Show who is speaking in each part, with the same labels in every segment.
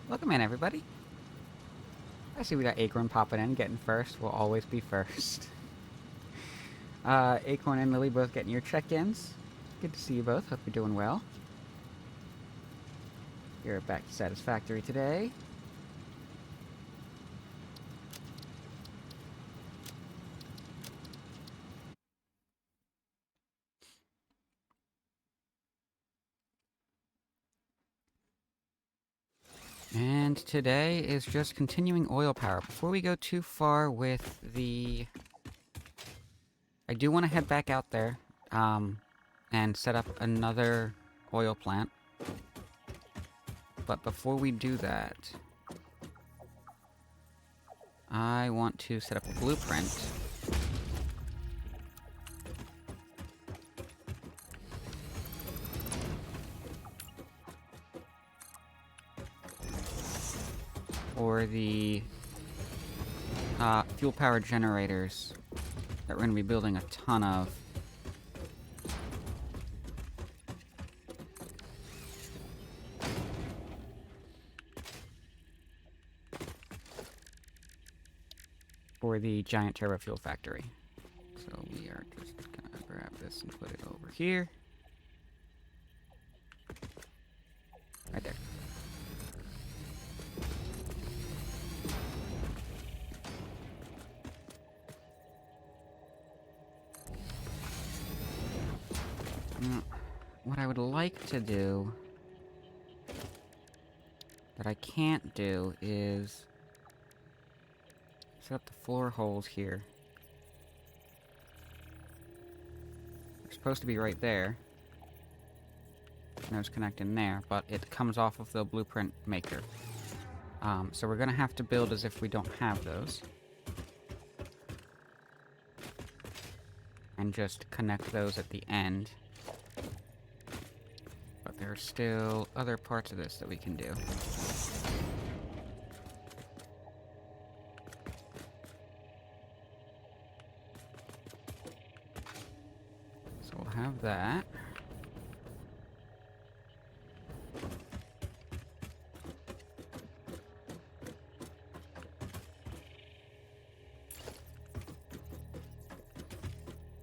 Speaker 1: Welcome in, everybody. I see we got Acorn popping in, getting first. Will always be first. Acorn and Lily both getting your check-ins. Good to see you both. Hope you're doing well. You're back to Satisfactory today. And today is just continuing oil power. Before we go too far with the... I do want to head back out there, and set up another oil plant. But before we do that, I want to set up a blueprint. For the fuel power generators that we're going to be building a ton of. For the giant turbo fuel factory. So we are just going to grab this and put it over here. Right there. Now, what I would like to do that I can't do is set up the floor holes here. They're supposed to be right there. Those connect in there, but it comes off of the blueprint maker. So we're gonna have to build as if we don't have those. And just connect those at the end. But there are still other parts of this that we can do. So we'll have that.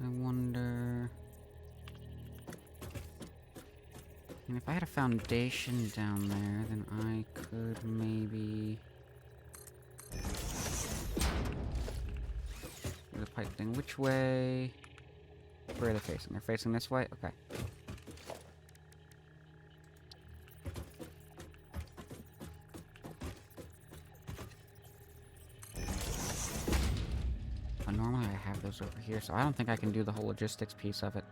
Speaker 1: I wonder... And if I had a foundation down there, then I could maybe... do the pipe thing. Which way? Where are they facing? They're facing this way? Okay. But normally I have those over here, so I don't think I can do the whole logistics piece of it.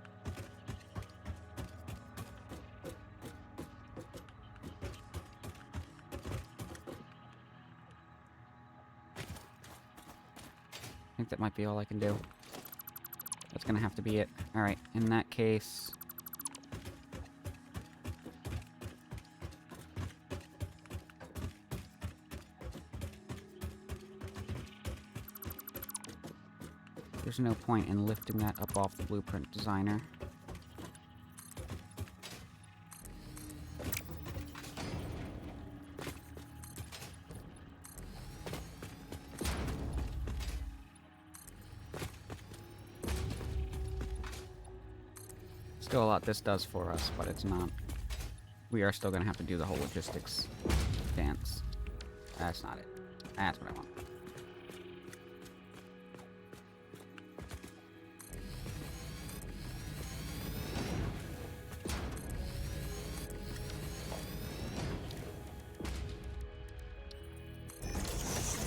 Speaker 1: I think that might be all I can do. That's gonna have to be it. Alright, in that case... there's no point in lifting that up off the blueprint designer. Still a lot this does for us, but it's not. We are still gonna have to do the whole logistics dance. That's not it. That's what I want.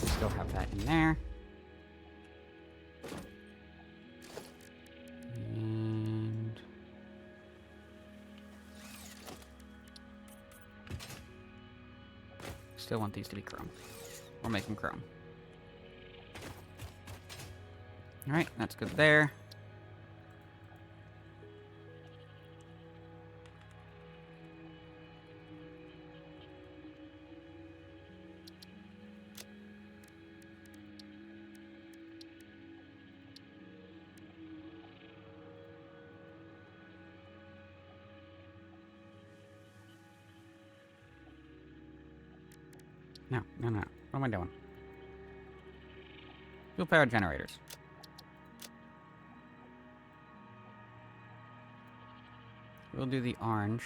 Speaker 1: Still have that in there. And... still want these to be chrome. We'll make them chrome. Alright, that's good there. No, no, no. What am I doing? Fuel power generators. We'll do the orange.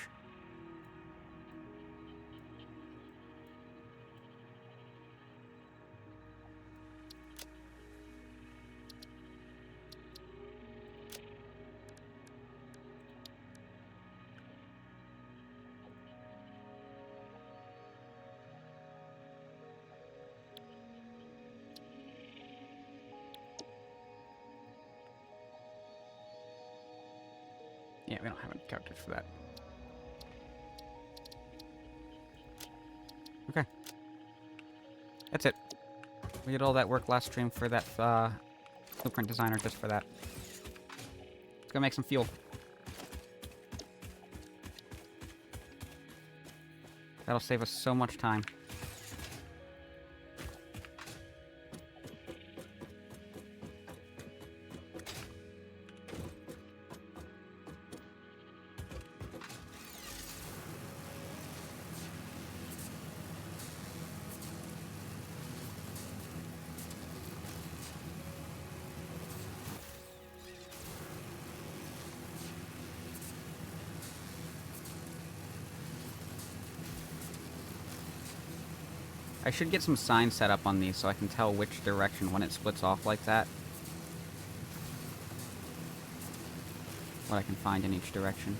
Speaker 1: Yeah, we don't have any characters for that. Okay. That's it. We did all that work last stream for that, blueprint designer just for that. Let's go make some fuel. That'll save us so much time. I should get some signs set up on these so I can tell which direction when it splits off like that. What I can find in each direction.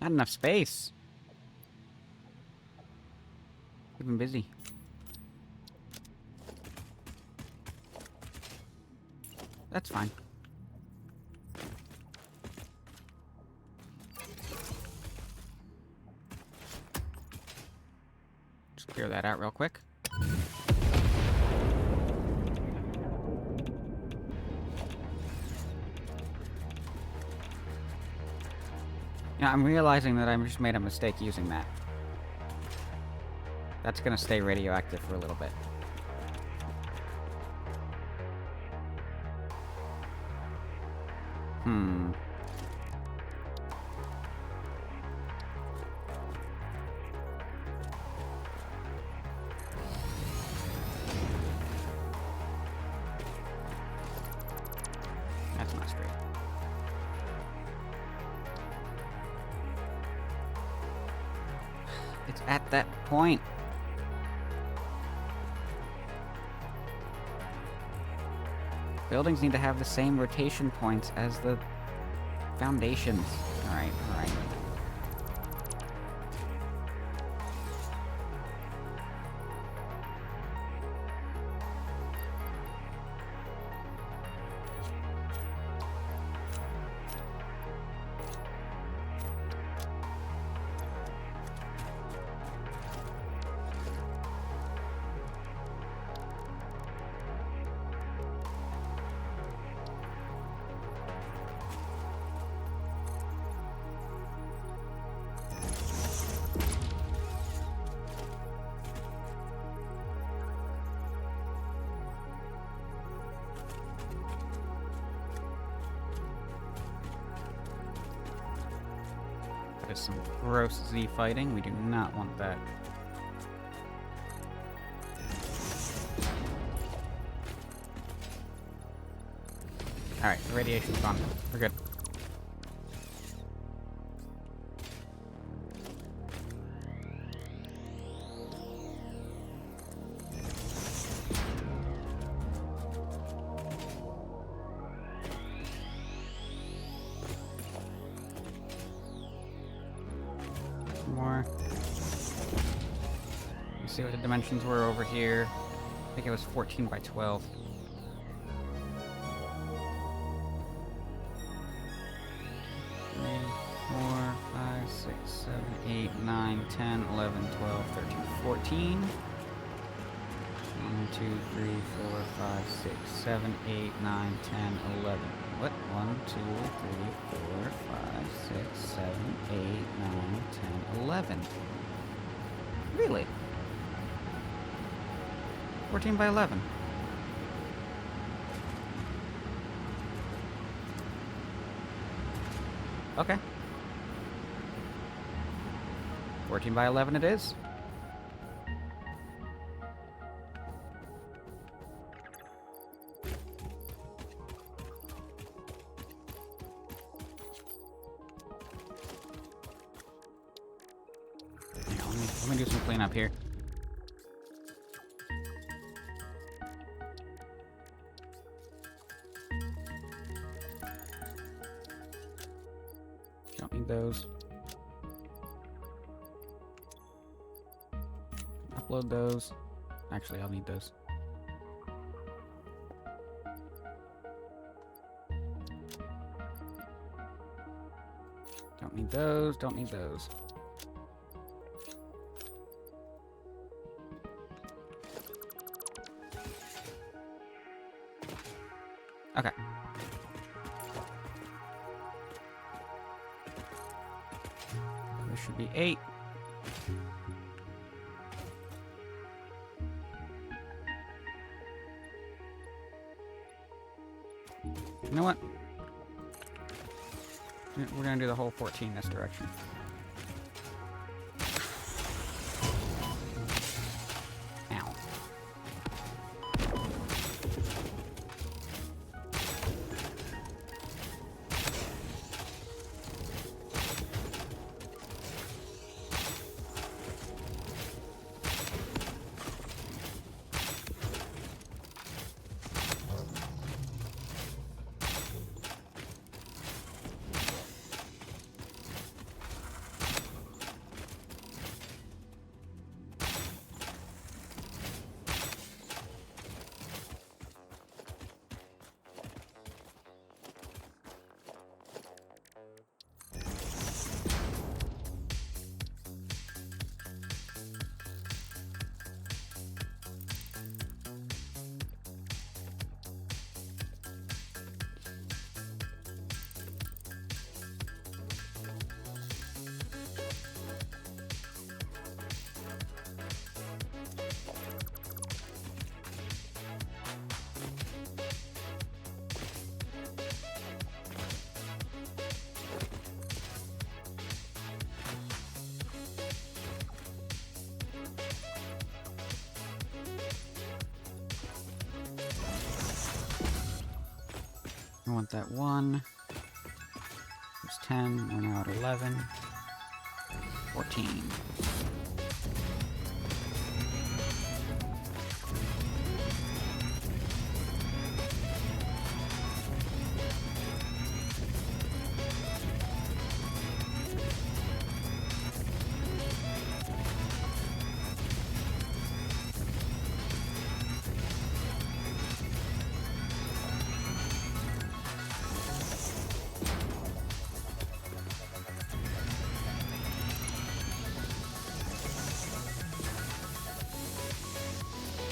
Speaker 1: Not enough space. We've been busy. That's fine. Just clear that out real quick. Yeah, I'm realizing that I just made a mistake using that. That's gonna stay radioactive for a little bit. That's not straight. It's at that point. Buildings need to have the same rotation points as the foundations. Alright, alright. That is some gross Z fighting. We do not want that. Alright, the radiation's gone. We're good. More. Let's see what the dimensions were over here. I think it was 14 by 12. 3, 4, 5, 6, 7, 8, 9, 10, 11, 12, 13, 14. 1, 2, 3, 4, 5, 6, 7, 8, 9, 10, 11. What? 1, 2, 3, 4, 5, 6, 7, 8, 9, 10, 11. Really? 14 by 11. Okay. 14 by 11 it is. Let me do some cleanup here. Don't need those. Upload those. Actually, I'll need those. Don't need those. Don't need those. Okay. There should be 8. You know what? We're gonna do the whole 14 this direction. Ow. I want that 1. There's 10. We're now at 11. 14.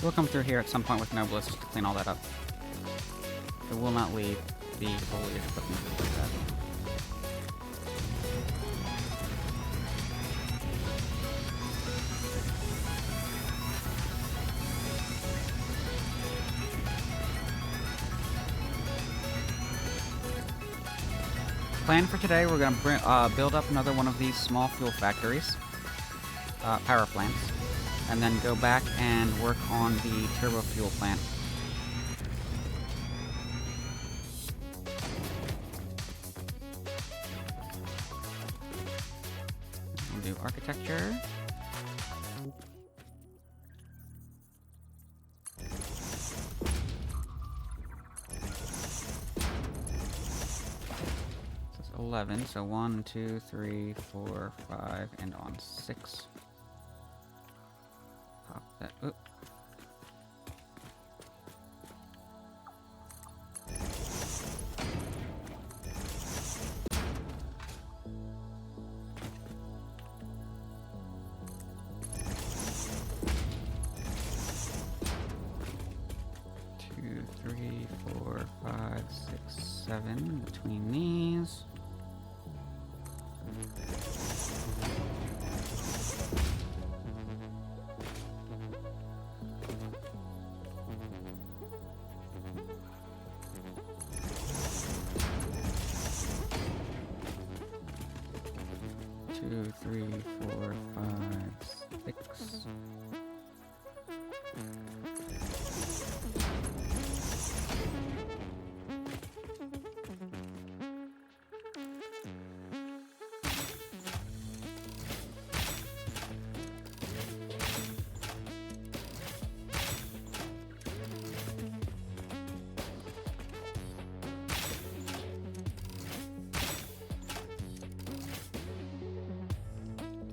Speaker 1: We'll come through here at some point with Noblest to clean all that up. It will not leave the foliage equipment like that. plan for today, we're going to build up another one of these small fuel factories, power plants, and then go back and work on the turbo fuel plant. We'll do architecture. This is 11, so 1, 2, 3, 4, 5, and on 6. Pop that. Oop. Between these. Two, three, four, five, 6.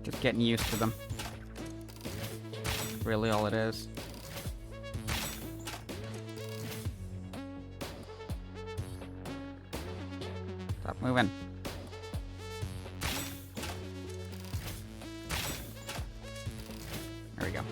Speaker 1: Just getting used to them. Really all it is. Stop moving. There we go.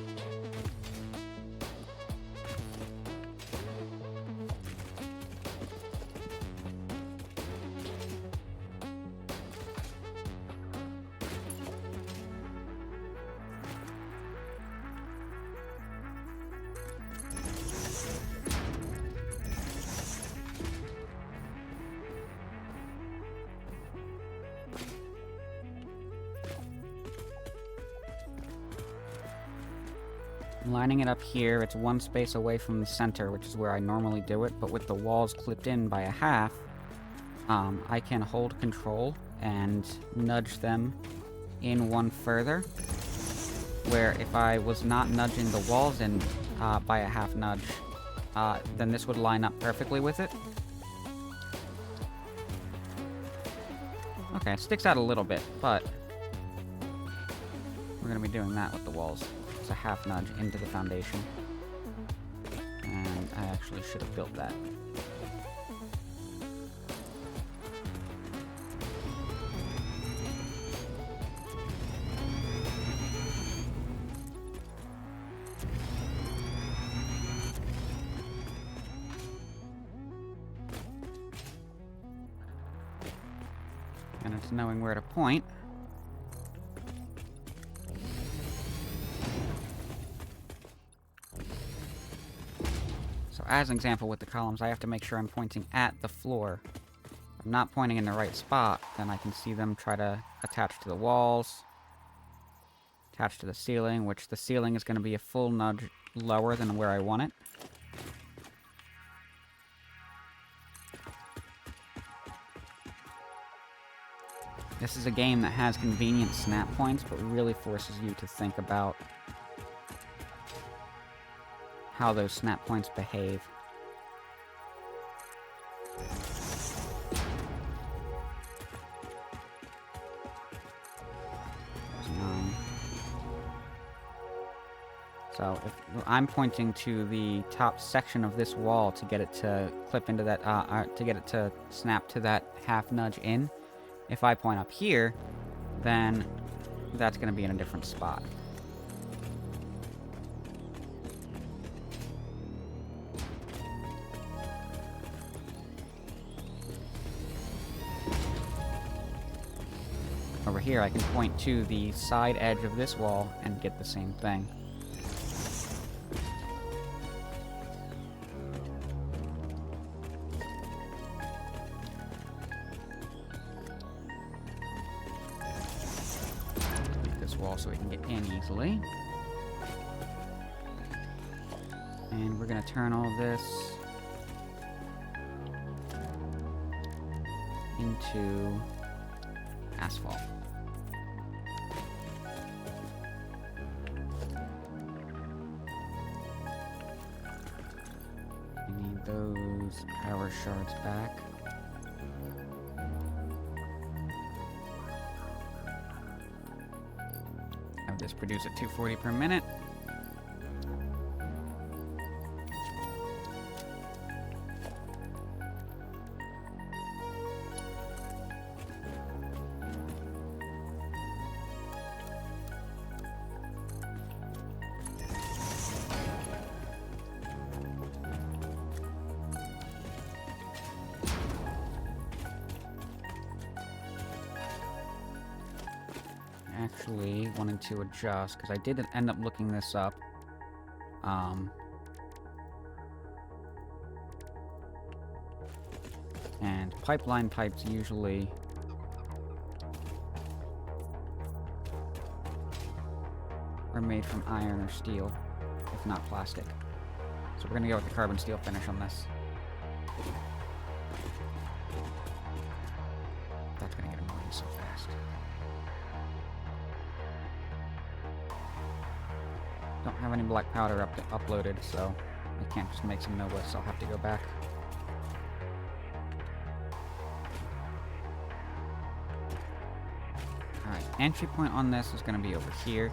Speaker 1: I'm lining it up here. It's one space away from the center, which is where I normally do it, but with the walls clipped in by a half, I can hold control and nudge them in one further, where if I was not nudging the walls in by a half nudge, then this would line up perfectly with it. Okay, it sticks out a little bit, but we're going to be doing that with the walls. It's a half nudge into the foundation. And I actually should have built that. And it's knowing where to point. So as an example with the columns, I have to make sure I'm pointing at the floor. If I'm not pointing in the right spot, then I can see them try to attach to the walls, attach to the ceiling, which the ceiling is going to be a full nudge lower than where I want it. This is a game that has convenient snap points, but really forces you to think about how those snap points behave. So if I'm pointing to the top section of this wall to get it to clip into that, to get it to snap to that half nudge in, if I point up here, then that's going to be in a different spot. Over here, I can point to the side edge of this wall and get the same thing. wall so we can get in easily. And we're gonna turn all this into asphalt. We need those power shards back. Have this produce at 240 per minute. Actually wanted to adjust because I did end up looking this up. And pipeline pipes usually are made from iron or steel, if not plastic. So we're gonna go with the carbon steel finish on this. That's gonna get annoying so fast. Don't have any black powder uploaded, so I can't just make some Novus. I'll have to go back. Alright, entry point on this is going to be over here.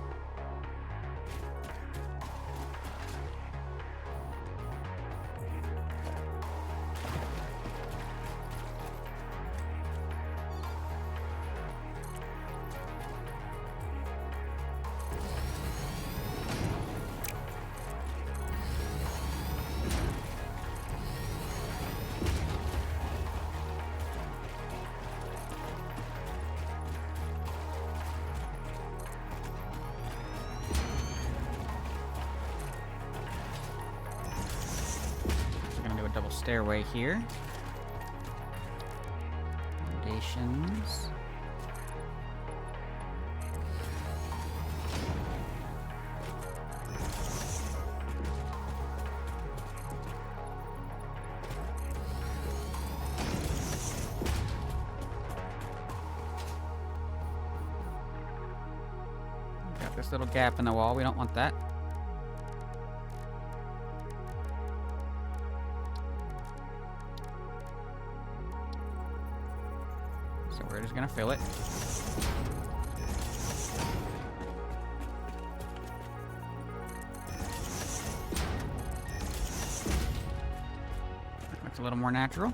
Speaker 1: Double stairway here. Foundations. Got this little gap in the wall. We don't want that. So we're just gonna fill it. That looks a little more natural.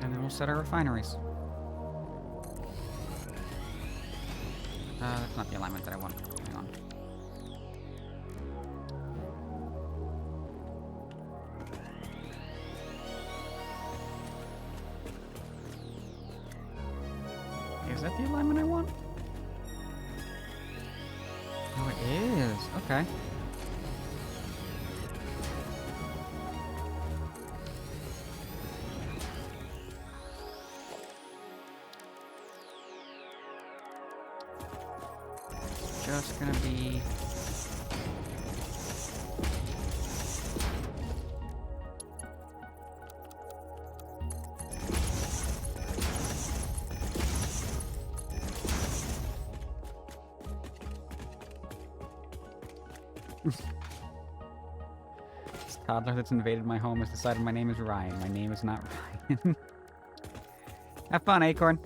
Speaker 1: And then we'll set our refineries. That's not the alignment that I want. Hang on. Is that the alignment I want? Oh, it is. Okay. Just gonna be this toddler that's invaded my home has decided my name is Ryan. My name is not Ryan. Have fun, Acorn.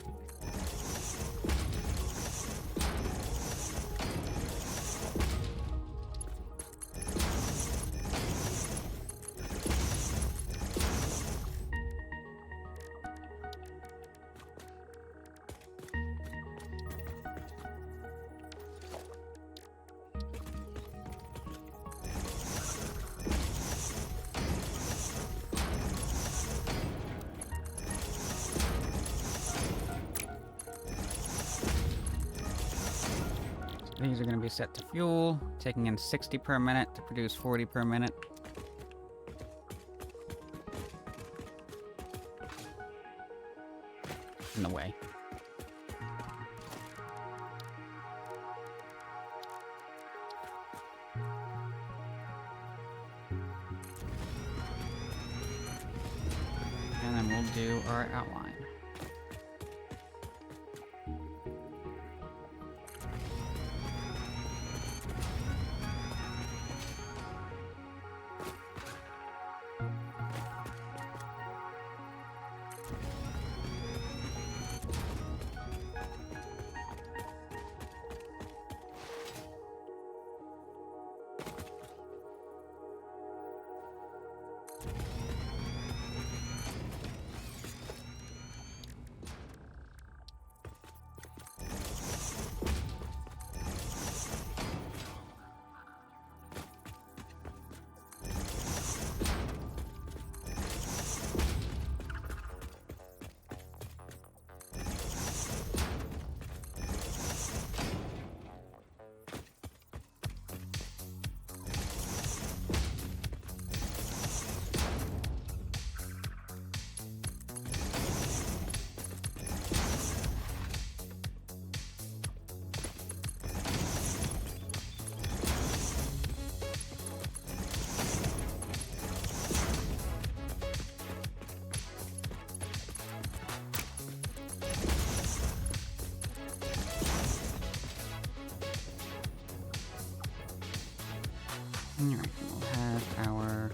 Speaker 1: These are going to be set to fuel, taking in 60 per minute to produce 40 per minute. In the way. And then we'll do our outline. Alright, we'll have our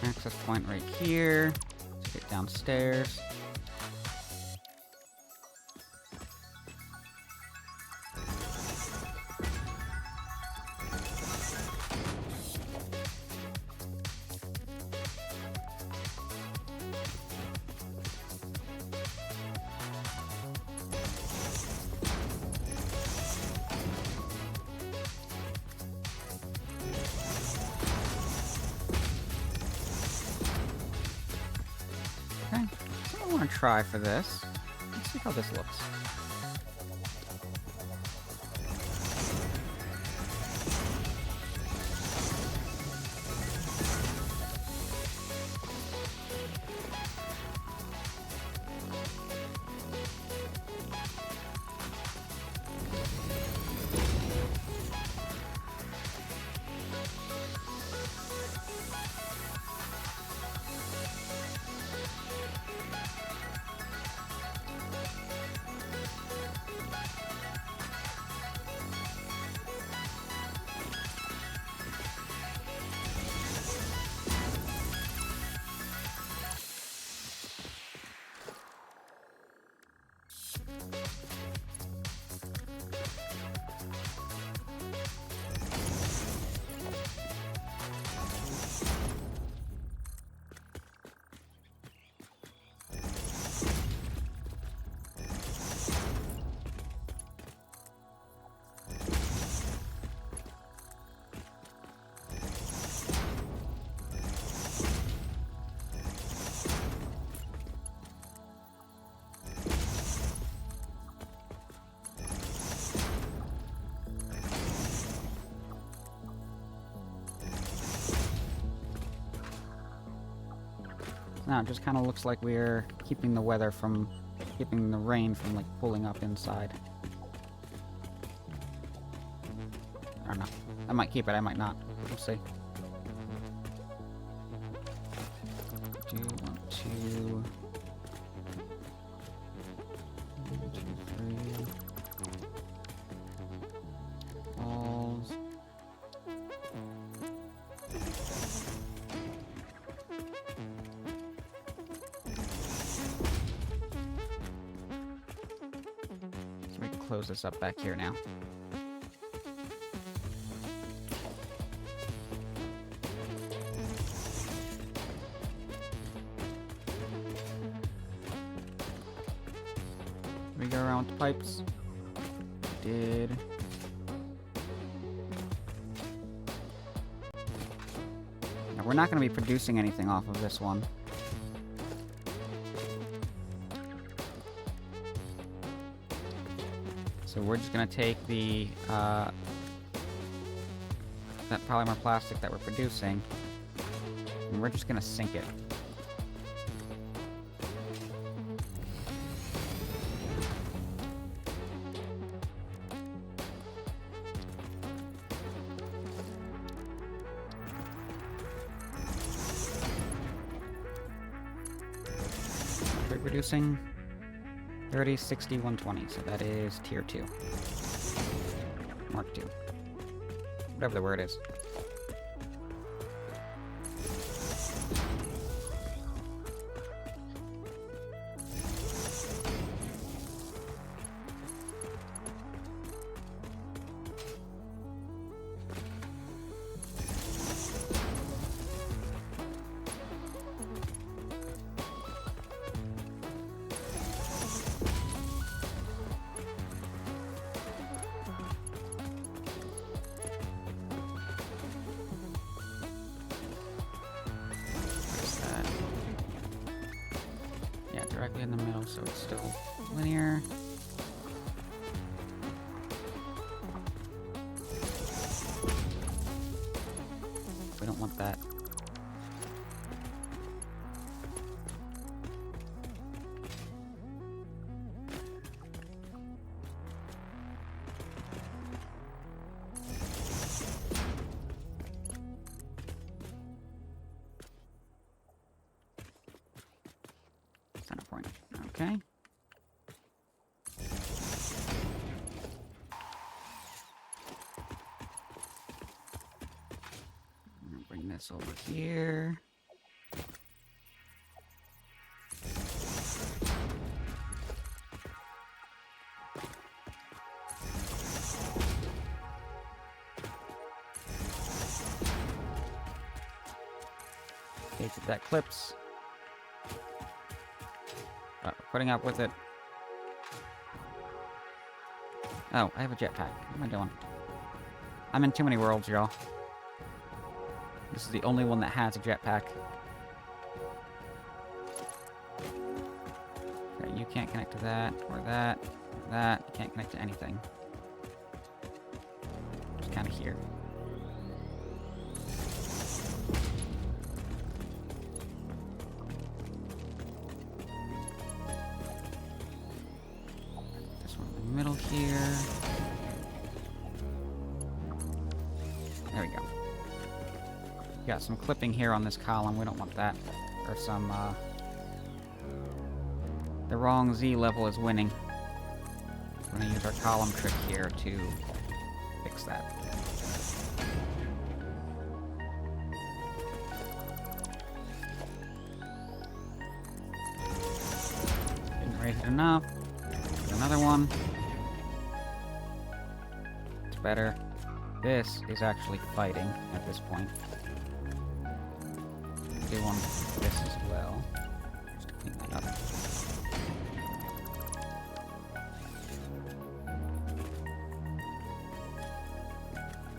Speaker 1: access point right here. Let's get downstairs. Okay, so I want to try for this. Let's see how this looks. Now it just kind of looks like we're keeping the weather from, keeping the rain from like pulling up inside. I don't know. I might keep it, I might not. We'll see. Do want to... 1, 2, 3... Balls. So we can close this up back here now. We go around with the pipes. Did. Now, we're not going to be producing anything off of this one. So we're just gonna take the, that polymer plastic that we're producing, and we're just gonna sink it. We're producing 30, 60, 120, so that is tier 2. Mark 2. Whatever the word is. Directly in the middle, so it's still linear. We don't want that. Center point. Okay. I'm gonna bring this over here. Okay, get that clips. Putting up with it. Oh, I have a jetpack. What am I doing? I'm in too many worlds, y'all. This is the only one that has a jetpack. Okay, you can't connect to that, or that, or that. You can't connect to anything. Just kind of here. Middle here. There we go. Got some clipping here on this column. We don't want that. Or some, the wrong Z level is winning. We're gonna use our column trick here to fix that. Didn't raise it enough. Another one. It's better. This is actually fighting at this point. Do one of this as well. Just to clean that up.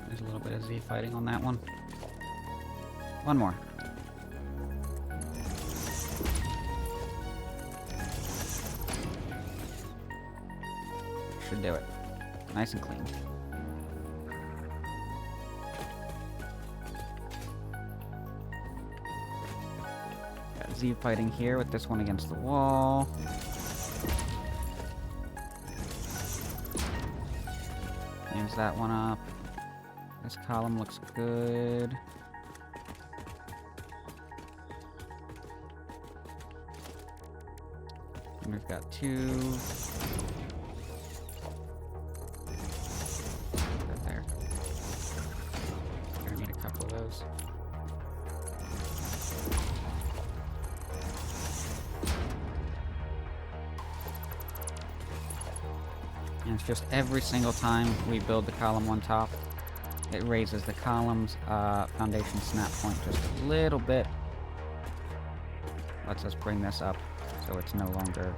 Speaker 1: There's a little bit of Z fighting on that one. One more. Should do it. Nice and clean. Got Z fighting here with this one against the wall. Use that one up. This column looks good. And we've got two. And it's just every single time we build the column on top, it raises the column's foundation snap point just a little bit. Lets us bring this up so it's no longer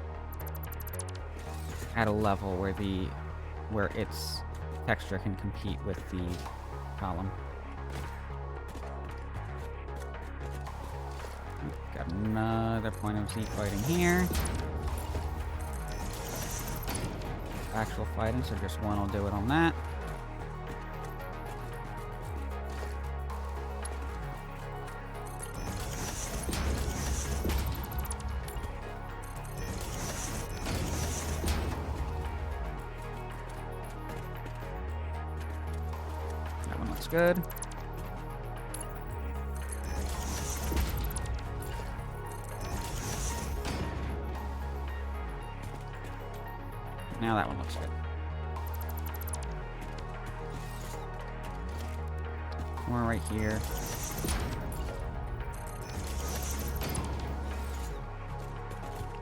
Speaker 1: at a level where its texture can compete with the column. Got another point of Z fighting here. actual fighting, so just one will do it on that. That one looks good. Now that one looks good. More right here.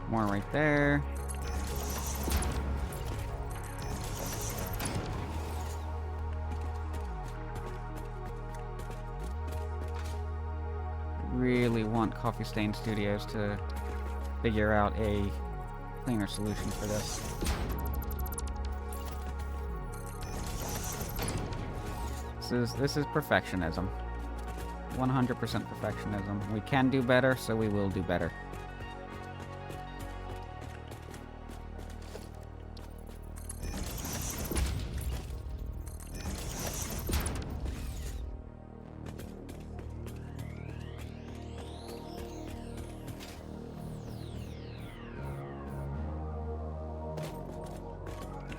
Speaker 1: More right there. Really want Coffee Stain Studios to figure out a cleaner solution for this. This is perfectionism. 100% perfectionism. We can do better, so we will do better.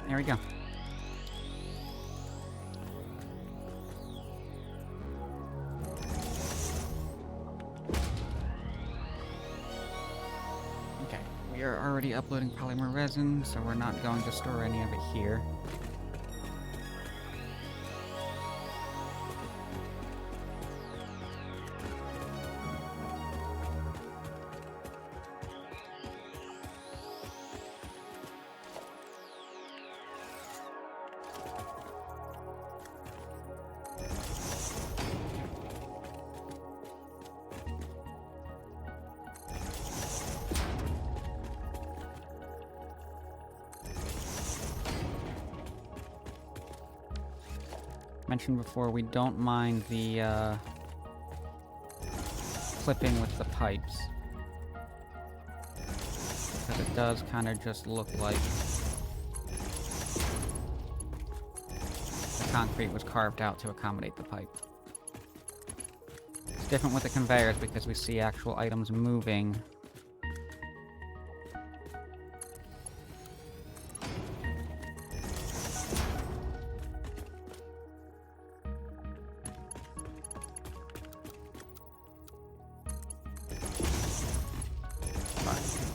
Speaker 1: There we go. Okay, we are already uploading polymer resin, so we're not going to store any of it here. Mentioned before, we don't mind the clipping with the pipes, because it does kind of just look like the concrete was carved out to accommodate the pipe. It's different with the conveyors because we see actual items moving.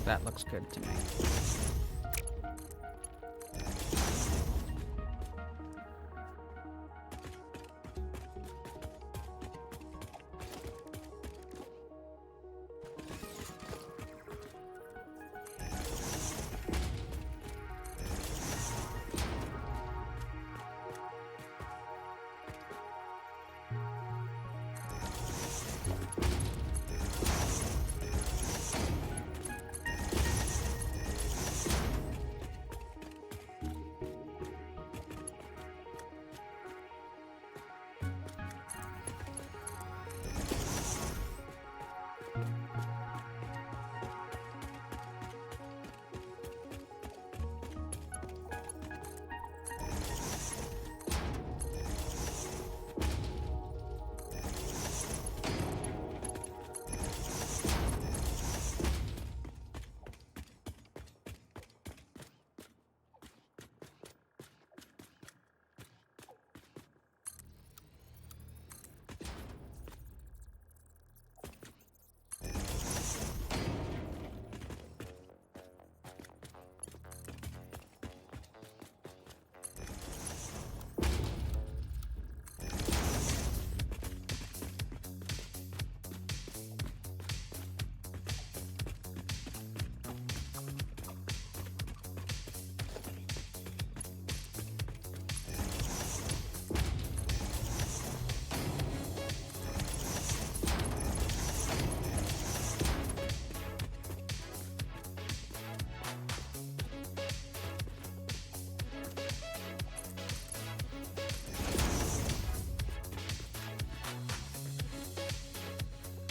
Speaker 1: That looks good to me.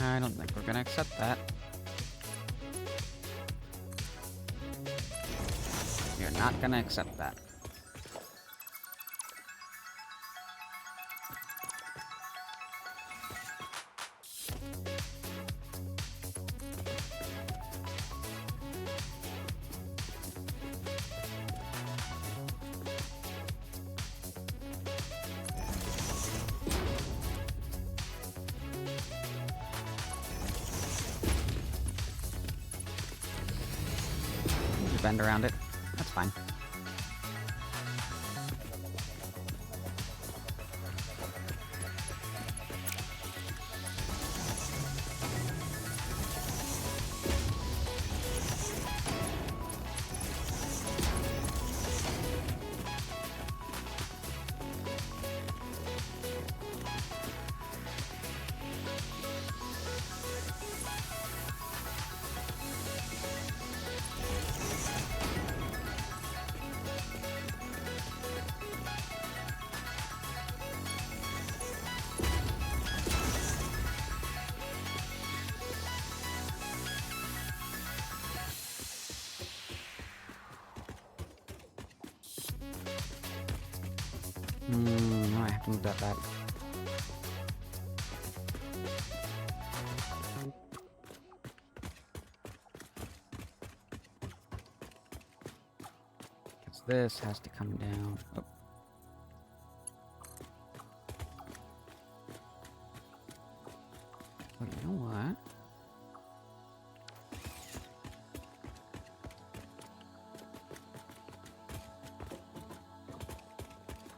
Speaker 1: I don't think we're gonna accept that. You're not gonna accept that. to bend around it. That's fine. No, I have to move that back. Because this has to come down. Oh. But you know what?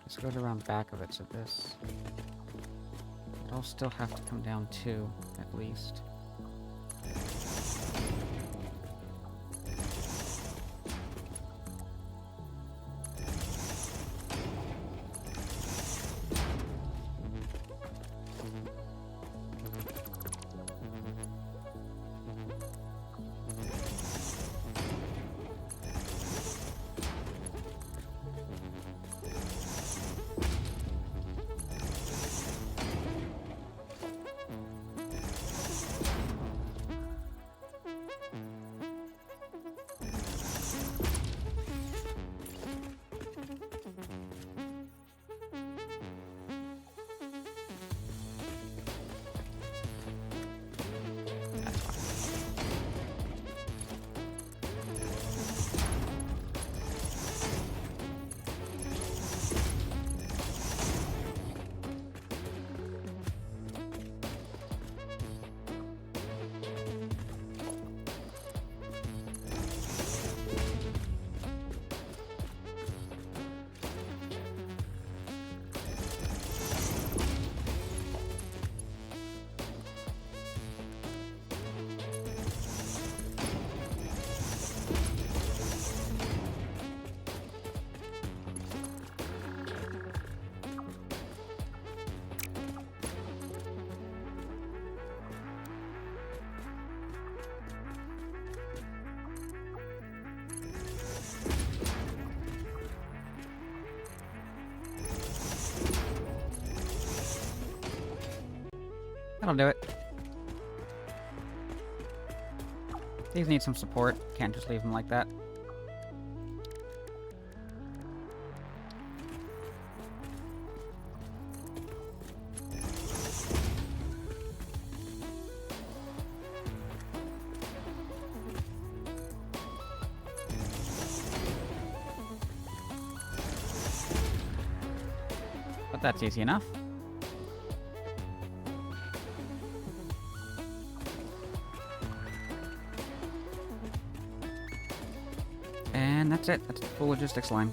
Speaker 1: Let's go around back of it, so this... It'll still have to come down too, at least. That'll do it. These need some support. Can't just leave them like that. But that's easy enough. And that's it. That's the full logistics line.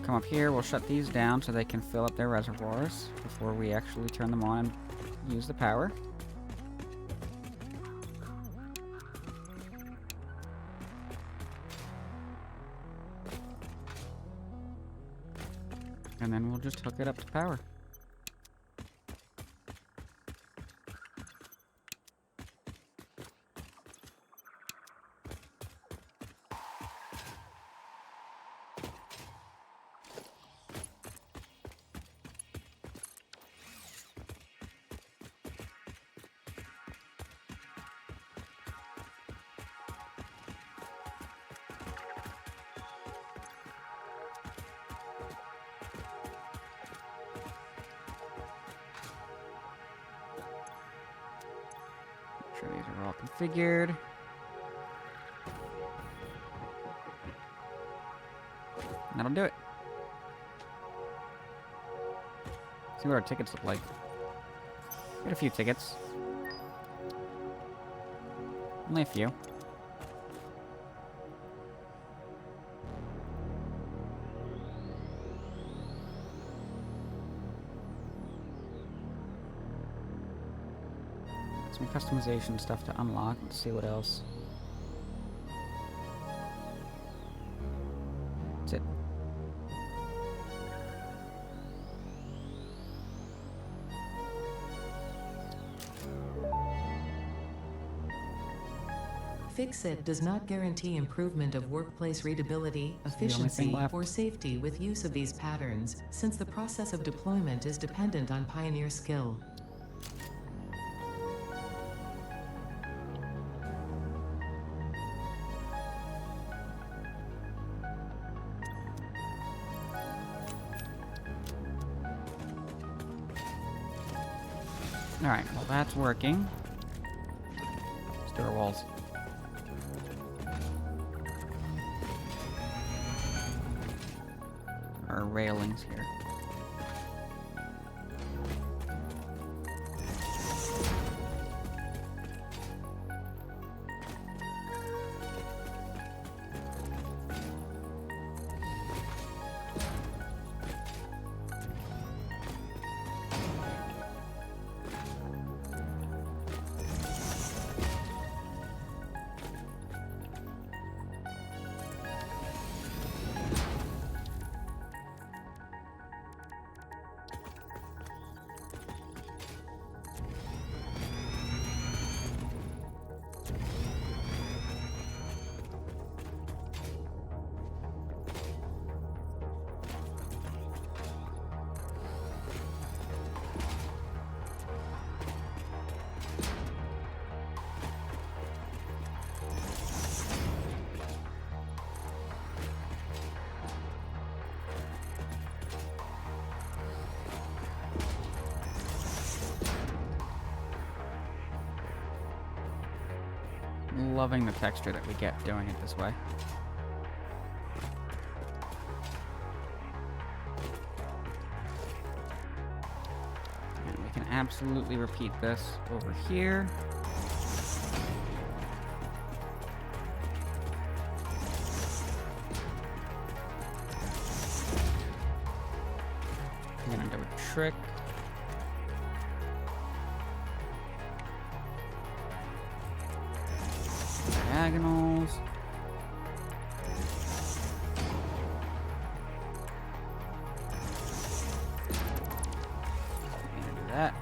Speaker 1: Come up here, we'll shut these down so they can fill up their reservoirs before we actually turn them on and use the power. And then we'll just hook it up to power. Make sure these are all configured. And that'll do it. See what our tickets look like. Get a few tickets. Only a few. Some customization stuff to unlock. Let's see what else. That's it.
Speaker 2: Fix-It does not guarantee improvement of workplace readability, efficiency, or safety with use of these patterns, since the process of deployment is dependent on pioneer skill.
Speaker 1: Alright, well that's working. Let's do our walls. Our railings here. Loving the texture that we get doing it this way. And we can absolutely repeat this over here. I'm gonna do a trick. Diagonals. Gonna do that.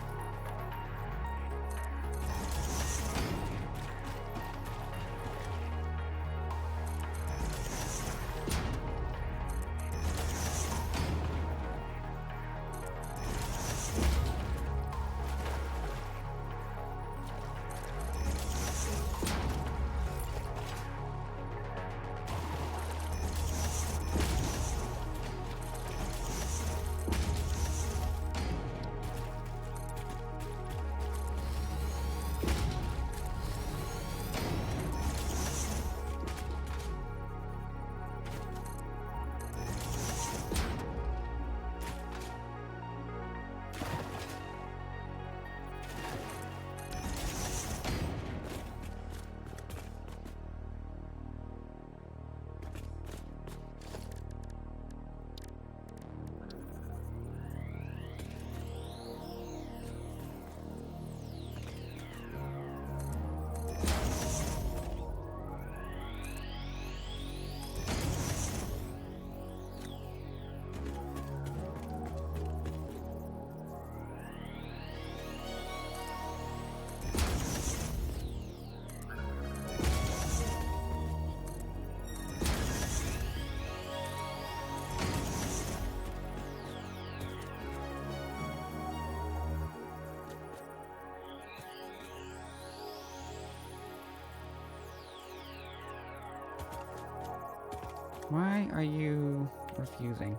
Speaker 1: Why are you refusing?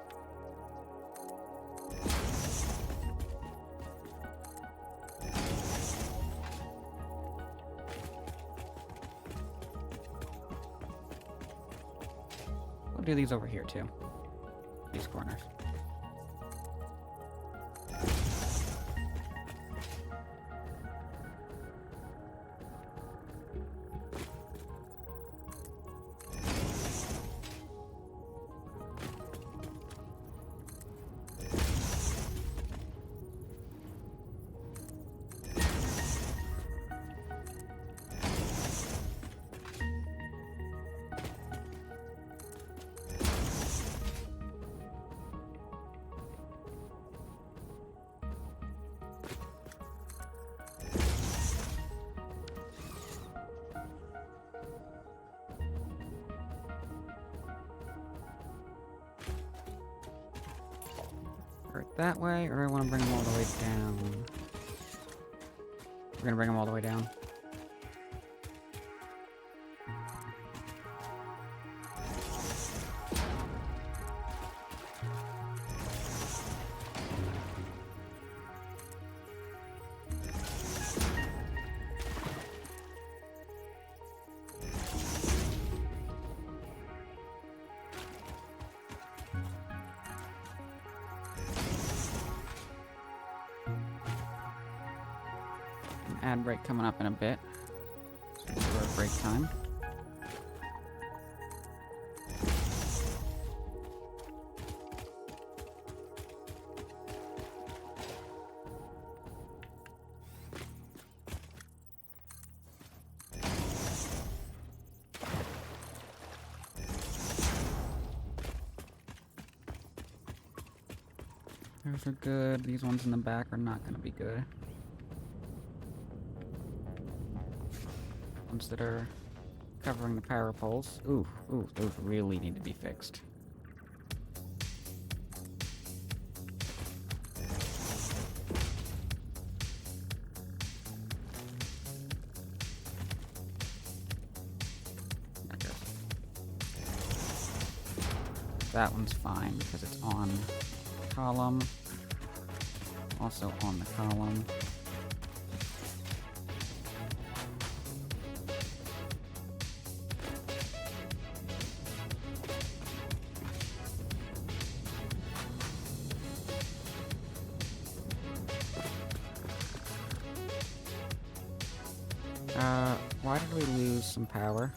Speaker 1: We'll do these over here too. These corners. Right that way, or do I want to bring them all the way down? We're gonna bring them all the way down. Ad break coming up in a bit. So for a break time. Those are good. These ones in the back are not going to be good. Ones that are covering the power poles. Ooh, those really need to be fixed. There it goes. That one's fine because it's on the column. Also on the column. Why did we lose some power?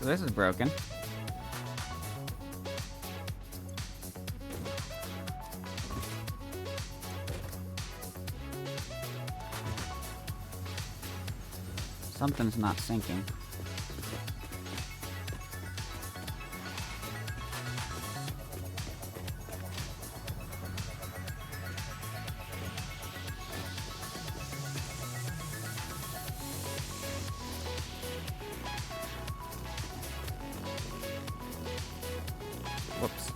Speaker 1: So this is broken. Something's not syncing. Whoops.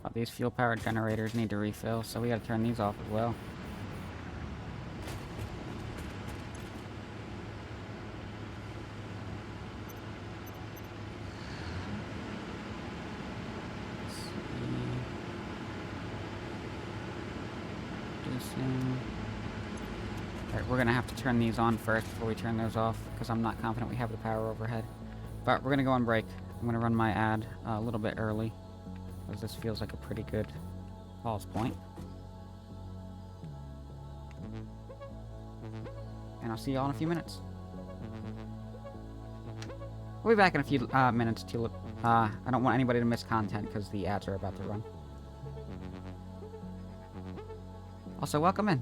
Speaker 1: Oh, these fuel-powered generators need to refill, so we gotta turn these off as well. Let's see. Reducing. Alright, we're gonna have to turn these on first before we turn those off, because I'm not confident we have the power overhead. But we're gonna go on break. I'm gonna run my ad a little bit early, because this feels like a pretty good pause point. And I'll see y'all in a few minutes. We'll be back in a few minutes to look. I don't want anybody to miss content because the ads are about to run. Also, welcome in.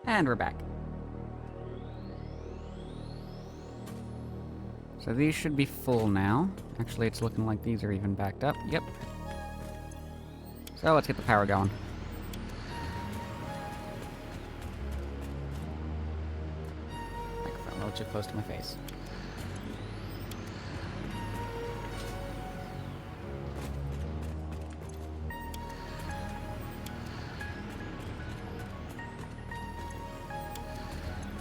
Speaker 1: And we're back. So these should be full now. Actually, it's looking like these are even backed up. Yep. So let's get the power going. Microphone a little too close to my face.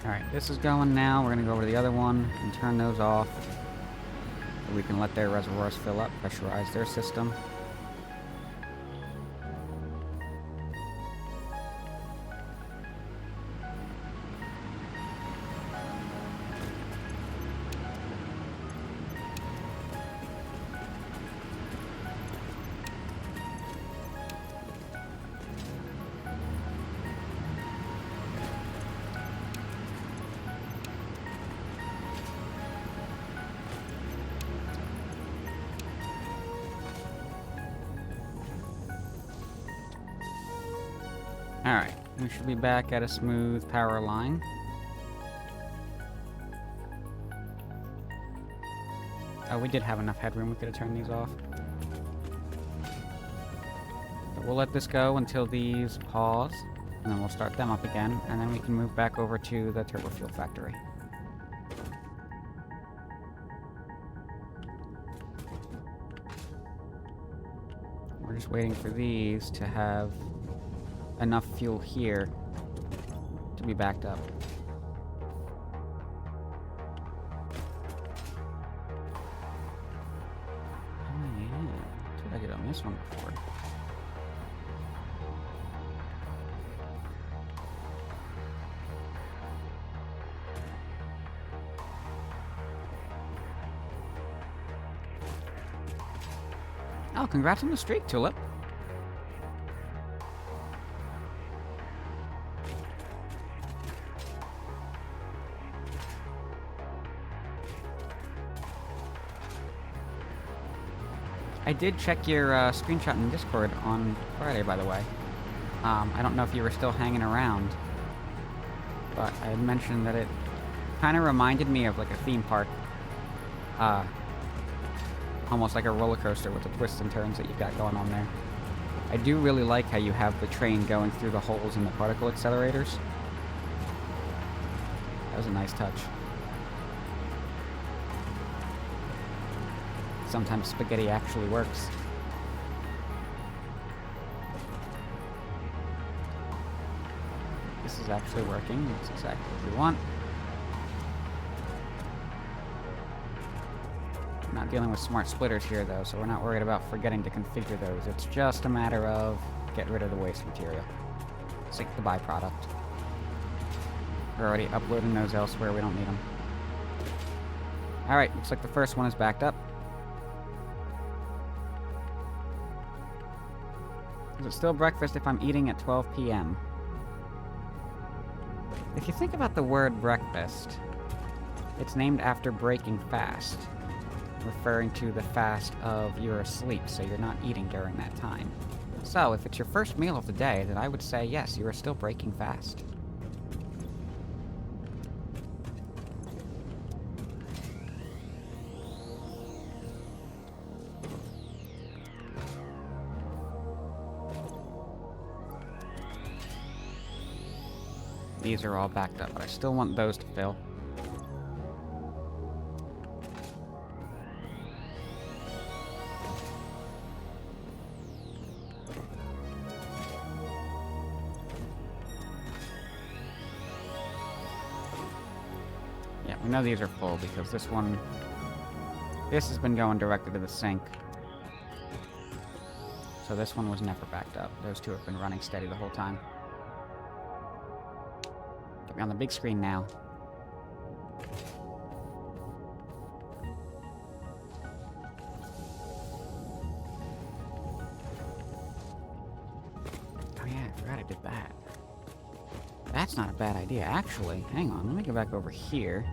Speaker 1: Alright, this is going now. We're going to go over to the other one and turn those off. So we can let their reservoirs fill up, pressurize their system. Alright, we should be back at a smooth power line. Oh, we did have enough headroom, we could have turned these off. But we'll let this go until these pause, and then we'll start them up again, and then we can move back over to the turbo fuel factory. We're just waiting for these to have enough fuel here to be backed up. Oh yeah, what did I get on this one before? Oh, congrats on the streak, Tulip. I did check your screenshot in Discord on Friday, by the way. I don't know if you were still hanging around, but I had mentioned that it kind of reminded me of like a theme park. Almost like a roller coaster with the twists and turns that you've got going on there. I do really like how you have the train going through the holes in the particle accelerators. That was a nice touch. Sometimes spaghetti actually works. This is actually working. It's exactly what we want. We're not dealing with smart splitters here, though, so we're not worried about forgetting to configure those. It's just a matter of get rid of the waste material. Sink the byproduct. We're already uploading those elsewhere. We don't need them. Alright, looks like the first one is backed up. Is it still breakfast if I'm eating at 12 p.m.? If you think about the word breakfast, it's named after breaking fast, referring to the fast of you're asleep, so you're not eating during that time. So, if it's your first meal of the day, then I would say yes, you are still breaking fast. These are all backed up, but I still want those to fill. Yeah, we know these are full because this one... This has been going directly to the sink. So this one was never backed up. Those two have been running steady the whole time. Get me on the big screen now. Oh yeah, I forgot I did that. That's not a bad idea, actually. Hang on, let me go back over here.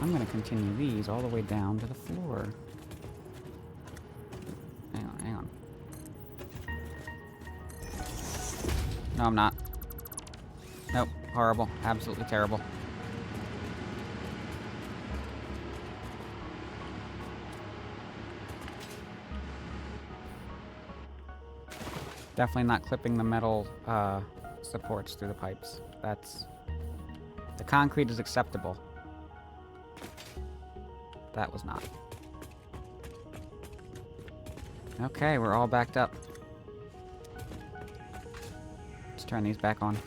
Speaker 1: I'm gonna continue these all the way down to the floor. Hang on, hang on. No, I'm not. Nope. Horrible. Absolutely terrible. Definitely not clipping the metal supports through the pipes. That's... The concrete is acceptable. That was not. Okay, we're all backed up. Let's turn these back on.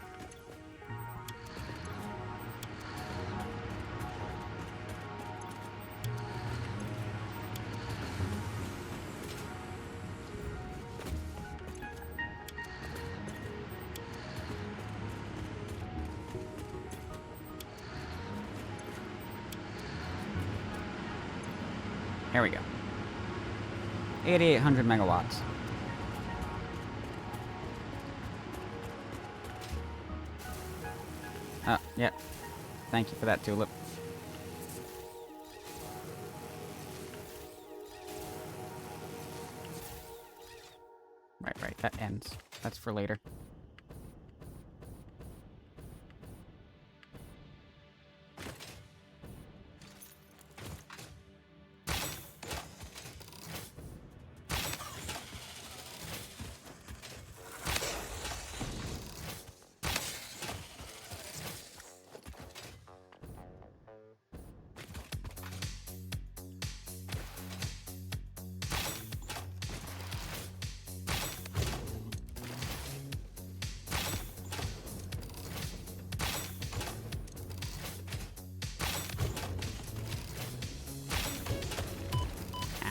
Speaker 1: Here we go. 8,800 megawatts. Yeah. Thank you for that, Tulip. Right, that ends. That's for later.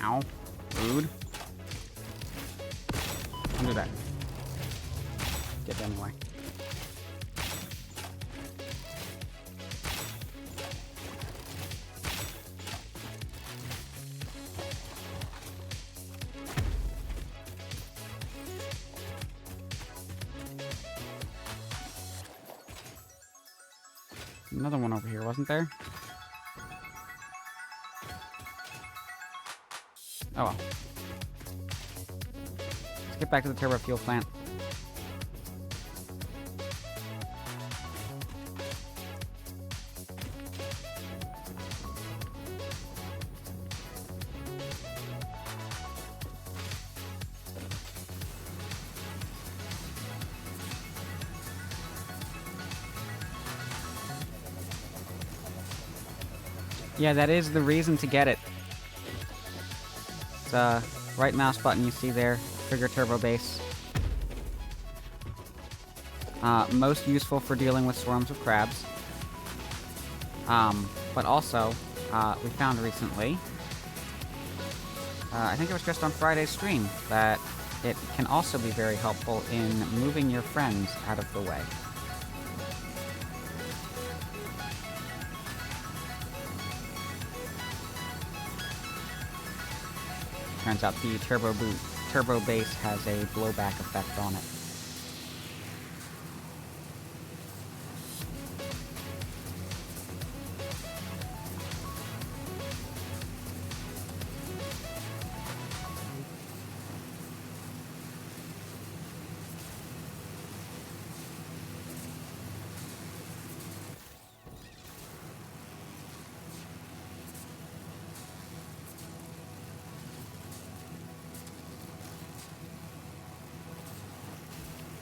Speaker 1: Ow. Rude. Don't do that. Get anyway. Another one over here, wasn't there? Oh well. Let's get back to the turbo fuel plant. Yeah, that is the reason to get it. It's right mouse button you see there, trigger turbo base. Most useful for dealing with swarms of crabs. But also, we found recently, I think it was just on Friday's stream, that it can also be very helpful in moving your friends out of the way. Turns out the turbo base has a blowback effect on it.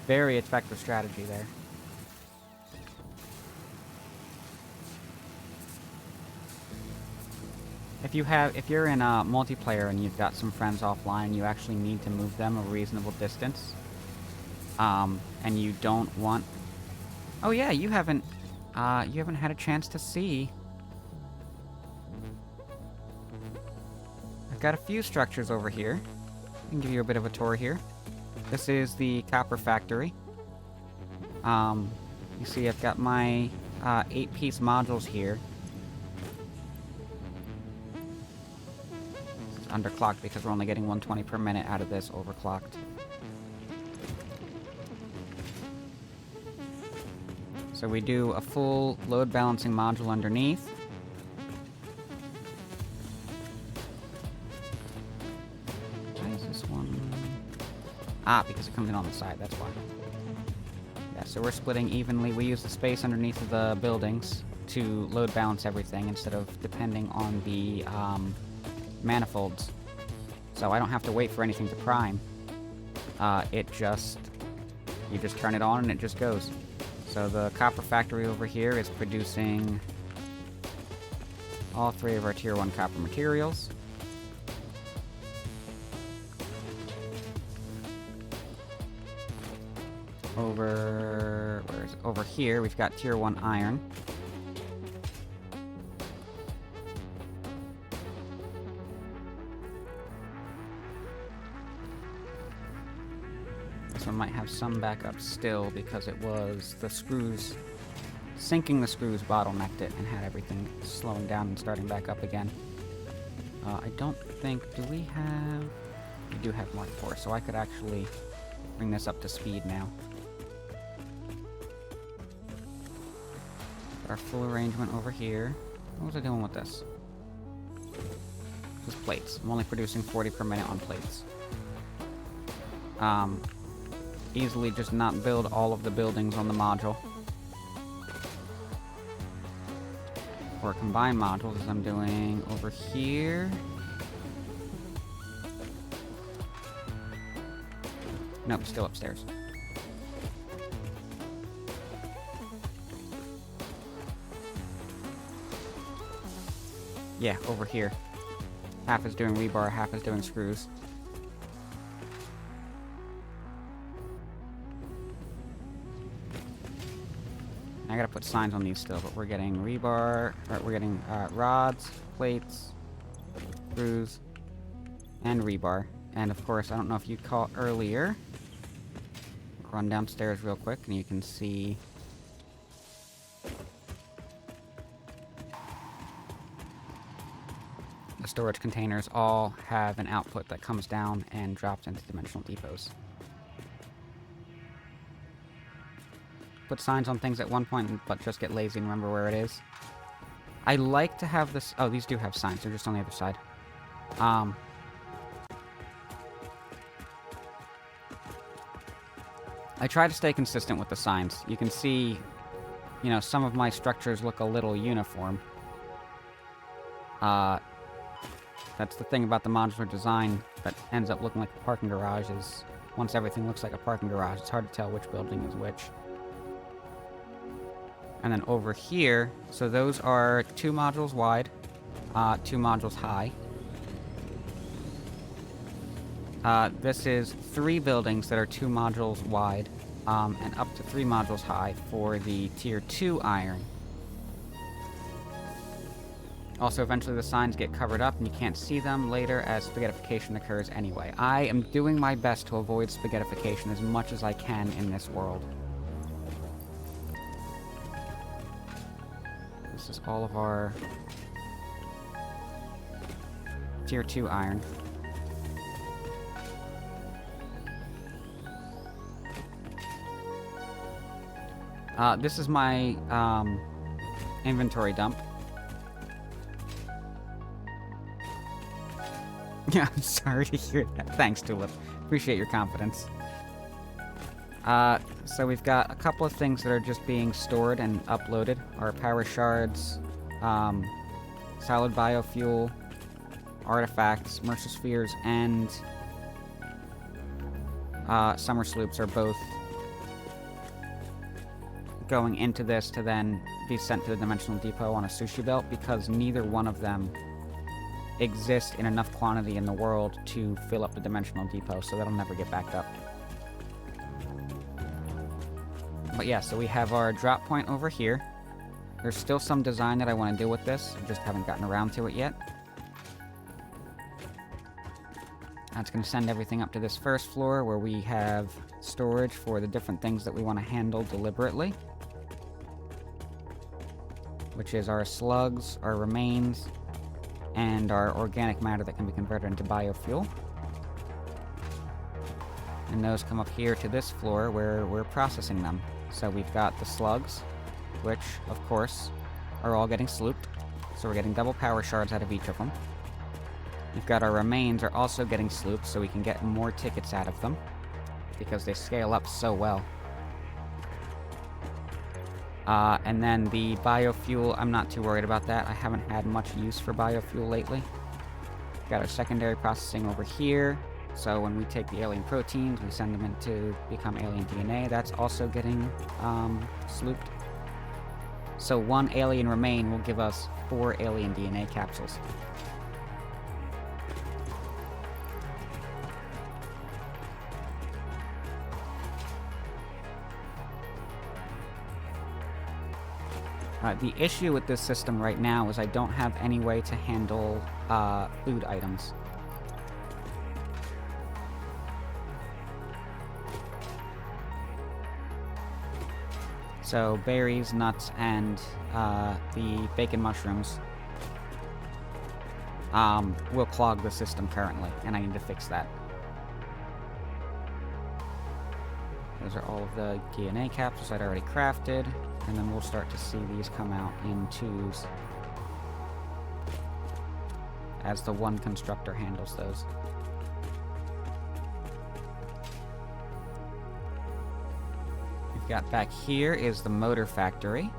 Speaker 1: Very effective strategy there. If you're in a multiplayer and you've got some friends offline, you actually need to move them a reasonable distance. And you don't want... Oh yeah, you haven't had a chance to see... I've got a few structures over here. I can give you a bit of a tour here. This is the copper factory. You see I've got my 8-piece modules here. It's underclocked because we're only getting 120 per minute out of this overclocked. So we do a full load balancing module underneath. Ah, because it comes in on the side, that's why. Yeah, so we're splitting evenly. We use the space underneath of the buildings to load balance everything instead of depending on the manifolds. So I don't have to wait for anything to prime. You just turn it on and it just goes. So the copper factory over here is producing all 3 of our tier 1 copper materials. Over here, we've got tier 1 iron. This one might have some backup still because it was the screws. Sinking the screws bottlenecked it and had everything slowing down and starting back up again. I don't think... Do we have... We do have Mark 4, so I could actually bring this up to speed now. Our full arrangement over here. What was I doing with this? Just plates. I'm only producing 40 per minute on plates. Easily just not build all of the buildings on the module. Or combine modules, as I'm doing over here. Nope, still upstairs. Yeah, over here. Half is doing rebar, half is doing screws. I gotta put signs on these still, but we're getting rebar, or we're getting rods, plates, screws, and rebar. And of course, I don't know if you caught earlier. Run downstairs real quick, and you can see the storage containers all have an output that comes down and drops into dimensional depots. Put signs on things at one point, but just get lazy and remember where it is. I like to have this... Oh, these do have signs. They're just on the other side. I try to stay consistent with the signs. You can see, you know, some of my structures look a little uniform. That's the thing about the modular design that ends up looking like a parking garage is once everything looks like a parking garage, it's hard to tell which building is which. And then over here, so those are 2 modules wide, 2 modules high. This is 3 buildings that are 2 modules wide, and up to 3 modules high for the tier 2 iron. Also, eventually the signs get covered up and you can't see them later as spaghettification occurs anyway. I am doing my best to avoid spaghettification as much as I can in this world. This is all of our tier 2 iron. This is my inventory dump. Yeah, I'm sorry to hear that. Thanks, Tulip. Appreciate your confidence. So we've got a couple of things that are just being stored and uploaded. Our power shards, solid biofuel, artifacts, Mercer-spheres, and summer sloops are both going into this to then be sent to the dimensional depot on a sushi belt because neither one of them exist in enough quantity in the world to fill up the dimensional depot, so that'll never get backed up. But yeah, so we have our drop point over here. There's still some design that I want to do with this, I just haven't gotten around to it yet. That's going to send everything up to this first floor where we have storage for the different things that we want to handle deliberately. Which is our slugs, our remains, and our organic matter that can be converted into biofuel. And those come up here to this floor where we're processing them. So we've got the slugs, which, of course, are all getting slooped. So we're getting double power shards out of each of them. We've got our remains are also getting slooped so we can get more tickets out of them. because they scale up so well. And then the biofuel, I'm not too worried about that. I haven't had much use for biofuel lately. Got our secondary processing over here. So when we take the alien proteins, we send them in to become alien DNA. That's also getting slooped. So 1 alien remain will give us 4 alien DNA capsules. The issue with this system right now is I don't have any way to handle food items. So berries, nuts, and the bacon mushrooms will clog the system currently, and I need to fix that. Those are all of the DNA capsules I'd already crafted, and then we'll start to see these come out in twos as the one constructor handles those. We've got back here is the motor factory.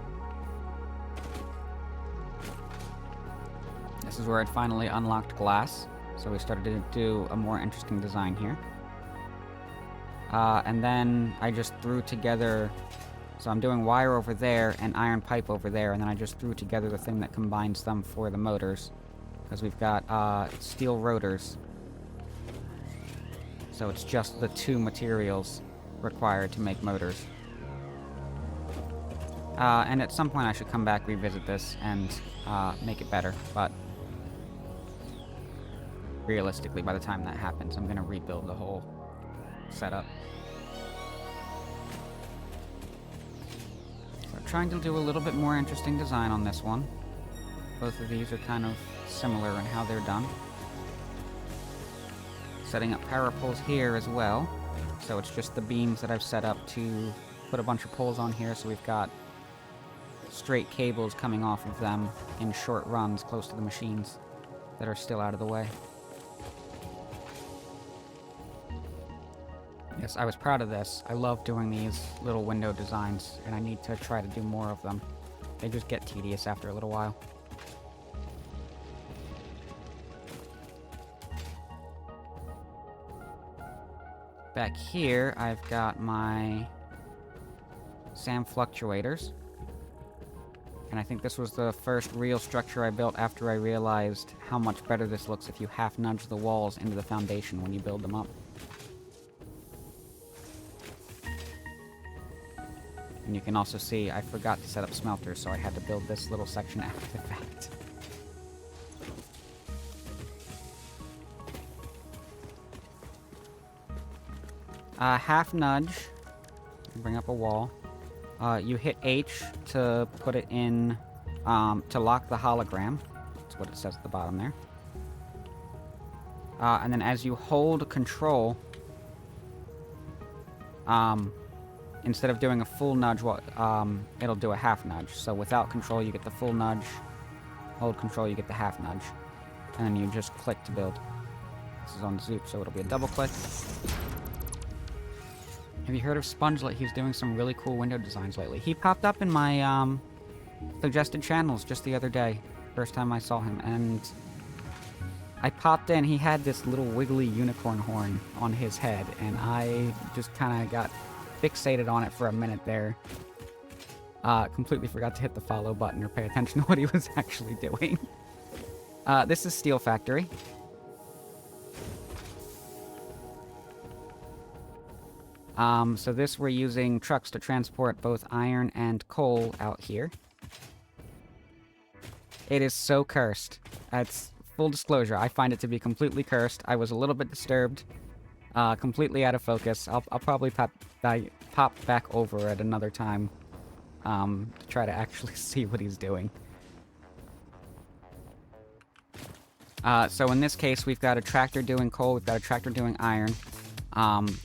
Speaker 1: This is where I'd finally unlocked glass, so we started to do a more interesting design here. And then I just threw together... So I'm doing wire over there and iron pipe over there, and then I just threw together the thing that combines them for the motors. Because we've got steel rotors. So it's just the 2 materials required to make motors. And at some point I should come back, revisit this, and make it better, but... realistically, by the time that happens, I'm gonna rebuild the whole setup. So I'm trying to do a little bit more interesting design on this one. Both of these are kind of similar in how they're done. Setting up power poles here as well. So it's just the beams that I've set up to put a bunch of poles on here, so we've got straight cables coming off of them in short runs close to the machines that are still out of the way. Yes, I was proud of this. I love doing these little window designs, and I need to try to do more of them. They just get tedious after a little while. Back here, I've got my SAM fluctuators. And I think this was the first real structure I built after I realized how much better this looks if you half-nudge the walls into the foundation when you build them up. And you can also see I forgot to set up smelters, so I had to build this little section after the fact. Half nudge. Bring up a wall. You hit H to put it in, to lock the hologram. That's what it says at the bottom there. And then as you hold control, instead of doing a full nudge, it'll do a half nudge. So without control, you get the full nudge. Hold control, you get the half nudge. And then you just click to build. This is on Zoop, so it'll be a double click. Have you heard of Spongelet? He's doing some really cool window designs lately. He popped up in my suggested channels just the other day. First time I saw him, and I popped in. He had this little wiggly unicorn horn on his head, and I just kind of got fixated on it for a minute there. Completely forgot to hit the follow button or pay attention to what he was actually doing. This is Steel Factory. So this we're using trucks to transport both iron and coal out here. It is so cursed. It's full disclosure, I find it to be completely cursed. I was a little bit disturbed. Completely out of focus. I'll probably pop back over at another time to try to actually see what he's doing. So in this case, we've got a tractor doing coal, we've got a tractor doing iron.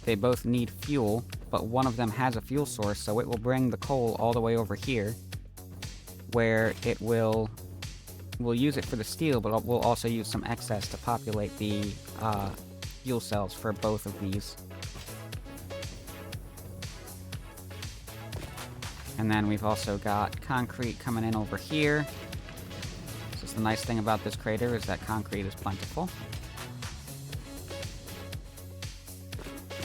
Speaker 1: They both need fuel, but one of them has a fuel source, so it will bring the coal all the way over here, where it will... We'll use it for the steel, but we'll also use some excess to populate the fuel cells for both of these. And then we've also got concrete coming in over here. This is the nice thing about this crater, is that concrete is plentiful.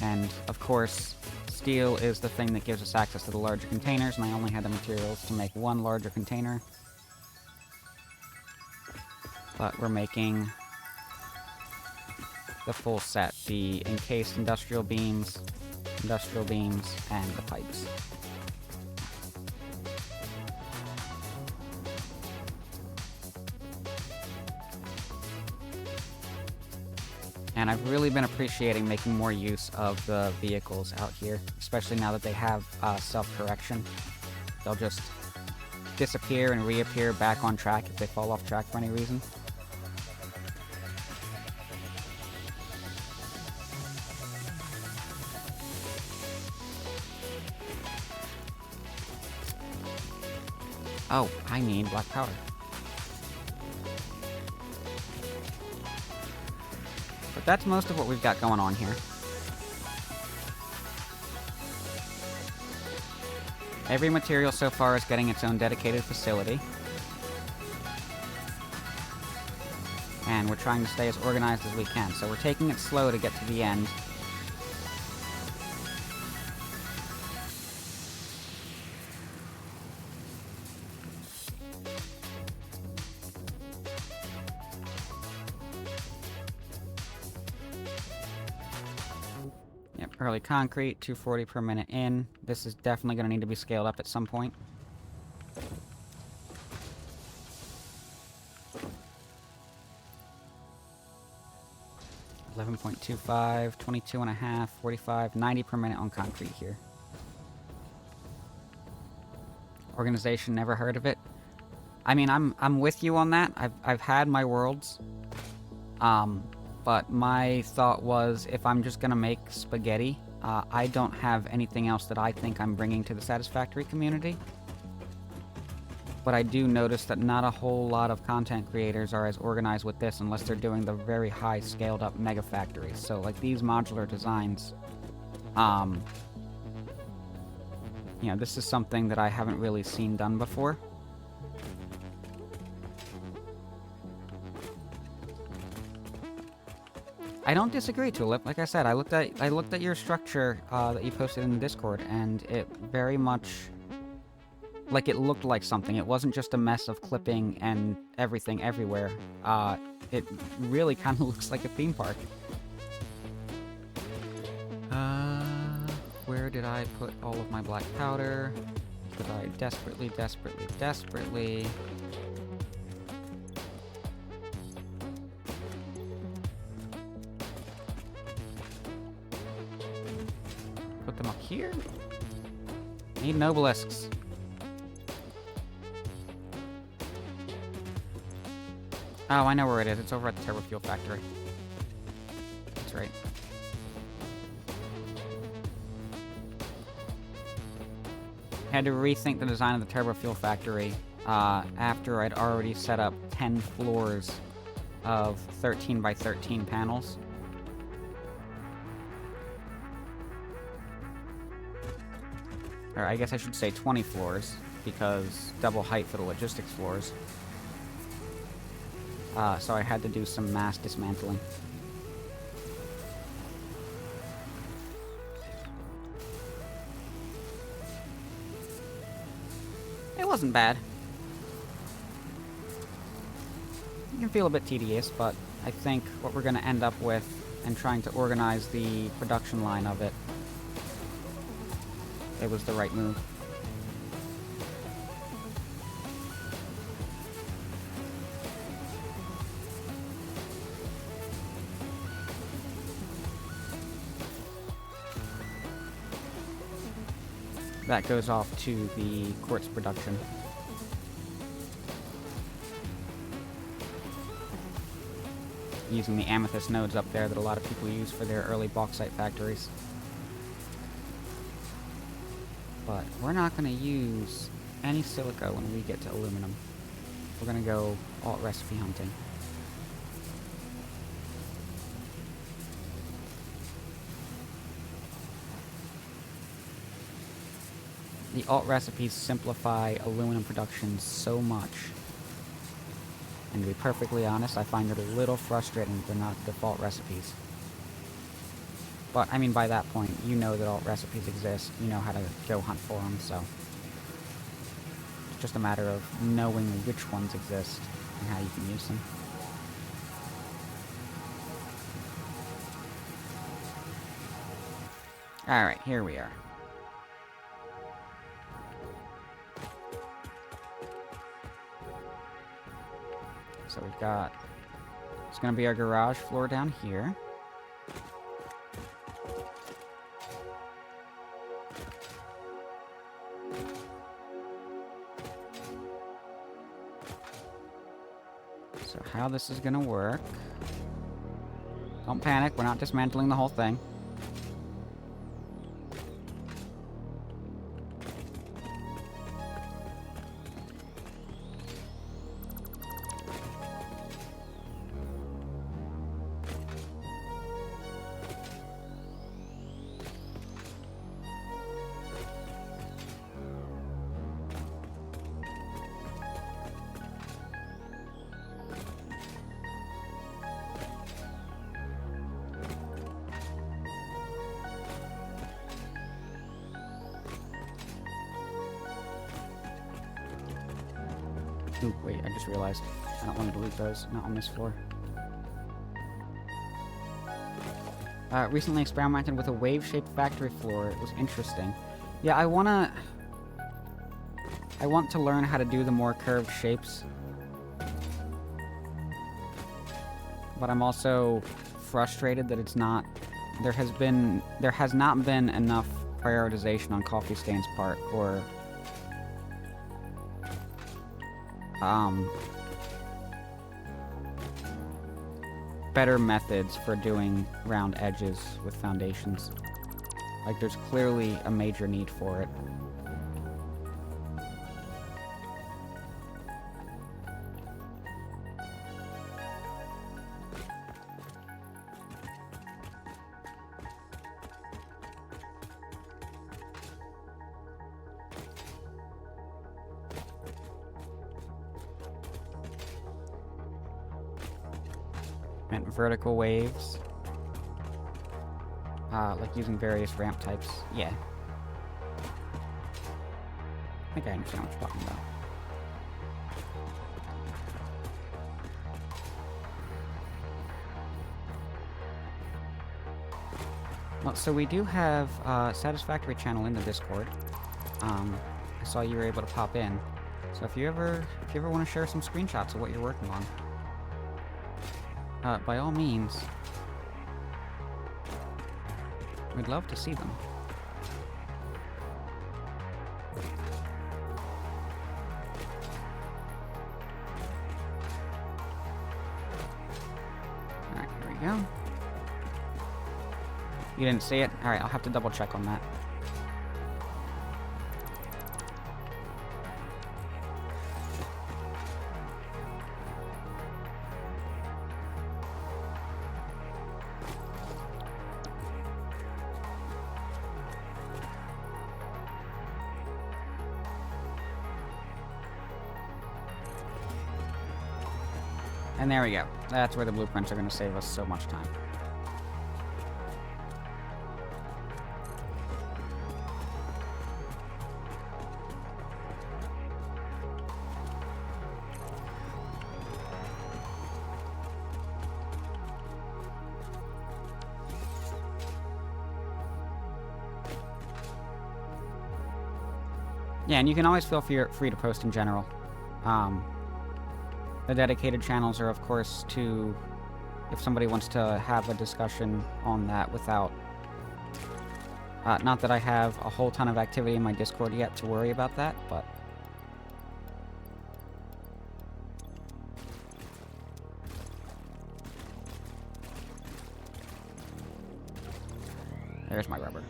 Speaker 1: And, of course, steel is the thing that gives us access to the larger containers, and I only had the materials to make one larger container. But we're making the full set, the encased industrial beams, and the pipes. And I've really been appreciating making more use of the vehicles out here, especially now that they have self-correction. They'll just disappear and reappear back on track if they fall off track for any reason. Oh, I need black powder. But that's most of what we've got going on here. Every material so far is getting its own dedicated facility. And we're trying to stay as organized as we can. So we're taking it slow to get to the end. Yep, early concrete, 240 per minute in. This is definitely going to need to be scaled up at some point. .25, 22.5, 45, 90 per minute on concrete here. Organization, never heard of it. I mean, I'm with you on that. I've had my worlds. But my thought was, if I'm just gonna make spaghetti, I don't have anything else that I think I'm bringing to the Satisfactory community. But I do notice that not a whole lot of content creators are as organized with this unless they're doing the very high scaled up mega factories. So like these modular designs, you know, this is something that I haven't really seen done before. I don't disagree, Tulip. Like I said, I looked at your structure that you posted in the Discord, and it very much, like, it looked like something. It wasn't just a mess of clipping and everything everywhere. It really kind of looks like a theme park. Where did I put all of my black powder? Because I desperately... Put them up here? Need nobelisks. Oh, I know where it is. It's over at the turbo fuel factory. That's right. I had to rethink the design of the turbo fuel factory after I'd already set up 10 floors of 13 by 13 panels. Or I guess I should say 20 floors, because double height for the logistics floors. So I had to do some mass dismantling. It wasn't bad. It can feel a bit tedious, but I think what we're going to end up with, and trying to organize the production line of it, it was the right move. That goes off to the quartz production. Using the amethyst nodes up there that a lot of people use for their early bauxite factories. But we're not going to use any silica when we get to aluminum. We're going to go alt recipe hunting. The alt recipes simplify aluminum production so much. And to be perfectly honest, I find it a little frustrating that they're not default recipes. But, I mean, by that point, you know that alt recipes exist. You know how to go hunt for them, so... It's just a matter of knowing which ones exist and how you can use them. Alright, here we are. So we've got... It's gonna be our garage floor down here. So how this is gonna work... Don't panic, we're not dismantling the whole thing. Ooh, wait, I just realized. I don't want to delete those, not on this floor. Recently experimented with a wave-shaped factory floor. It was interesting. Yeah, I want to learn how to do the more curved shapes. But I'm also frustrated that it's not... There has not been enough prioritization on Coffee Stain's part for... better methods for doing round edges with foundations. Like, there's clearly a major need for it. And vertical waves. Like using various ramp types. Yeah. I think I understand what you're talking about. Well, so we do have Satisfactory channel in the Discord. I saw you were able to pop in. So if you ever want to share some screenshots of what you're working on, by all means, we'd love to see them. Alright, here we go. You didn't see it? Alright, I'll have to double check on that. And there we go. That's where the blueprints are going to save us so much time. Yeah, and you can always feel free to post in general. The dedicated channels are, of course, to... if somebody wants to have a discussion on that without... not that I have a whole ton of activity in my Discord yet to worry about that, but... There's my rubber.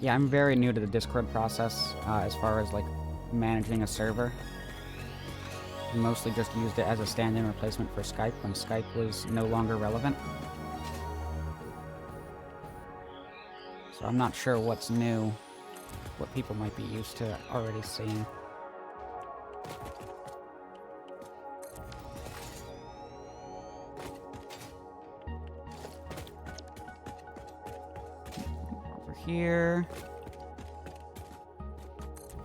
Speaker 1: Yeah, I'm very new to the Discord process, as far as, like, managing a server. I mostly just used it as a stand-in replacement for Skype when Skype was no longer relevant. So I'm not sure what's new, what people might be used to already seeing. Over here.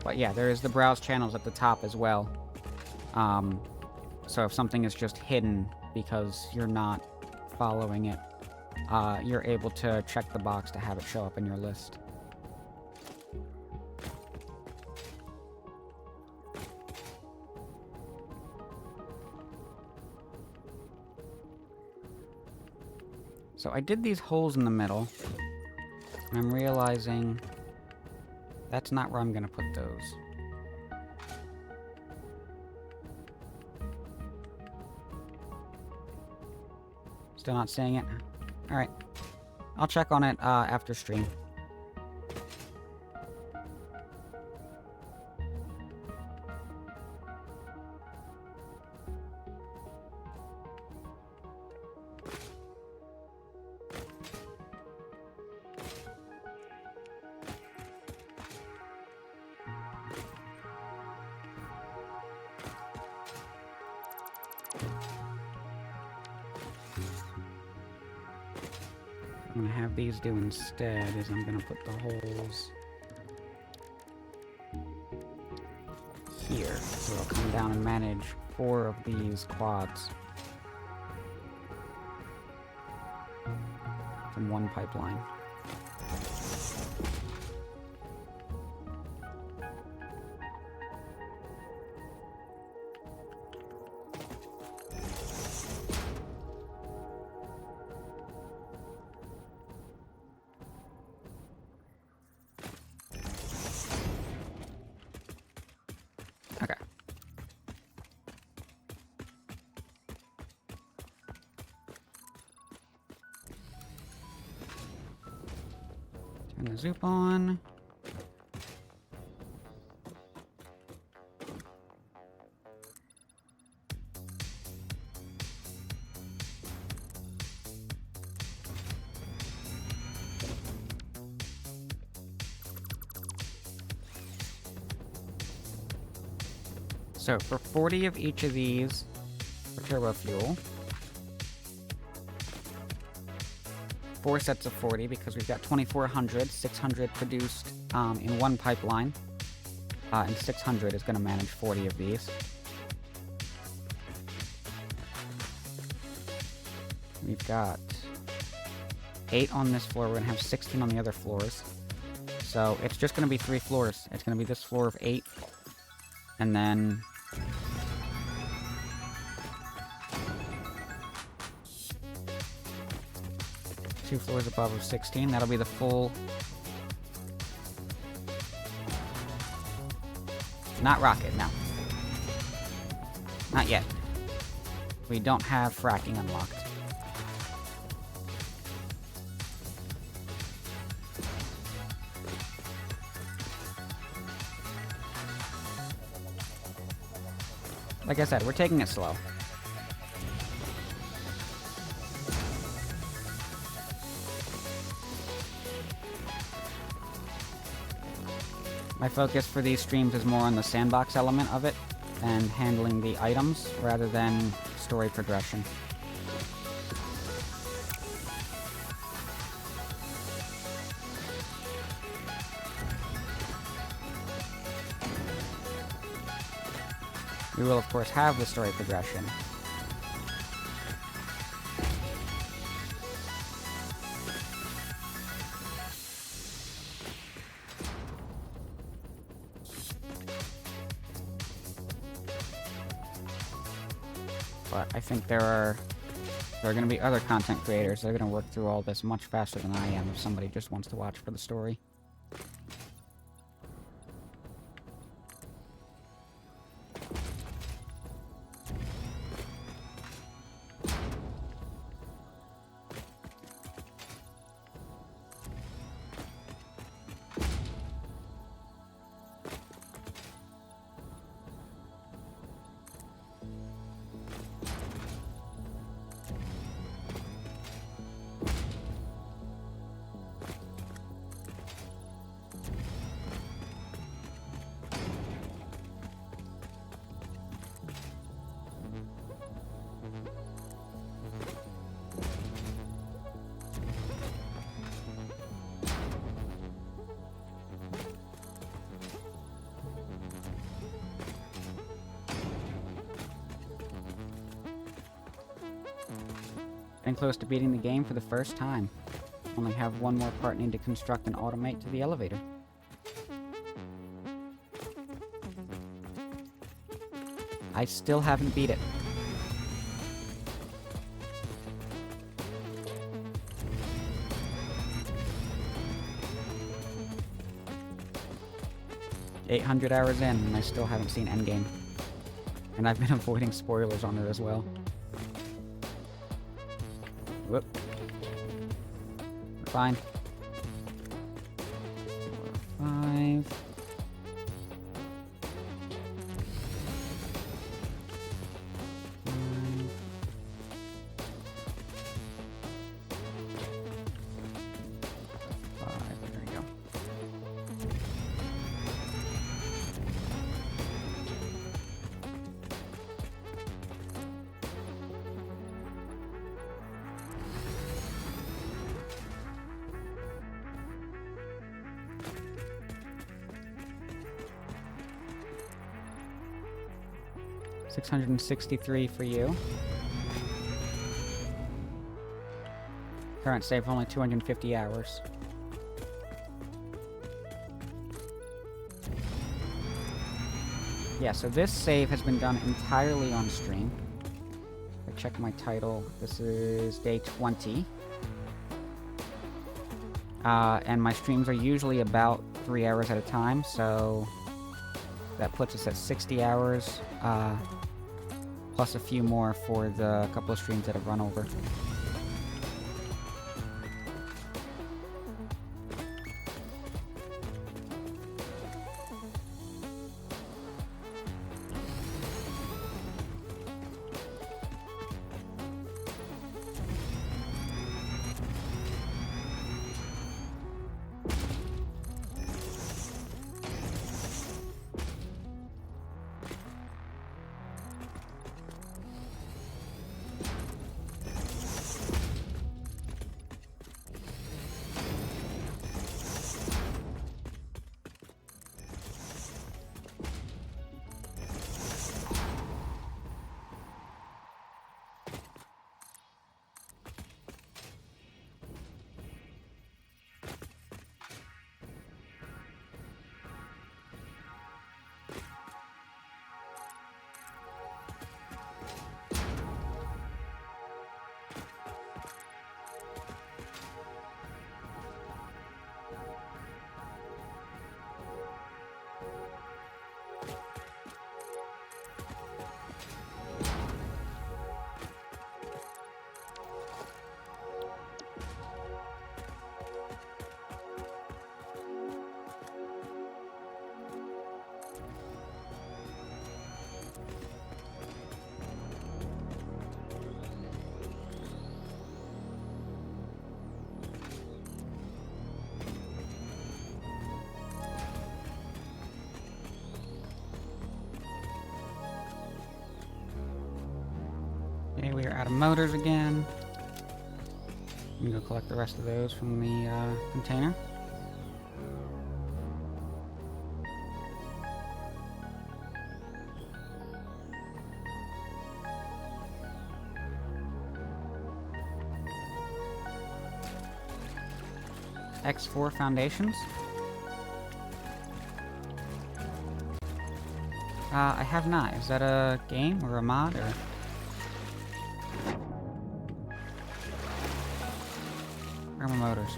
Speaker 1: But yeah, there is the browse channels at the top as well. So if something is just hidden because you're not following it, you're able to check the box to have it show up in your list. So I did these holes in the middle, and I'm realizing that's not where I'm gonna put those. Still not seeing it? Alright. I'll check on it after stream. I'm gonna have these do instead is I'm gonna put the holes here. So it'll come down and manage 4 of these quads from one pipeline. Okay. Turn the zoop on. So for 40 of each of these for turbo fuel, 4 sets of 40 because we've got 2,400, 600 produced in one pipeline, and 600 is going to manage 40 of these. We've got 8 on this floor. We're going to have 16 on the other floors. So it's just going to be 3 floors. It's going to be this floor of 8, and then 2 floors above of 16. That'll be the full... Not rocket, no. Not yet. We don't have fracking unlocked. Like I said, we're taking it slow. My focus for these streams is more on the sandbox element of it and handling the items rather than story progression. We will, of course, have the story progression. But I think there are going to be other content creators that are going to work through all this much faster than I am if somebody just wants to watch for the story. Getting close to beating the game for the first time. Only have one more part need to construct and automate to the elevator. I still haven't beat it. $800 hours in, and I still haven't seen Endgame. And I've been avoiding spoilers on it as well. Whoop. We're fine. 4, 5. There we go. $663 for you. Current save only 250 hours. Yeah, so this save has been done entirely on stream. I check my title. This is day 20. And my streams are usually about 3 hours at a time, so that puts us at 60 hours, plus a few more for the couple of streams that have run over. Okay, we are out of motors again. I'm gonna go collect the rest of those from the container. X4 foundations. I have not. Is that a game or a mod or? Where are my motors?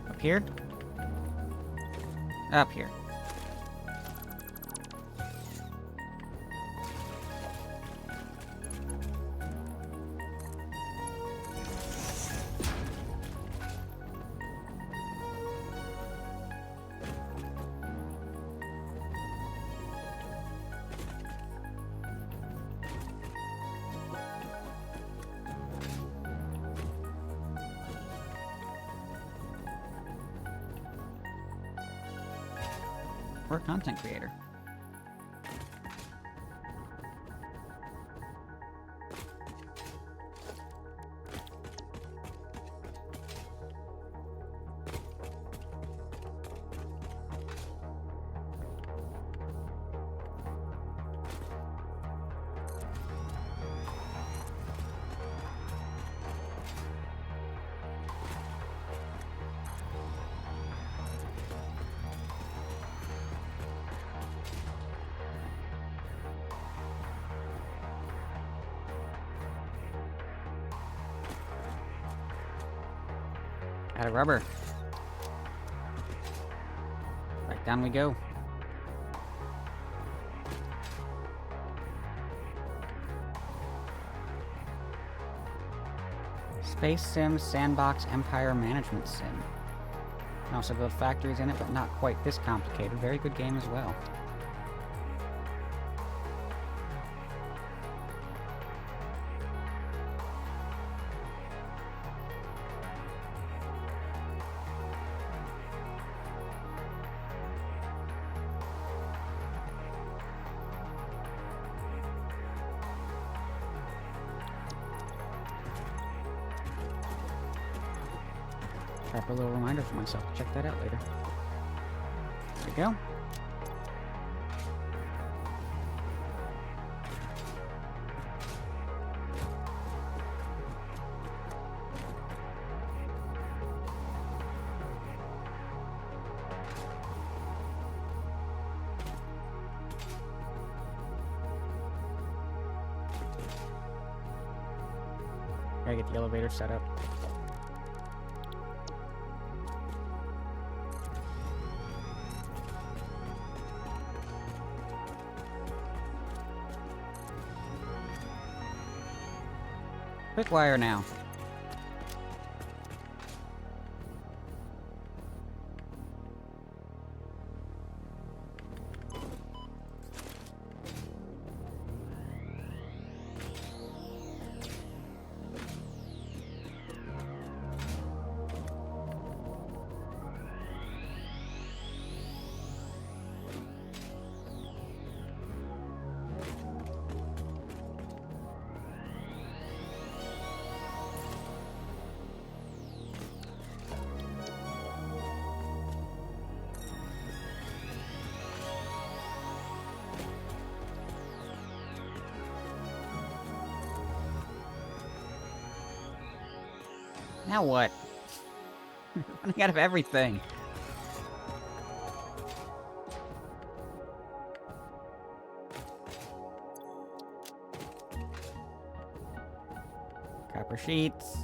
Speaker 1: Up here? Up here. Or content creator. Out of rubber. Back down we go. Space Sim, Sandbox, Empire Management Sim. You can also build factories in it, but not quite this complicated. Very good game as well. Drop a little reminder for myself to check that out later. There we go. Gotta get the elevator set up. Quick wire now. Now what? Running out of everything. Copper sheets.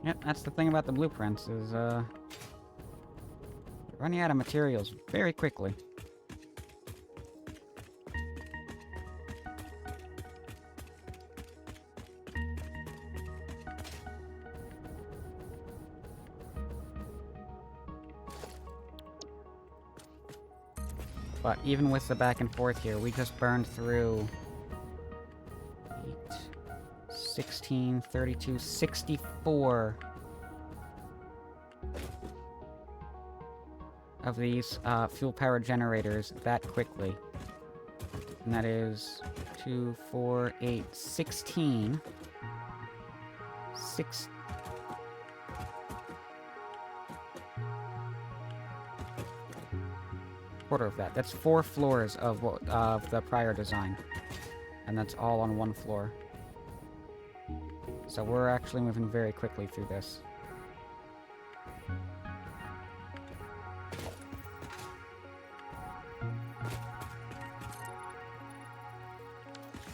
Speaker 1: Yep, that's the thing about the blueprints, is, running out of materials very quickly. But even with the back and forth here, we just burned through 8, 16, 32, 64 of these fuel power generators that quickly. And that is 2, 4, 8, 16. Quarter of that. That's 4 floors of the prior design. And that's all on one floor. So we're actually moving very quickly through this.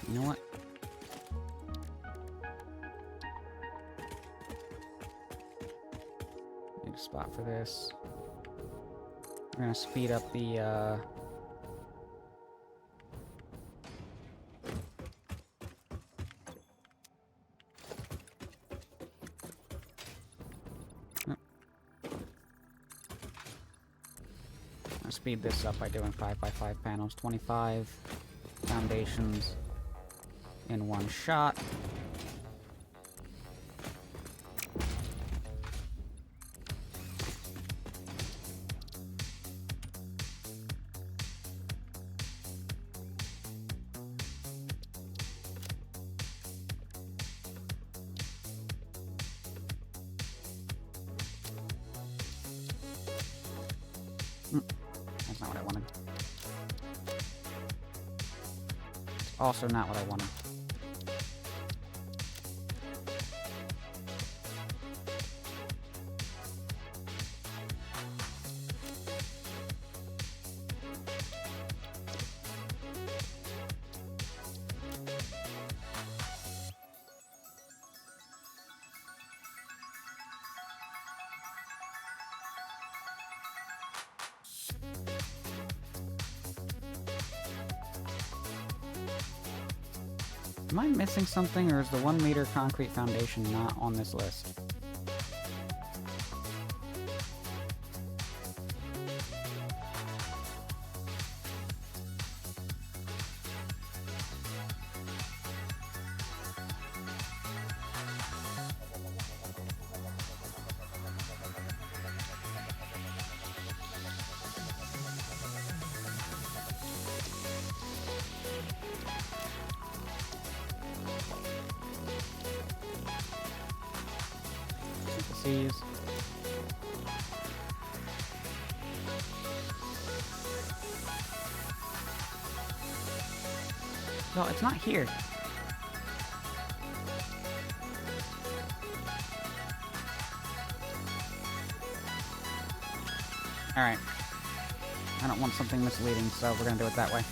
Speaker 1: You know what? Need a spot for this. We're gonna speed up the, I'll speed this up by doing 5x5 panels. 25 foundations in one shot. That's not what I wanted. It's also not what I wanted. Am I missing something, or is the 1 meter concrete foundation not on this list? Syntheses. No, it's not here. Alright. I don't want something misleading, so we're gonna do it that way.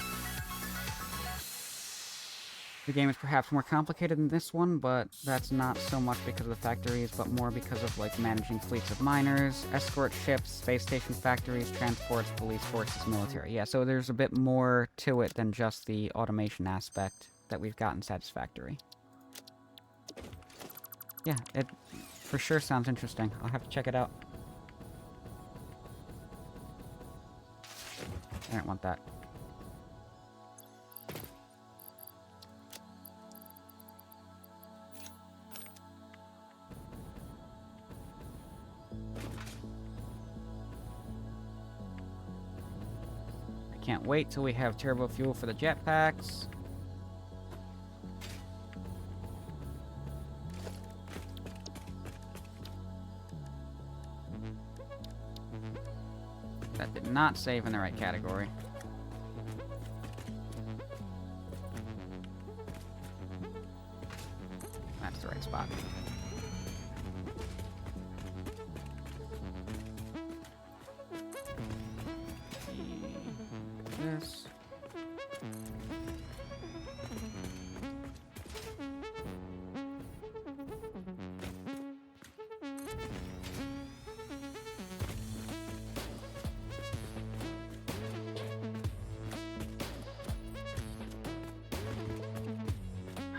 Speaker 1: The game is perhaps more complicated than this one, but that's not so much because of the factories, but more because of, like, managing fleets of miners, escort ships, space station factories, transports, police forces, military. Yeah, so there's a bit more to it than just the automation aspect that we've got in Satisfactory. Yeah, it for sure sounds interesting. I'll have to check it out. I don't want that. I can't wait till we have turbo fuel for the jetpacks. That did not save in the right category. That's the right spot. This.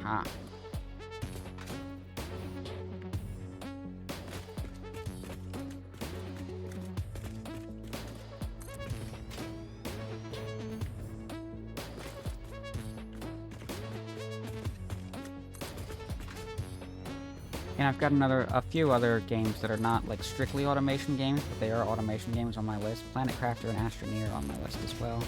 Speaker 1: Ha. And I've got a few other games that are not like strictly automation games, but they are automation games on my list. Planet Crafter and Astroneer are on my list as well.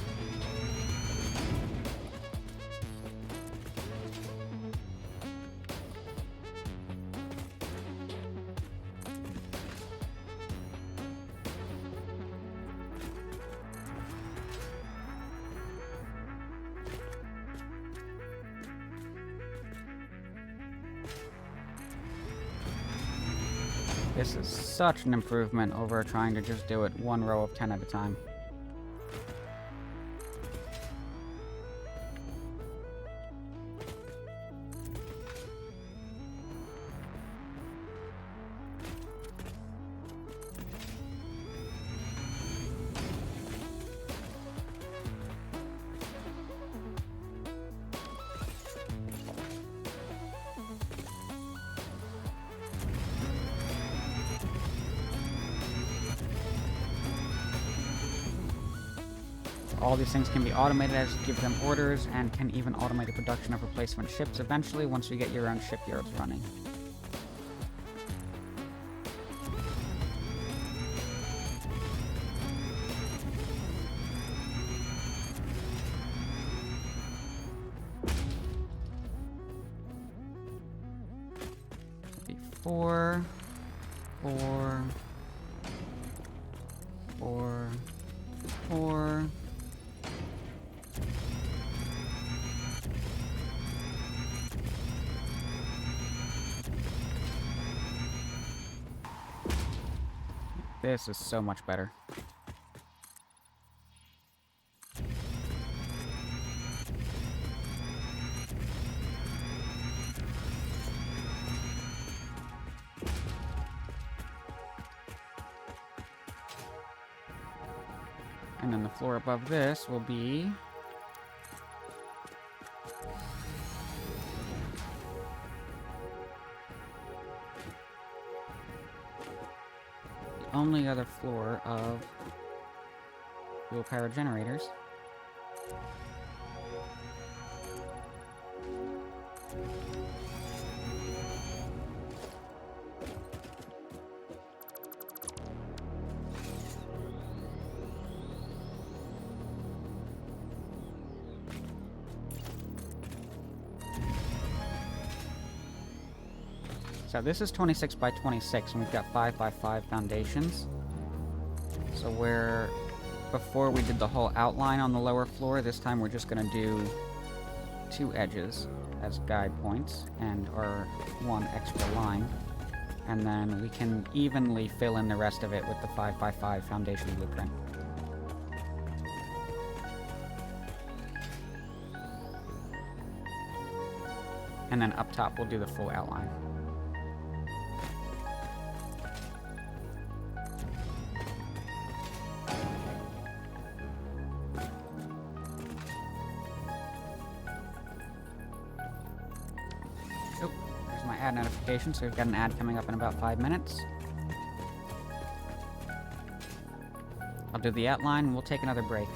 Speaker 1: This is such an improvement over trying to just do it one row of 10 at a time. All these things can be automated as you give them orders, and can even automate the production of replacement ships eventually once you get your own shipyards running. Four, four, four, four. This is so much better. And then the floor above this will be only other floor of fuel power generators. So this is 26 by 26, and we've got 5 by 5 foundations. So before we did the whole outline on the lower floor, this time we're just gonna do 2 edges as guide points, and our 1 extra line. And then we can evenly fill in the rest of it with the 5 by 5 foundation blueprint. And then up top we'll do the full outline. Ad notification, so we've got an ad coming up in about 5 minutes. I'll do the outline and we'll take another break.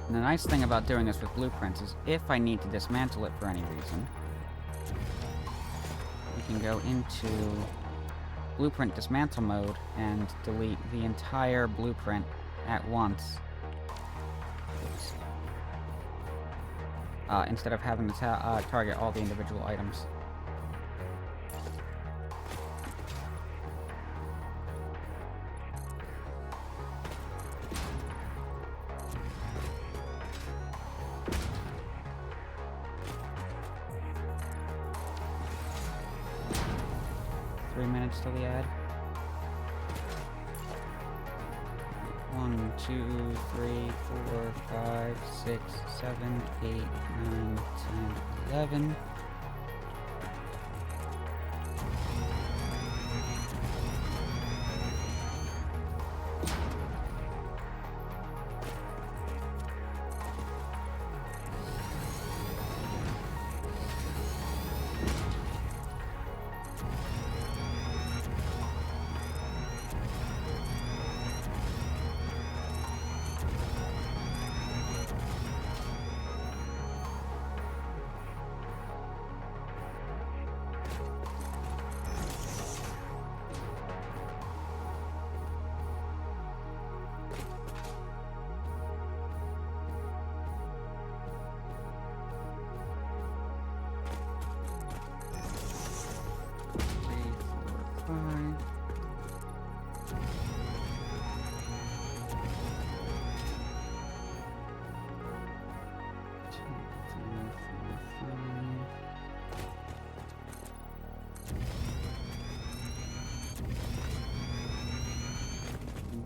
Speaker 1: And the nice thing about doing this with blueprints is if I need to dismantle it for any reason, we can go into blueprint dismantle mode and delete the entire blueprint at once. Instead of having to target all the individual items. Till the ad. 1, 2, 3, 4, 5, 6, 7, 8, 9, 10, 11.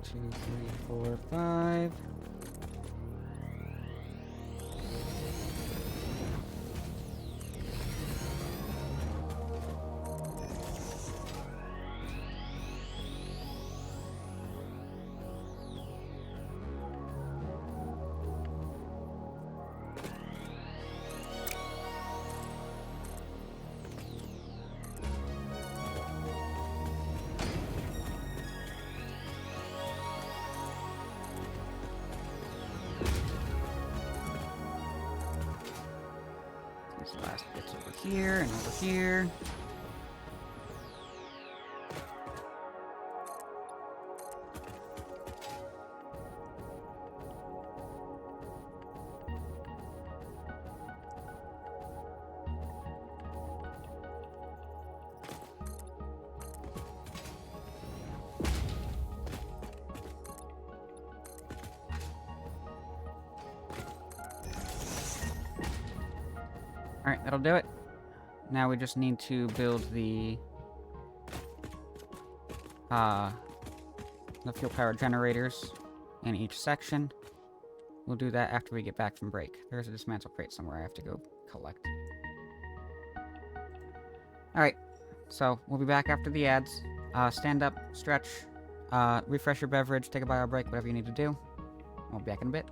Speaker 1: Two, three, four, five. These last bits over here and over here. Alright, that'll do it. Now we just need to build the fuel power generators in each section. We'll do that after we get back from break. There's a dismantle crate somewhere I have to go collect. Alright, so we'll be back after the ads. Stand up, stretch, refresh your beverage, take a bio break, whatever you need to do. We'll be back in a bit.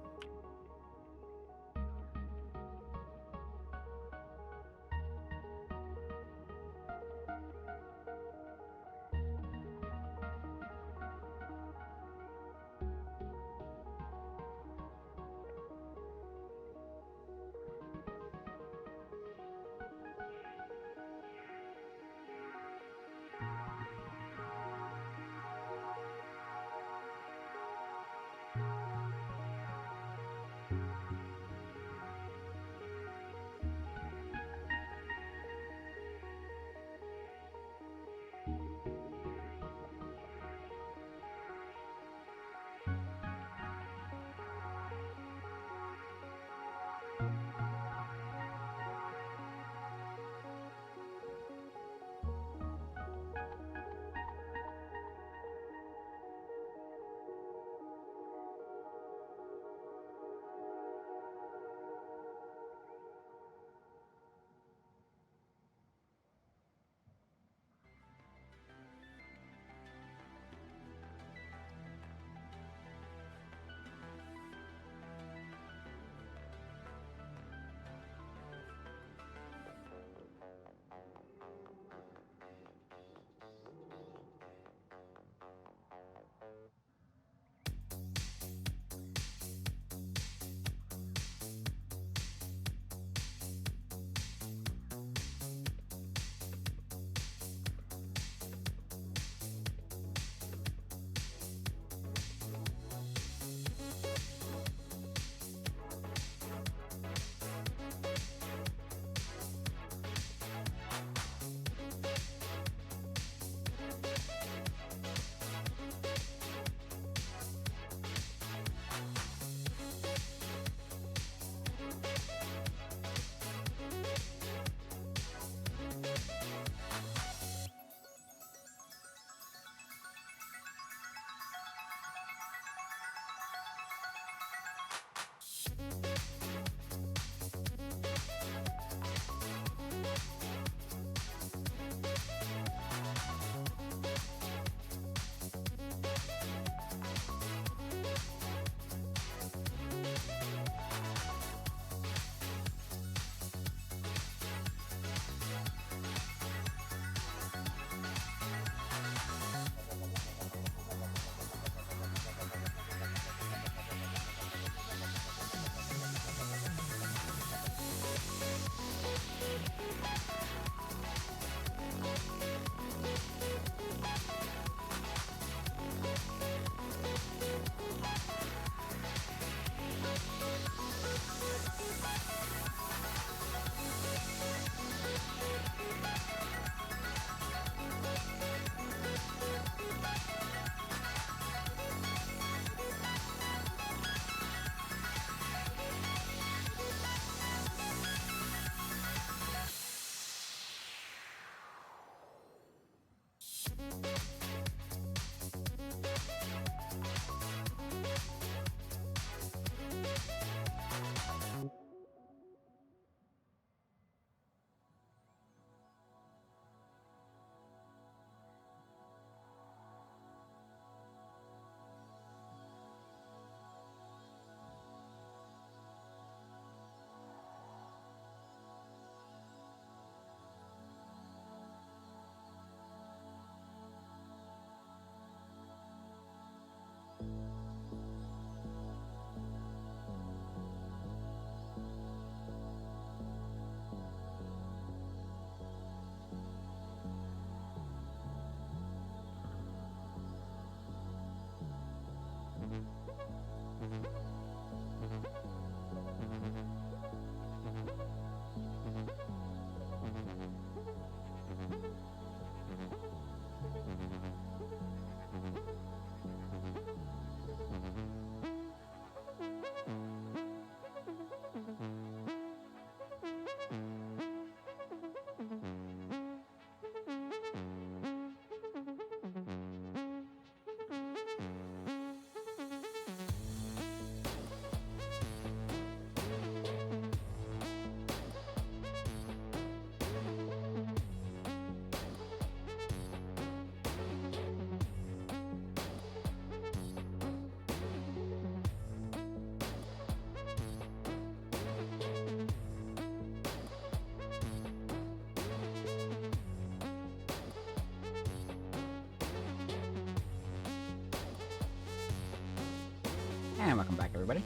Speaker 1: And welcome back, everybody.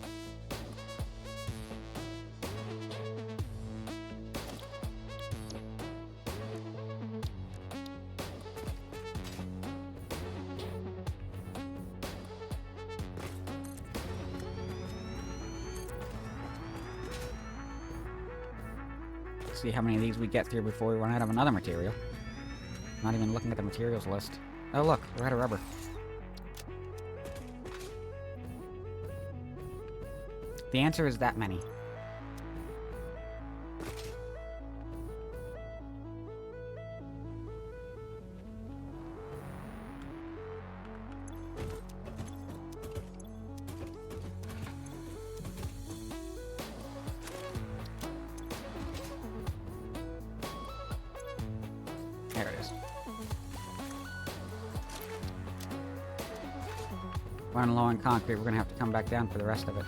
Speaker 1: See how many of these we get through before we run out of another material. Not even looking at the materials list. Oh look, we're out of rubber. The answer is that many. There it is. Running low on concrete, we're gonna have to come back down for the rest of it.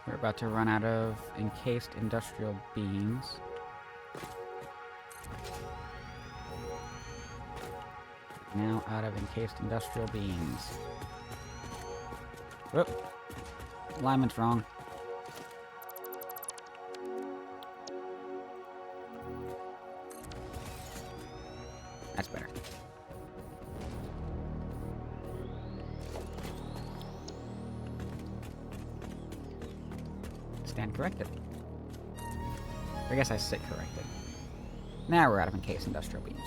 Speaker 1: We're about to run out of encased industrial beams. Now out of encased industrial beams. Whoop. Alignment's wrong. That's better. Stand corrected. I guess I sit corrected. Now we're out of encased industrial beams.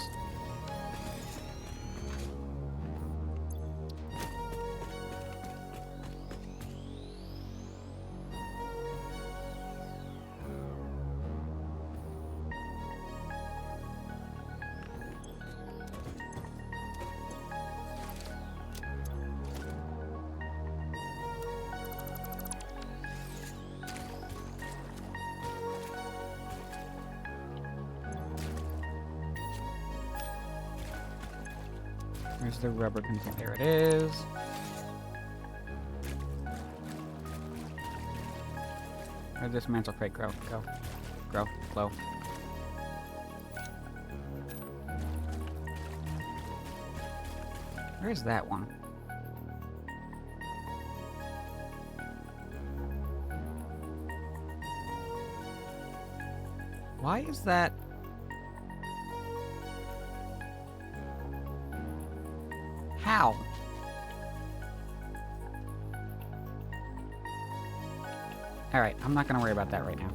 Speaker 1: There's the rubber container. There it is. Where'd this mantle crate grow? Go. Grow. Low. Where's that one? Why is that? How? Alright, I'm not gonna worry about that right now.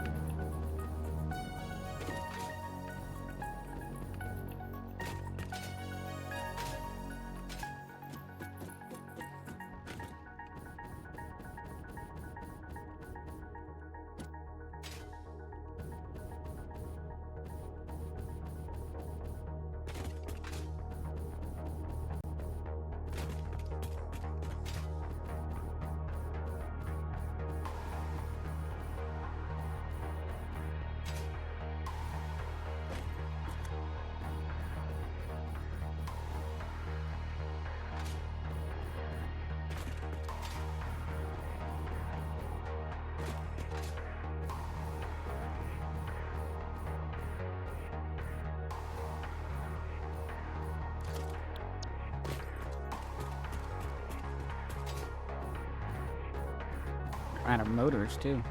Speaker 1: Out of motors, too.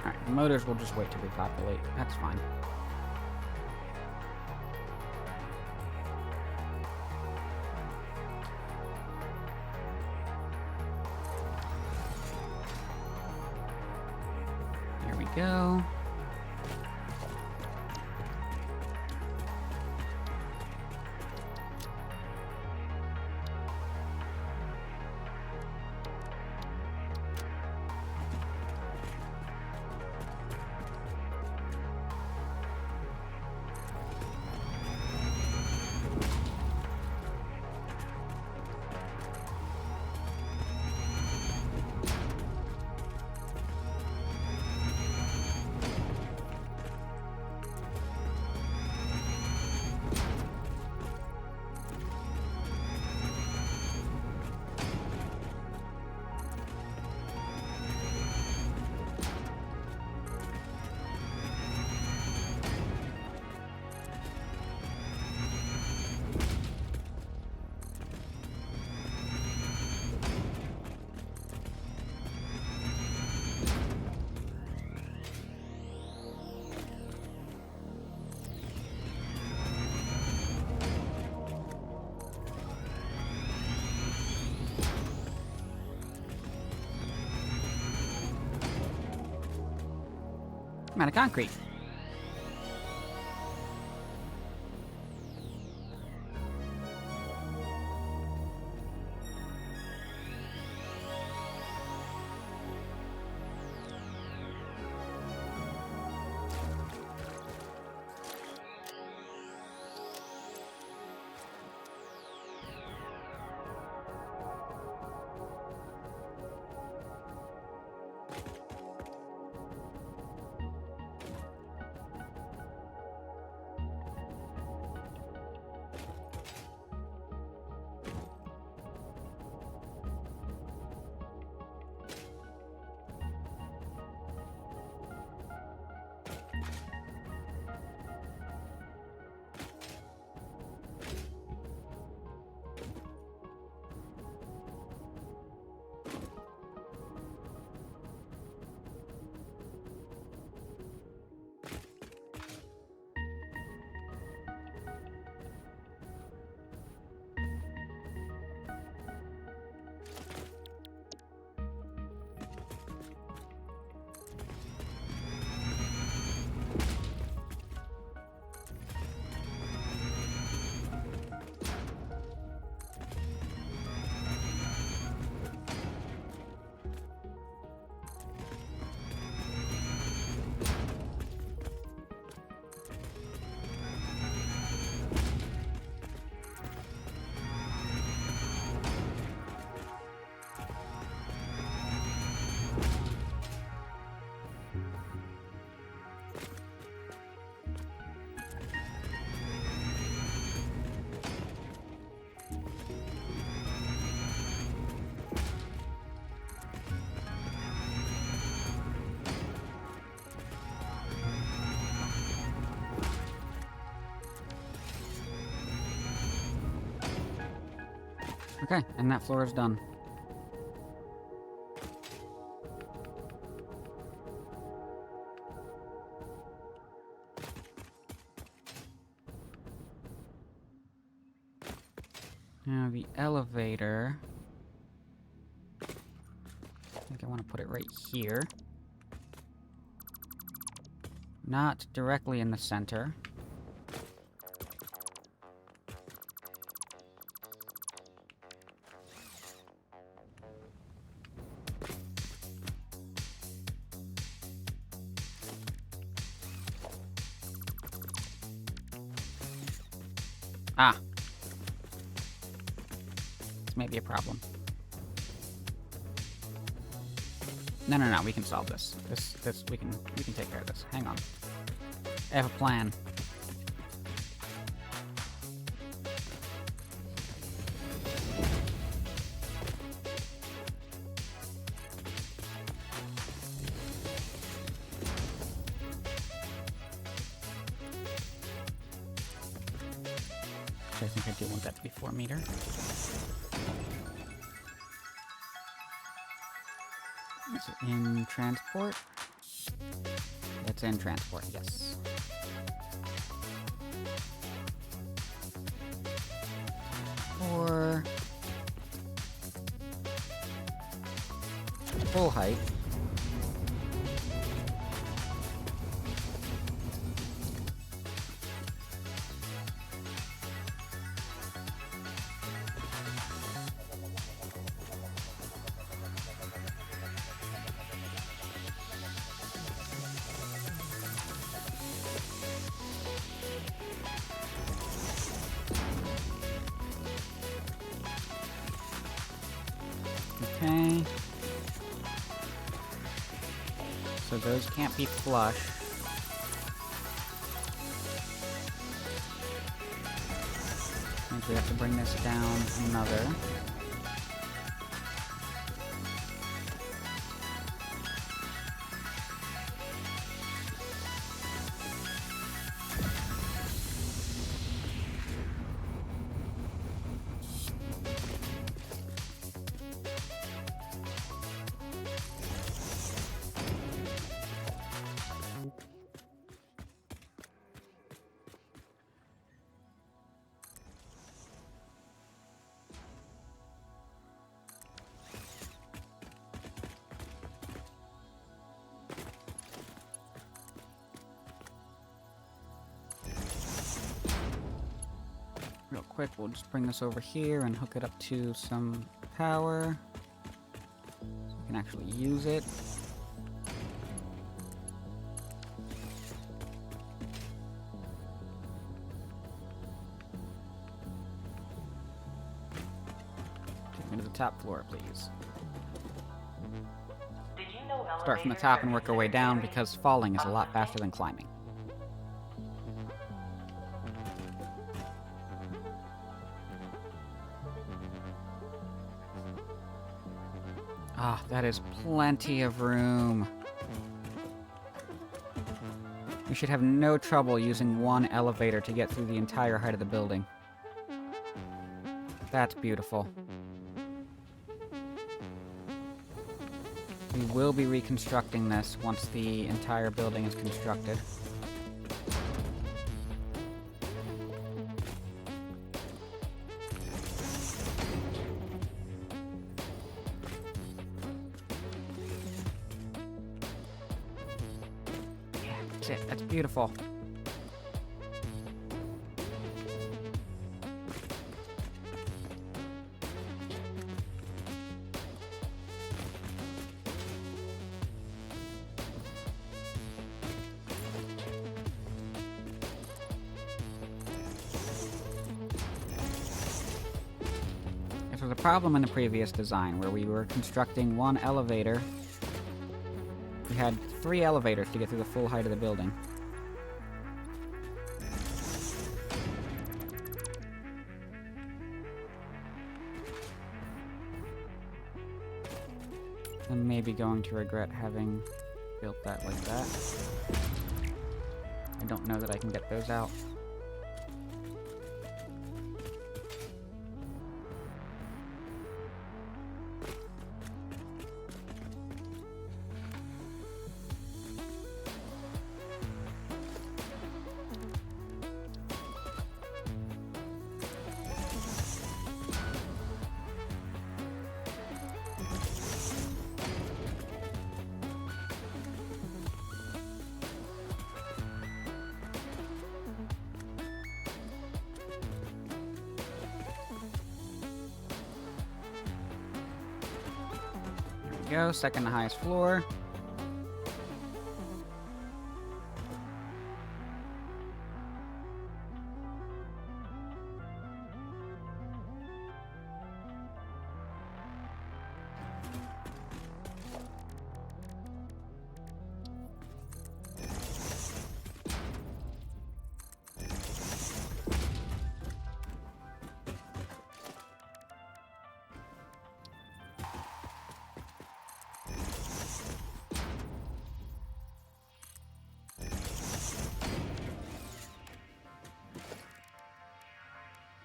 Speaker 1: Alright, the motors will just wait to repopulate. That's fine. There we go. I'm out of concrete. Okay, and that floor is done. Now the elevator... I think I want to put it right here. Not directly in the center. Ah. This may be a problem. No, we can solve this. We can take care of this. Hang on. I have a plan. I think I do want that to be 4 meter. Is it in transport? It's in transport, yes. Or full height. Okay. So those can't be flush. Means we have to bring this down another. Real quick, we'll just bring this over here and hook it up to some power so we can actually use it. Take me to the top floor, please. Start from the top and work our way down because falling is a lot faster than climbing. Ah, that is plenty of room. We should have no trouble using one elevator to get through the entire height of the building. That's beautiful. We will be reconstructing this once the entire building is constructed. That's it. That's beautiful. This was a problem in the previous design where we were constructing one elevator. We had 3 elevators to get through the full height of the building. I'm maybe going to regret having built that like that. I don't know that I can get those out. Go, second to highest floor.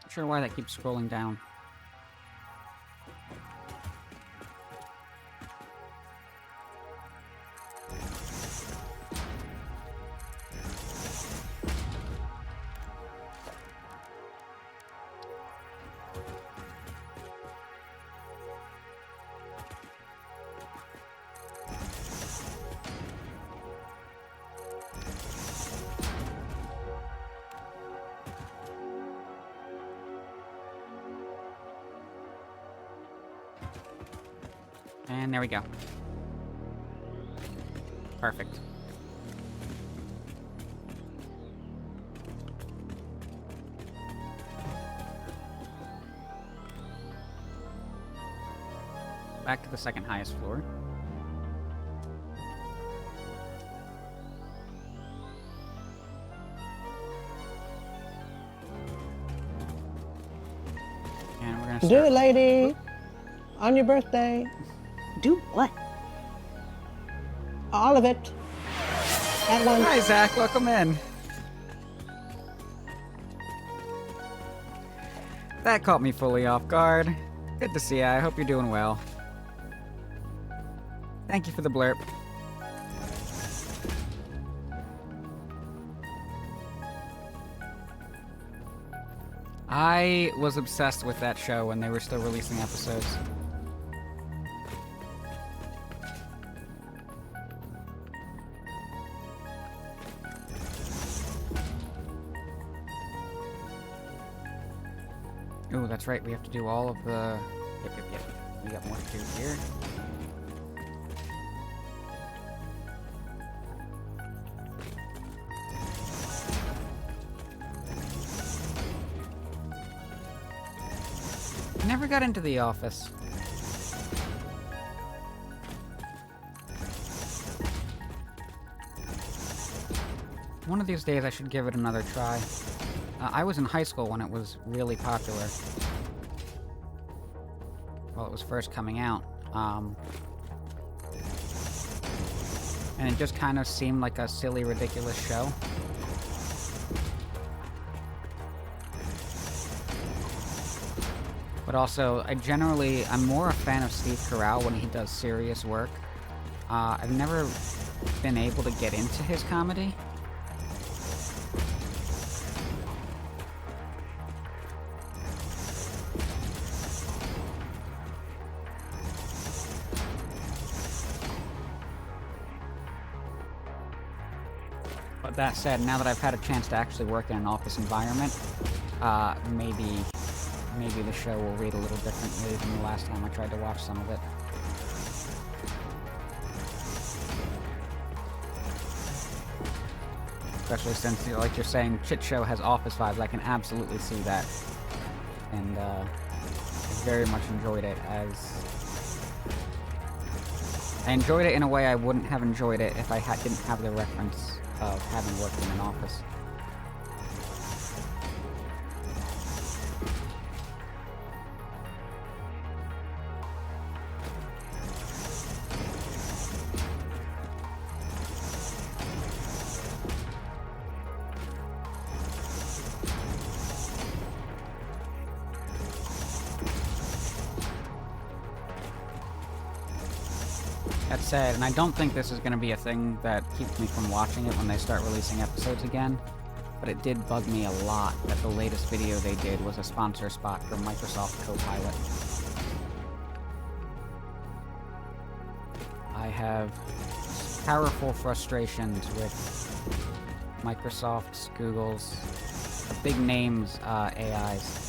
Speaker 1: Not sure why that keeps scrolling down. And there we go. Perfect. Back to the second highest floor. And we're gonna start.
Speaker 3: Do it, lady! On your birthday.
Speaker 4: Do what?
Speaker 3: All of it. At once.
Speaker 1: Hi, Zach. Welcome in. That caught me fully off guard. Good to see you. I hope you're doing well. Thank you for the blurb. I was obsessed with that show when they were still releasing episodes. Oh, that's right. We have to do all of the... Yep. We got more to do here. Never got into the office. One of these days I should give it another try. I was in high school when it was really popular. While it was first coming out. And it just kind of seemed like a silly, ridiculous show. But also, I'm more a fan of Steve Carell when he does serious work. I've never been able to get into his comedy. But that said, now that I've had a chance to actually work in an office environment, maybe the show will read a little differently than the last time I tried to watch some of it. Especially since, like you're saying, Chit Show has office vibes. I can absolutely see that. And, I very much enjoyed it I enjoyed it in a way I wouldn't have enjoyed it if I didn't have the reference of having worked in an office. That said, and I don't think this is going to be a thing that keeps me from watching it when they start releasing episodes again, but it did bug me a lot that the latest video they did was a sponsor spot for Microsoft Copilot. I have powerful frustrations with Microsoft's, Google's, the big names AIs.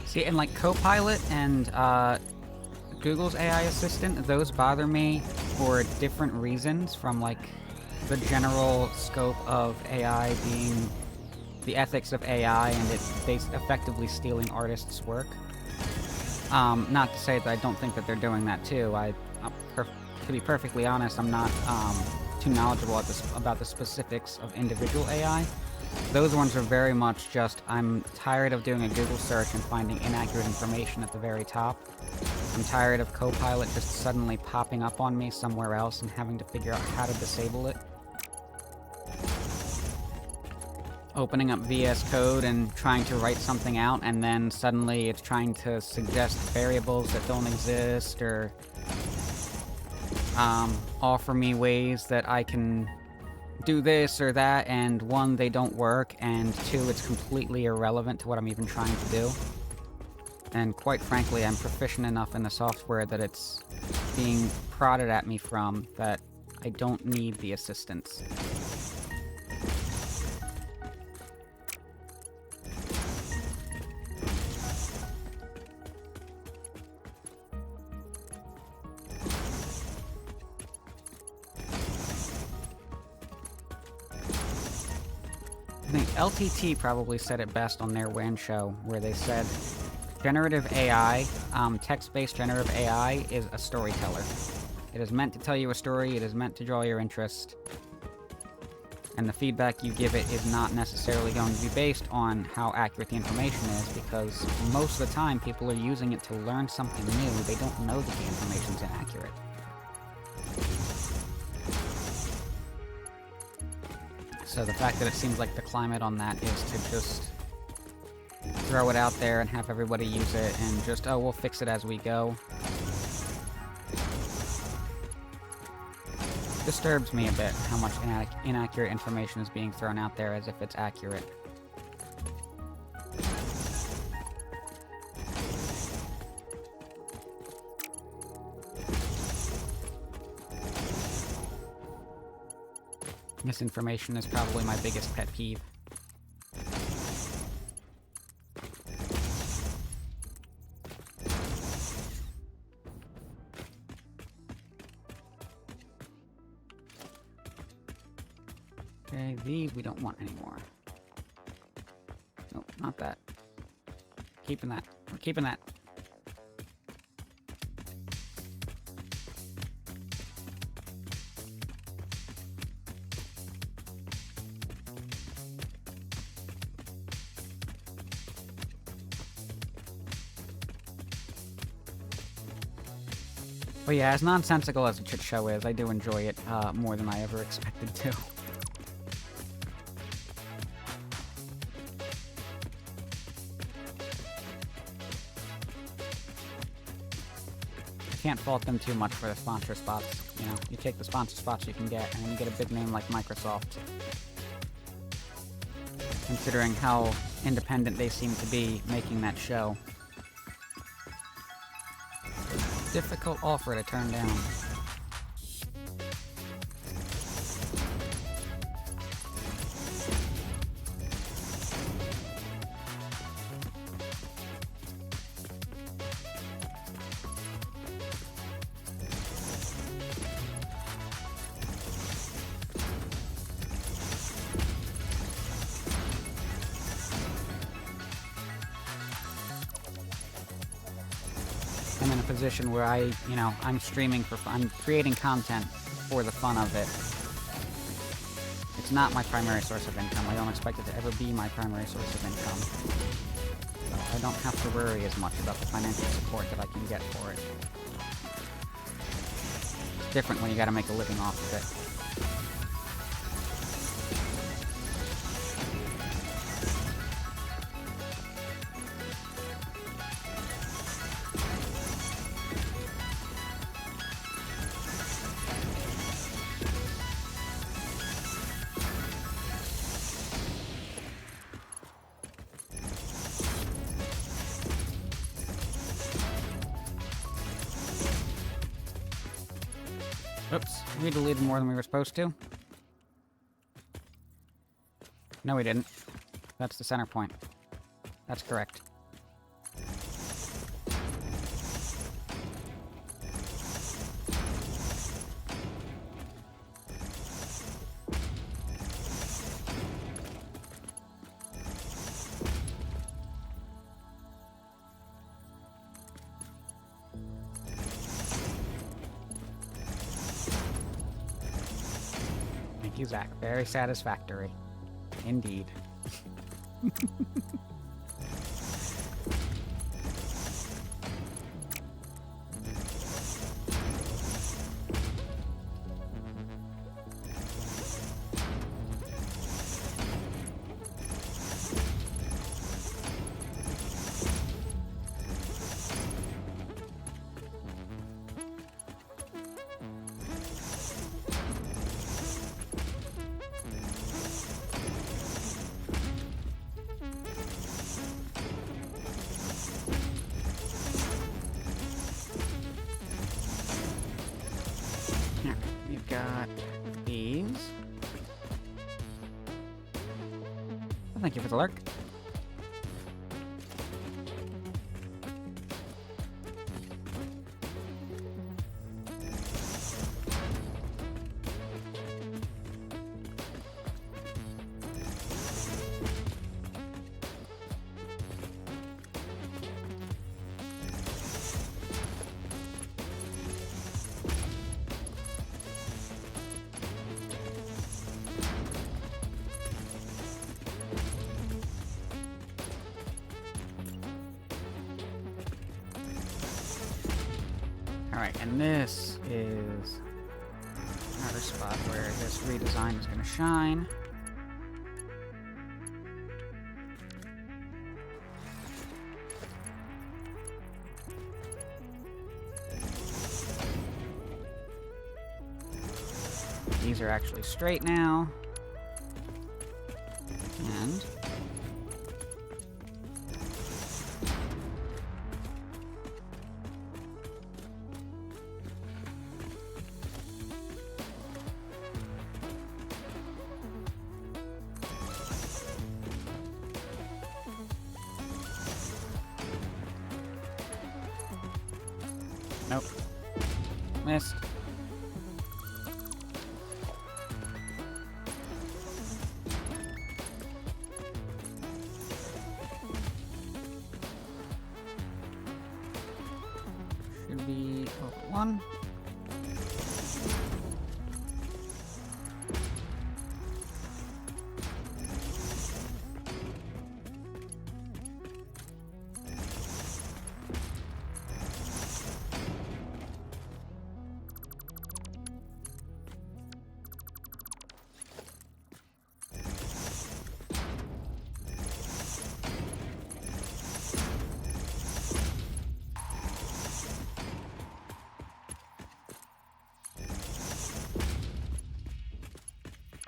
Speaker 1: See, and like Copilot and Google's AI assistant, those bother me for different reasons from like the general scope of AI being the ethics of AI and it effectively stealing artists' work. Not to say that I don't think that they're doing that too. To be perfectly honest, I'm not too knowledgeable about the specifics of individual AI. Those ones are very much just, I'm tired of doing a Google search and finding inaccurate information at the very top. I'm tired of Copilot just suddenly popping up on me somewhere else and having to figure out how to disable it. Opening up VS Code and trying to write something out, and then suddenly it's trying to suggest variables that don't exist, or offer me ways that I can do this or that, and one, they don't work, and two, it's completely irrelevant to what I'm even trying to do. And quite frankly, I'm proficient enough in the software that it's being prodded at me from that I don't need the assistance. I think LTT probably said it best on their WAN show, where they said, generative AI, text-based generative AI is a storyteller. It is meant to tell you a story, it is meant to draw your interest, and the feedback you give it is not necessarily going to be based on how accurate the information is, because most of the time people are using it to learn something new. They don't know that the information's inaccurate. So the fact that it seems like the climate on that is to just throw it out there and have everybody use it and just, oh, we'll fix it as we go, disturbs me a bit, how much inaccurate information is being thrown out there as if it's accurate. Misinformation is probably my biggest pet peeve. Okay, these we don't want anymore. Nope, not that. Keeping that. We're keeping that. But yeah, as nonsensical as a chit show is, I do enjoy it more than I ever expected to. I can't fault them too much for the sponsor spots. You know, you take the sponsor spots you can get, and then you get a big name like Microsoft. Considering how independent they seem to be making that show. Difficult offer to turn down. I'm in a position where I'm streaming for fun, I'm creating content for the fun of it. It's not my primary source of income. I don't expect it to ever be my primary source of income. So I don't have to worry as much about the financial support that I can get for it. It's different when you gotta make a living off of it. Oops, we deleted more than we were supposed to. No, we didn't. That's the center point. That's correct. Thank you, Zach. Very satisfactory. Indeed. got these. Oh, thank you for the lurk. Alright, and this is another spot where this redesign is going to shine. These are actually straight now. And nope. Missed. Should be over one.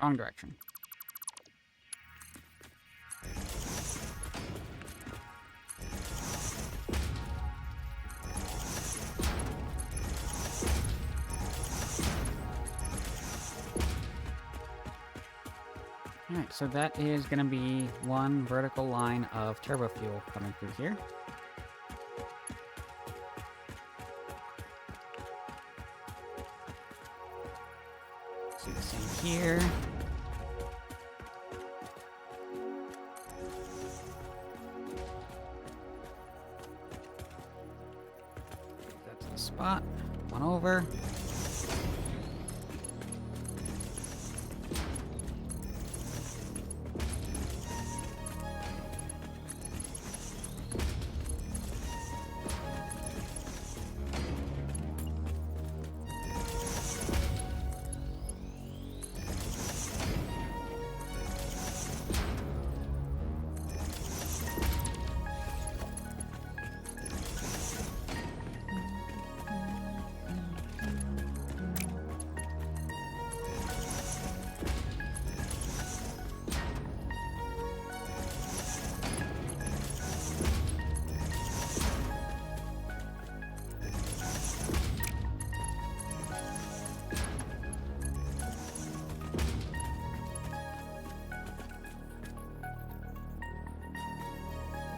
Speaker 1: Wrong direction. Alright, so that is going to be one vertical line of turbo fuel coming through here. See the same here. That's the spot. One over.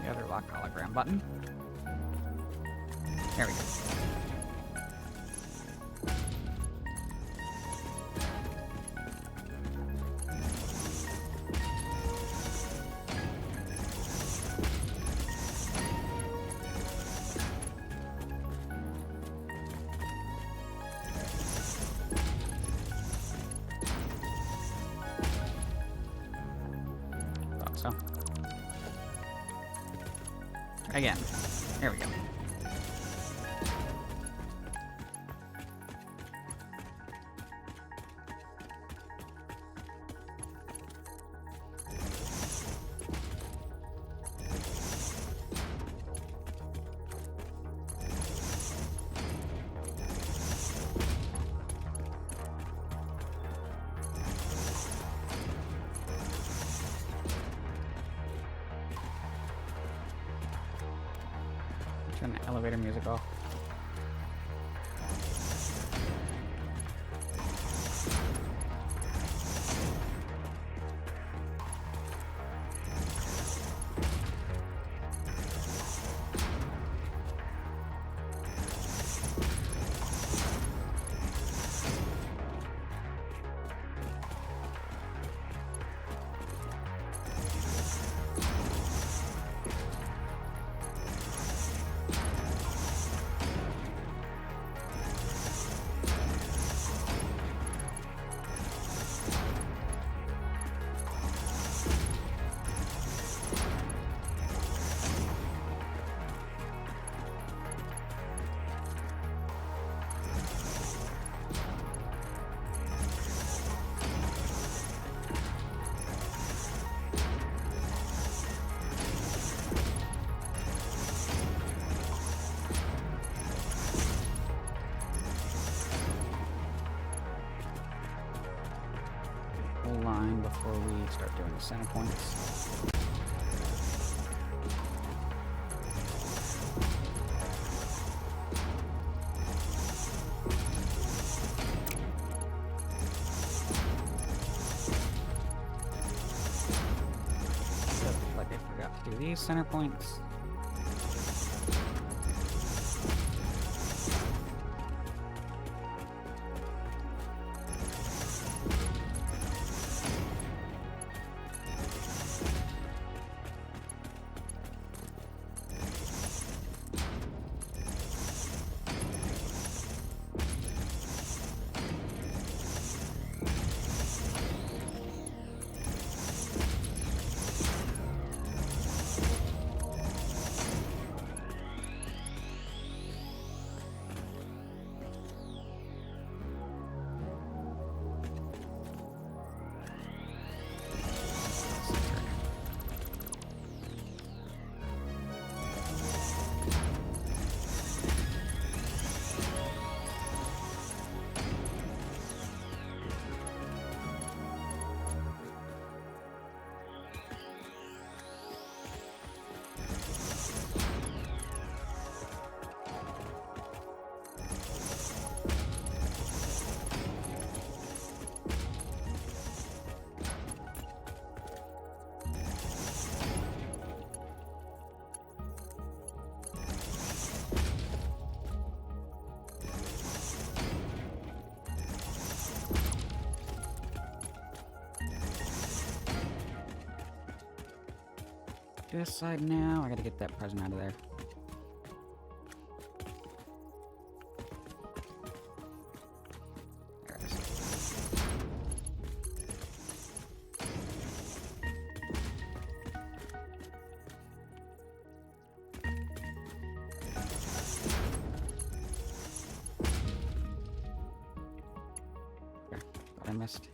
Speaker 1: The other lock hologram button. There we go. Thought so. Again. There we go. Turn the elevator music off. before we start doing the center points. Like I forgot to do these center points. This side now. I gotta get that present out of there. There it is. There. Thought I missed.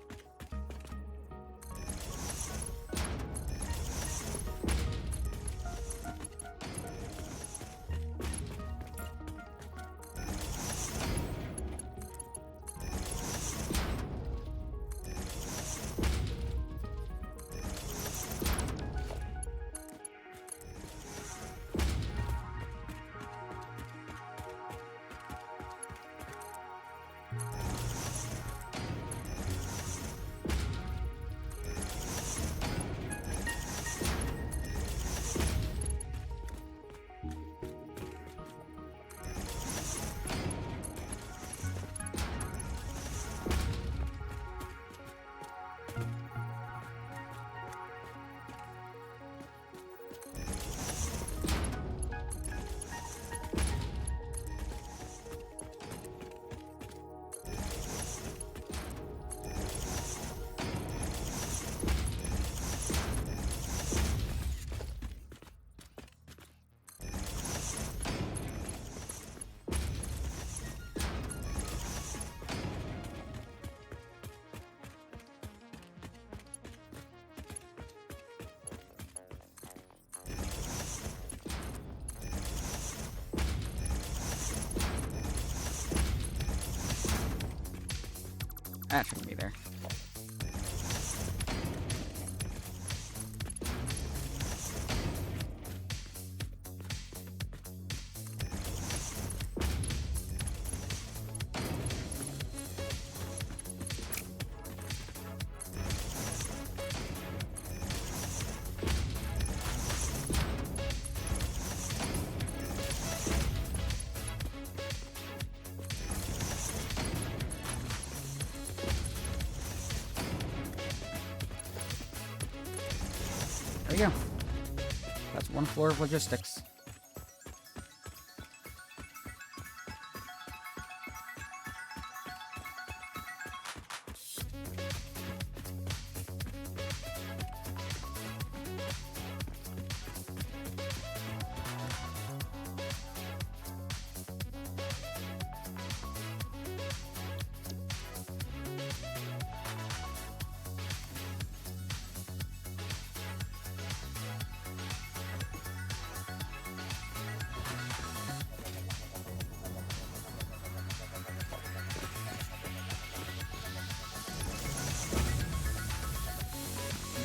Speaker 1: That shouldn't be there. There you go. That's one floor of logistics.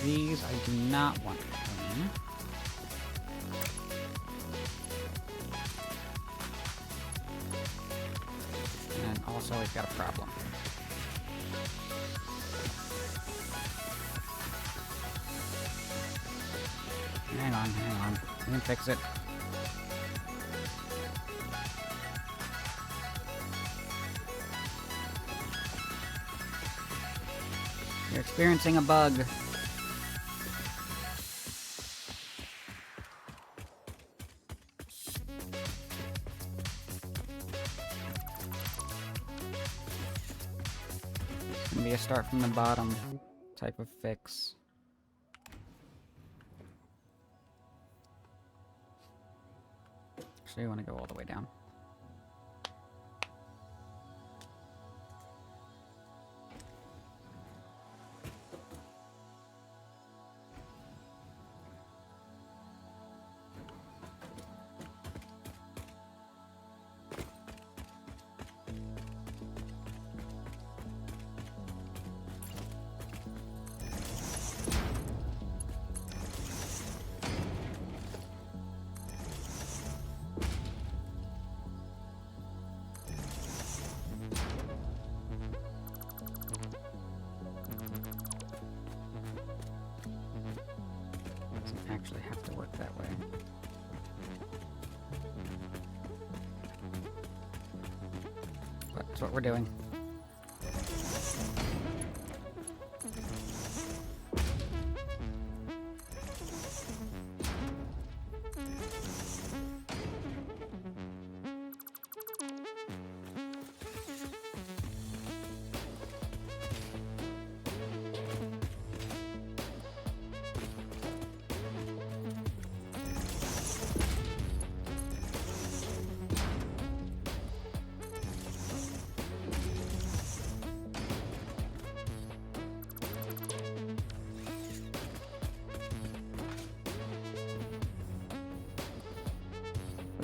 Speaker 1: These I do not want to clean. And also we've got a problem. Hang on. We can fix it. You're experiencing a bug. It's gonna be a start from the bottom type of fix. So you want to go all the way down. Actually have to work that way. But that's what we're doing.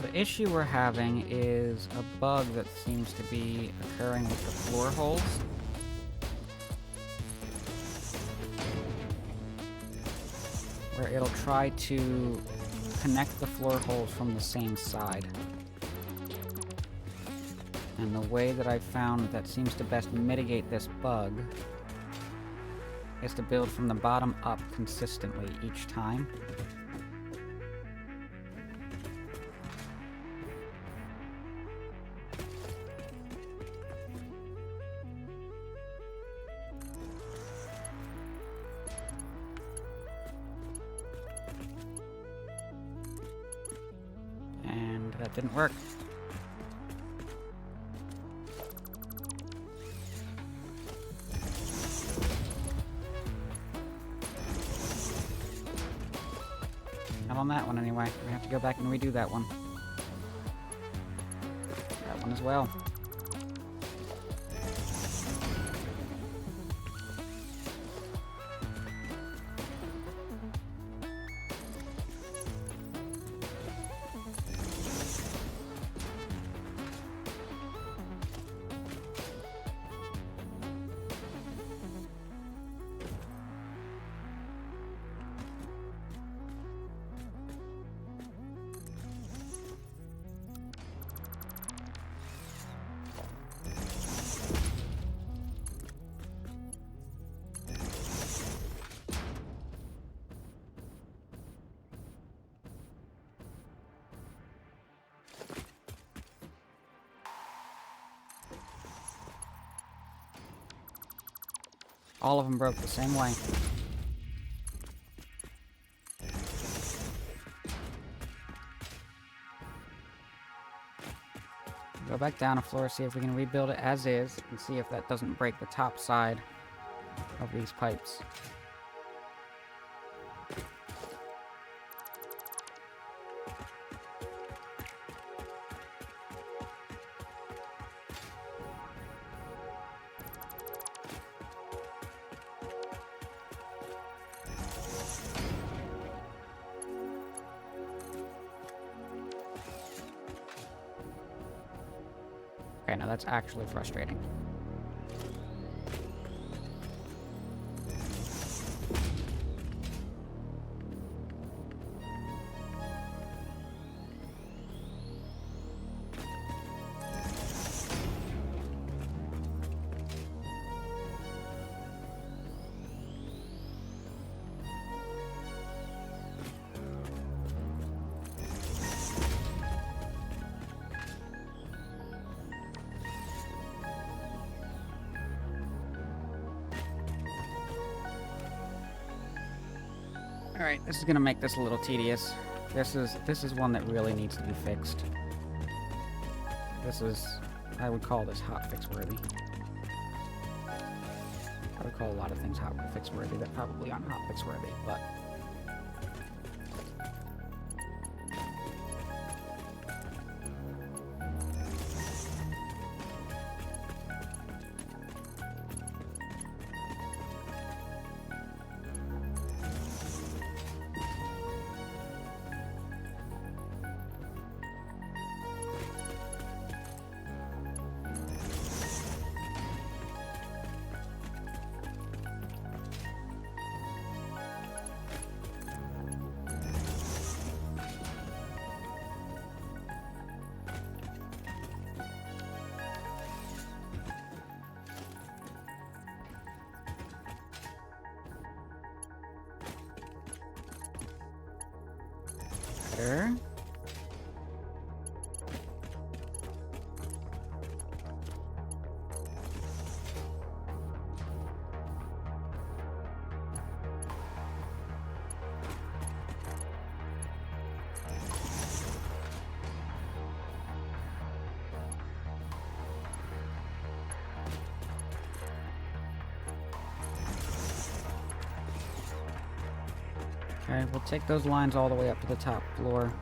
Speaker 1: The issue we're having is a bug that seems to be occurring with the floor holes. Where it'll try to connect the floor holes from the same side. And the way that I've found that seems to best mitigate this bug is to build from the bottom up consistently each time. And that didn't work. Not on that one anyway. We have to go back and redo that one. That one as well. All of them broke the same way. Go back down a floor, see if we can rebuild it as is, and see if that doesn't break the top side of these pipes. Okay, now that's actually frustrating. Alright, this is gonna make this a little tedious. This is one that really needs to be fixed. This is... I would call this hotfix worthy. I would call a lot of things hotfix worthy that probably aren't hotfix worthy, but... Better. Okay, we'll take those lines all the way up to the top floor.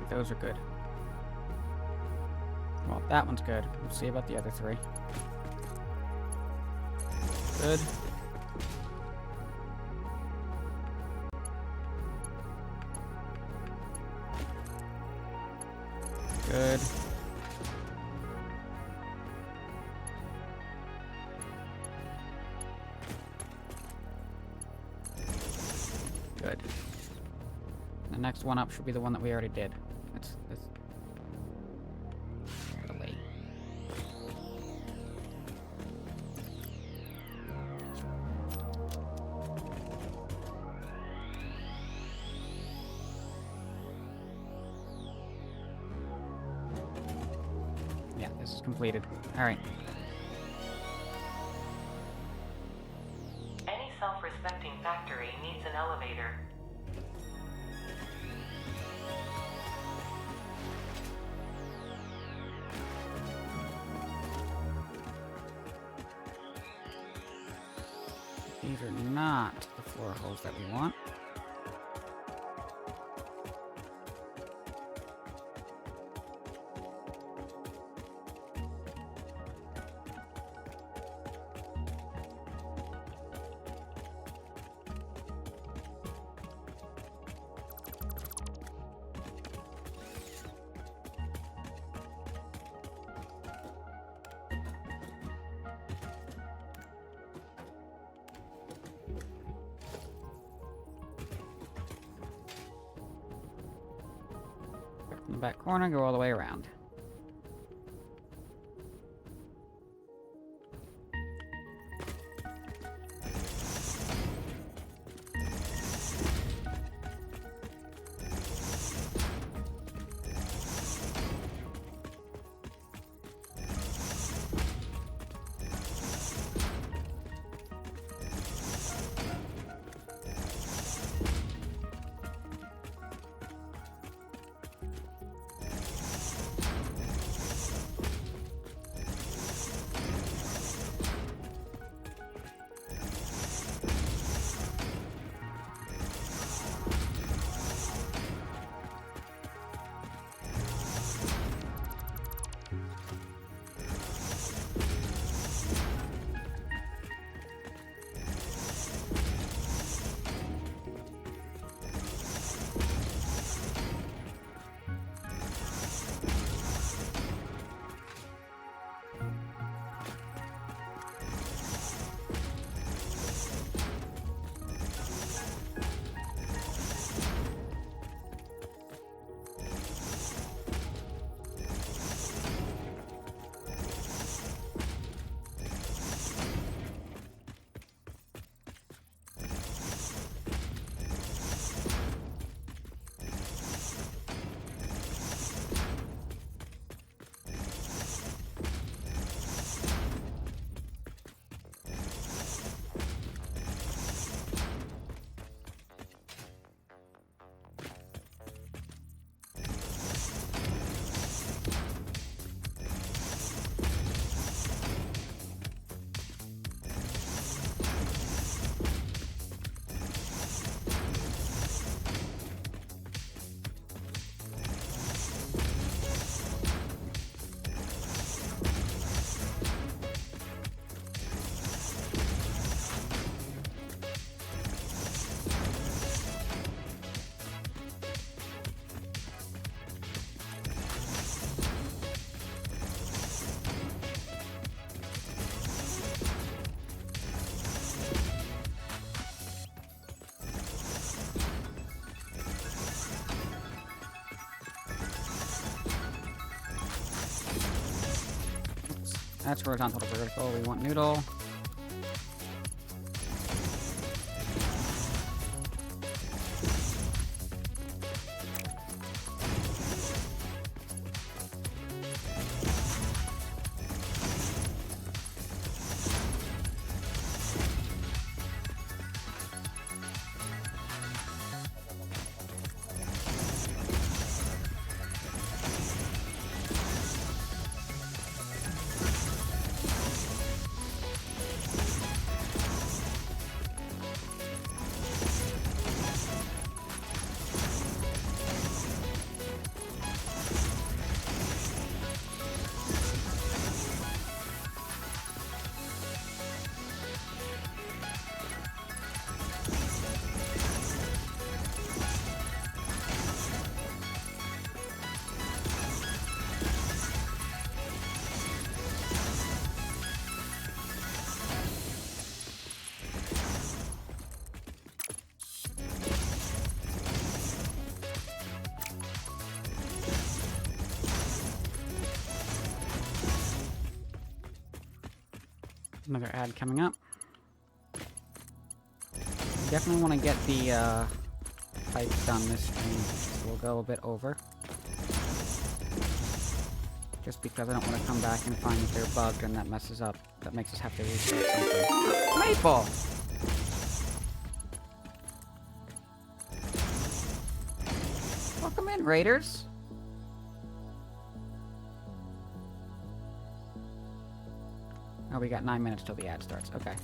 Speaker 1: Those are good. Well, that one's good. We'll see about the other three. Good. Good. Good. The next one up should be the one that we already did. That's delay. Yeah, this is completed. All right.
Speaker 2: Any self-respecting factory needs an elevator.
Speaker 1: These are not the floor holes that we want. In the back corner, go all the way around. That's horizontal to vertical. We want noodle. Another ad coming up. Definitely want to get the pipes done this stream. So we'll go a bit over. Just because I don't want to come back and find that they're bugged and that messes up. That makes us have to restart something. Maple! Welcome in, Raiders! Oh, we got 9 minutes till the ad starts. Okay.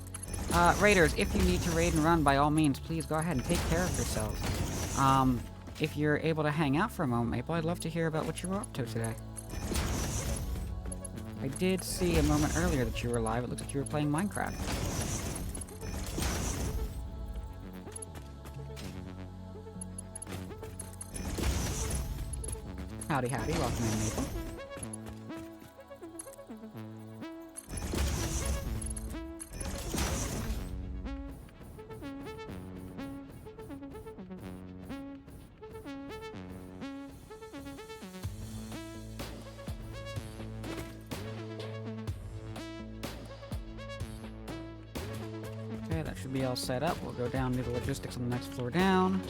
Speaker 1: Raiders, if you need to raid and run, by all means, please go ahead and take care of yourselves. If you're able to hang out for a moment, Maple, I'd love to hear about what you were up to today. I did see a moment earlier that you were live. It looks like you were playing Minecraft. Howdy, howdy. Welcome in, Maple. Okay, that should be all set up. We'll go down to the logistics on the next floor down.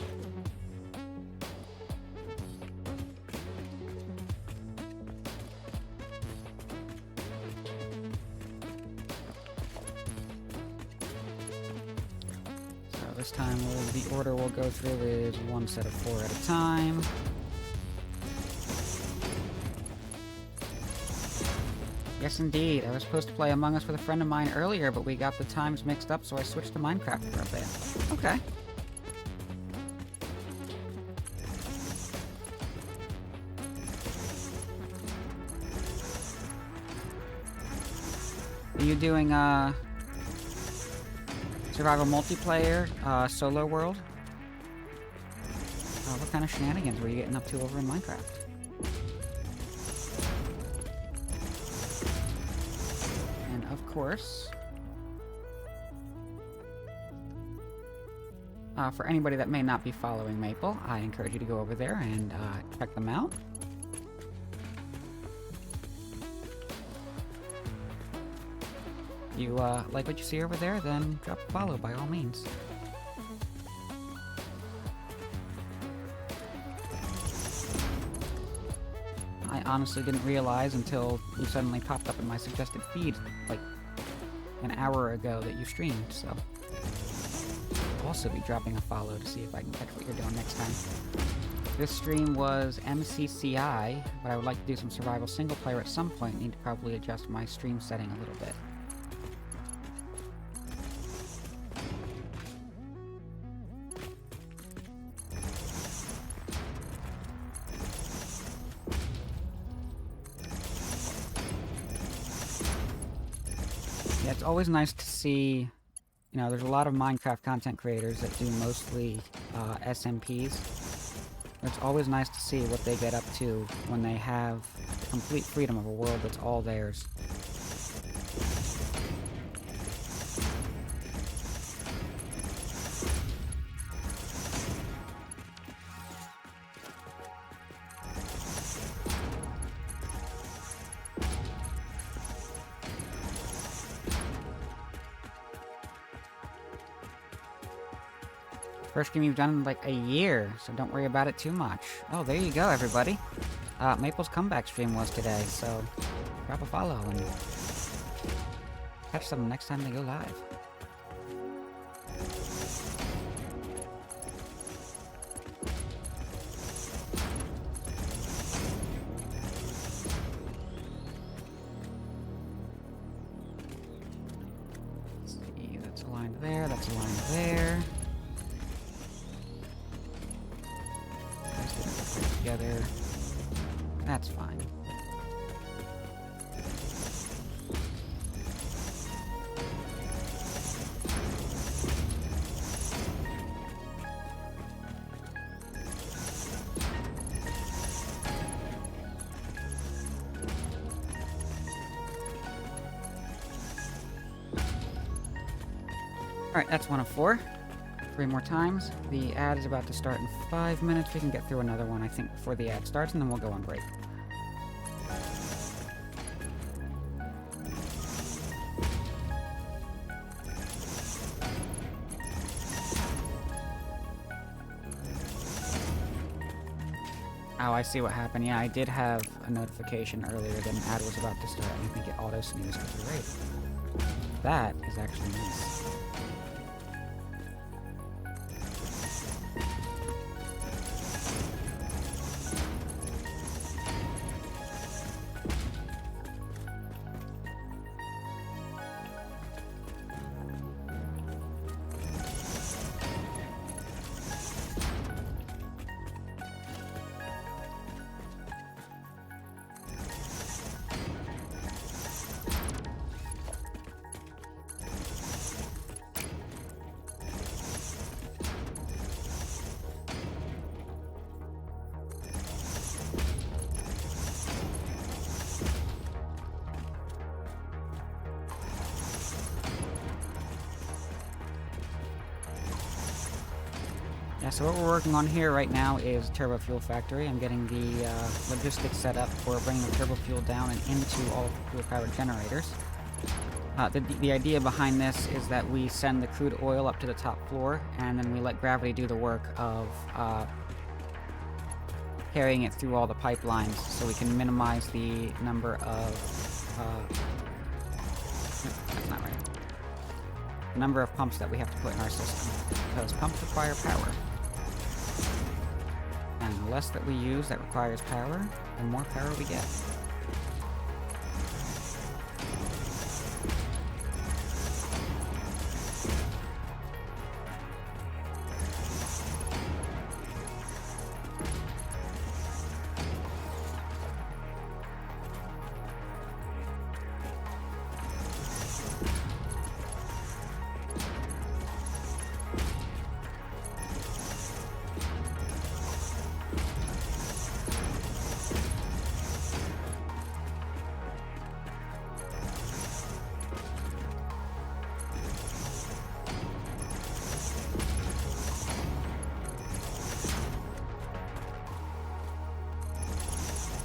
Speaker 1: So this time the order we'll go through is one set of 4 at a time. Yes, indeed. I was supposed to play Among Us with a friend of mine earlier, but we got the times mixed up, so I switched to Minecraft for a bit. Okay. Are you doing, survival multiplayer, solo world? What kind of shenanigans were you getting up to over in Minecraft? Of course. For anybody that may not be following Maple, I encourage you to go over there and check them out. If you like what you see over there, then drop a follow by all means. I honestly didn't realize until you suddenly popped up in my suggested feed, like, an hour ago that you streamed, so... I'll also be dropping a follow to see if I can catch what you're doing next time. This stream was MCCI, but I would like to do some survival single player at some point. Need to probably adjust my stream setting a little bit. Yeah, it's always nice to see, you know, there's a lot of Minecraft content creators that do mostly SMPs. It's always nice to see what they get up to when they have the complete freedom of a world that's all theirs. First game you've done in like a year, so don't worry about it too much. Oh, there you go, everybody. Maple's comeback stream was today, so drop a follow and catch them next time they go live. Let's see, that's aligned there, that's aligned there. Those didn't fit together. That's fine. Alright, that's 1 of 4. 3 more times. The ad is about to start in 5 minutes. We can get through another one, I think, before the ad starts, and then we'll go on break. Oh, I see what happened. Yeah, I did have a notification earlier that an ad was about to start. I think it auto-sneezed because of the rate. That is actually nice. Yeah, so what we're working on here right now is Turbo Fuel Factory. I'm getting the logistics set up for bringing the turbo fuel down and into all of the fuel-powered generators. The idea behind this is that we send the crude oil up to the top floor, and then we let gravity do the work of carrying it through all the pipelines, so we can minimize the number of... that's not right. The number of pumps that we have to put in our system, because pumps require power. And the less that we use that requires power, the more power we get.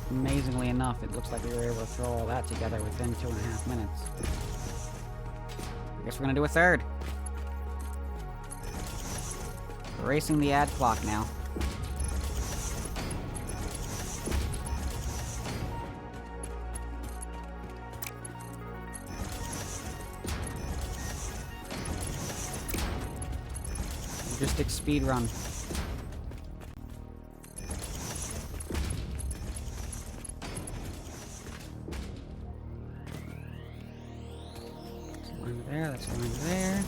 Speaker 1: Amazingly enough, it looks like we were able to throw all that together within 2.5 minutes. I guess we're gonna do a third. We're racing the ad clock now. Logistics speed run. That's one there.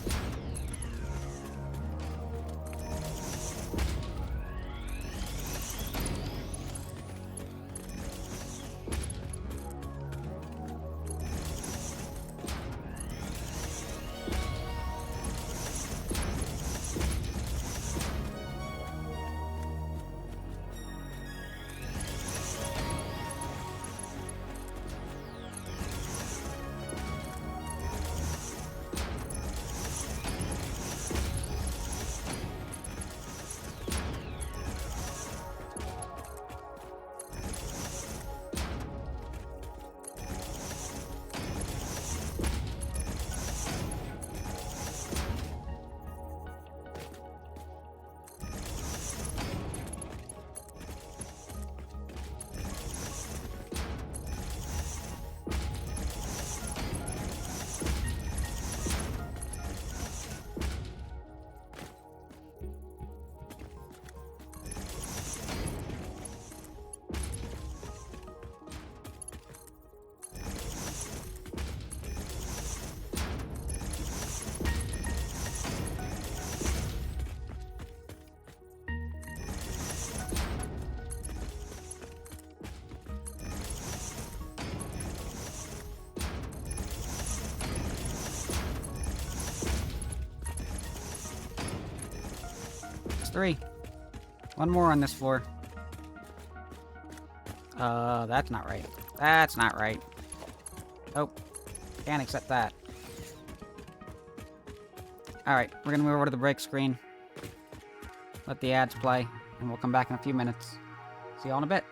Speaker 1: 3. One more on this floor. That's not right. That's not right. Oh, can't accept that. Alright, we're gonna move over to the break screen. Let the ads play, and we'll come back in a few minutes. See y'all in a bit.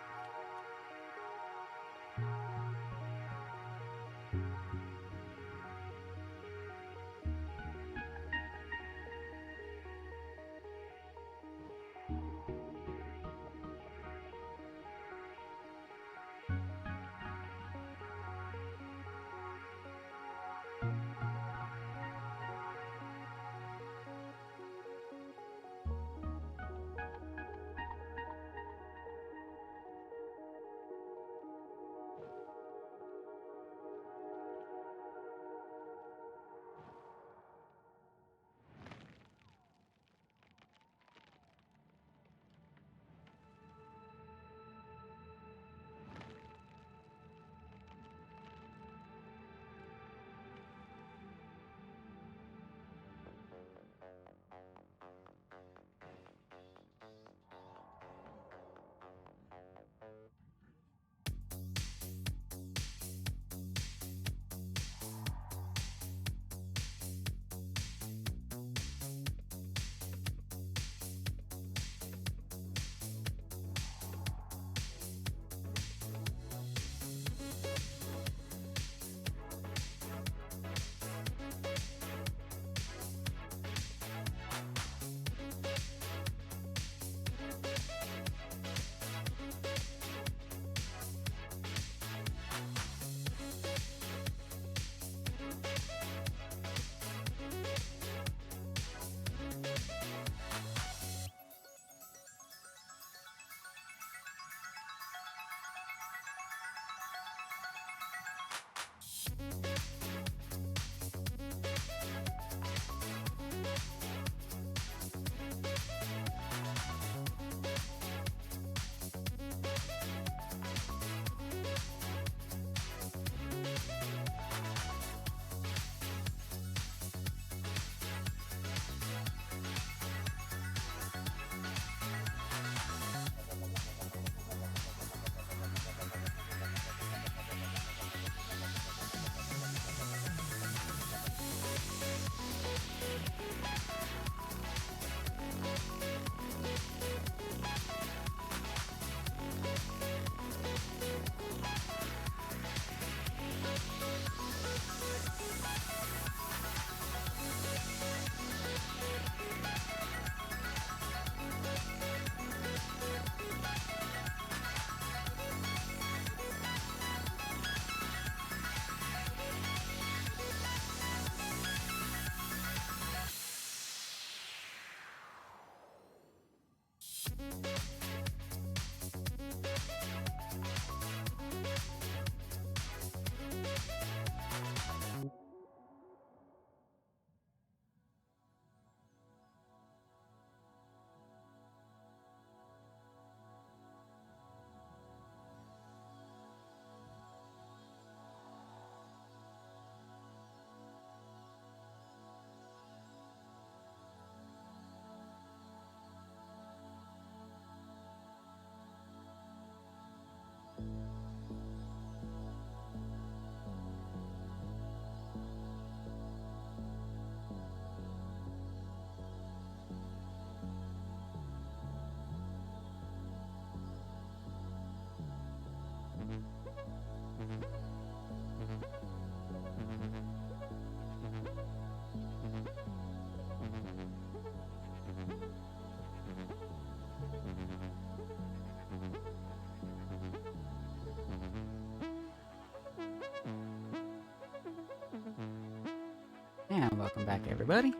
Speaker 1: And welcome back, everybody.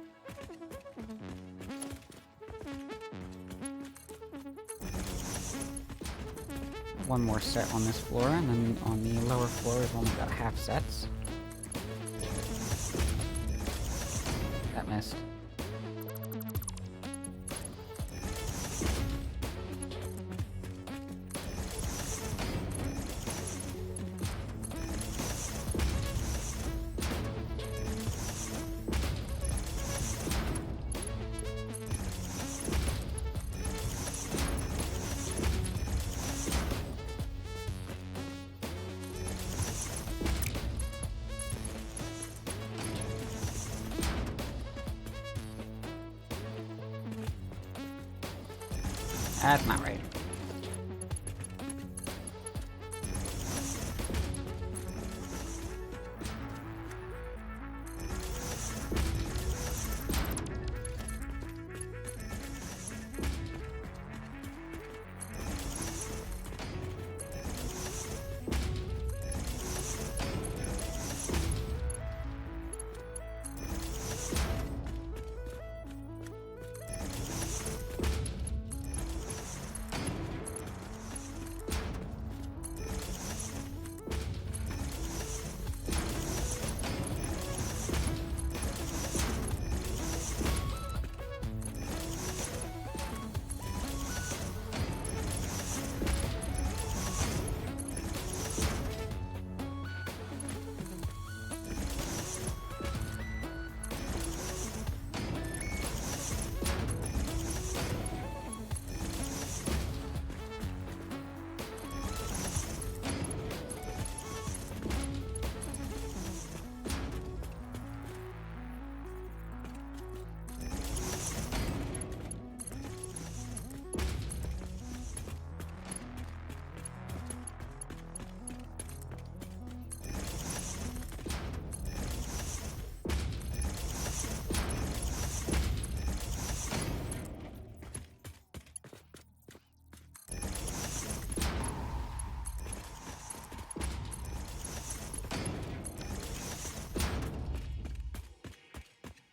Speaker 1: One more set on this floor, and then on the lower floor we've only got half sets. That missed. That's not right.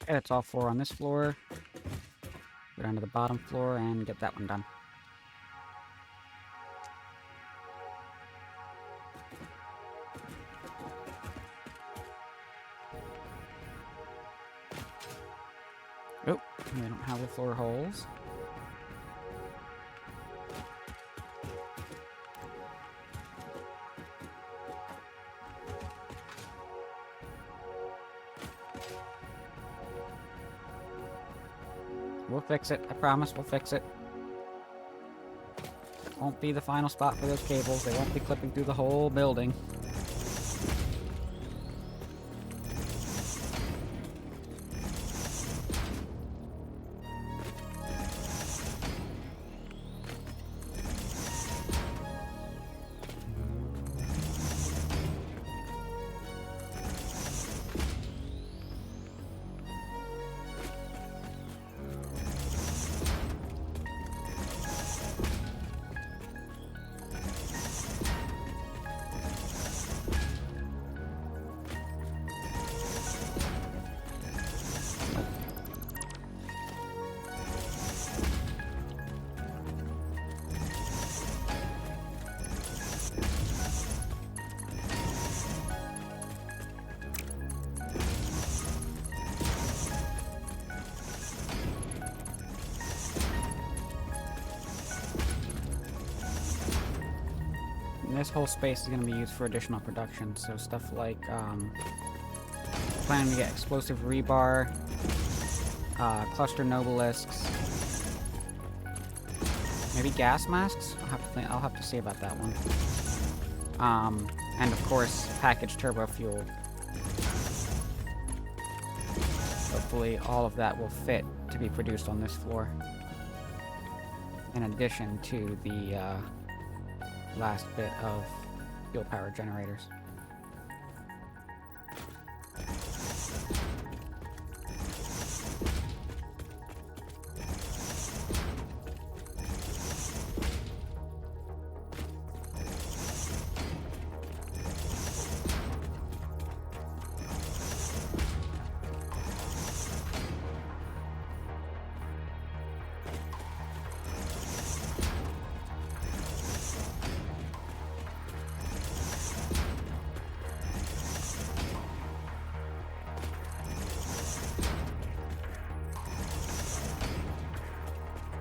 Speaker 1: Okay, that's all 4 on this floor. Go down to the bottom floor and get that one done. Oh, we don't have the floor holes. We'll fix it. I promise we'll fix it. Won't be the final spot for those cables. They won't be clipping through the whole building. And this whole space is going to be used for additional production, so stuff like, planning to get explosive rebar, cluster nobelisks, maybe gas masks? I'll have to see about that one. And of course, packaged turbo fuel. Hopefully all of that will fit to be produced on this floor. In addition to the, last bit of fuel power generators.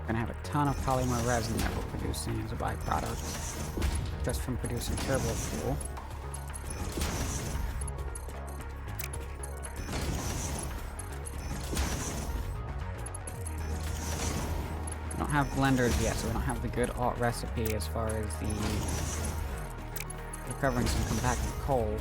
Speaker 1: Gonna have a ton of polymer resin that we're producing as a byproduct, just from producing turbo fuel. We don't have blenders yet, so we don't have the good alt recipe as far as the recovering some compacted coal.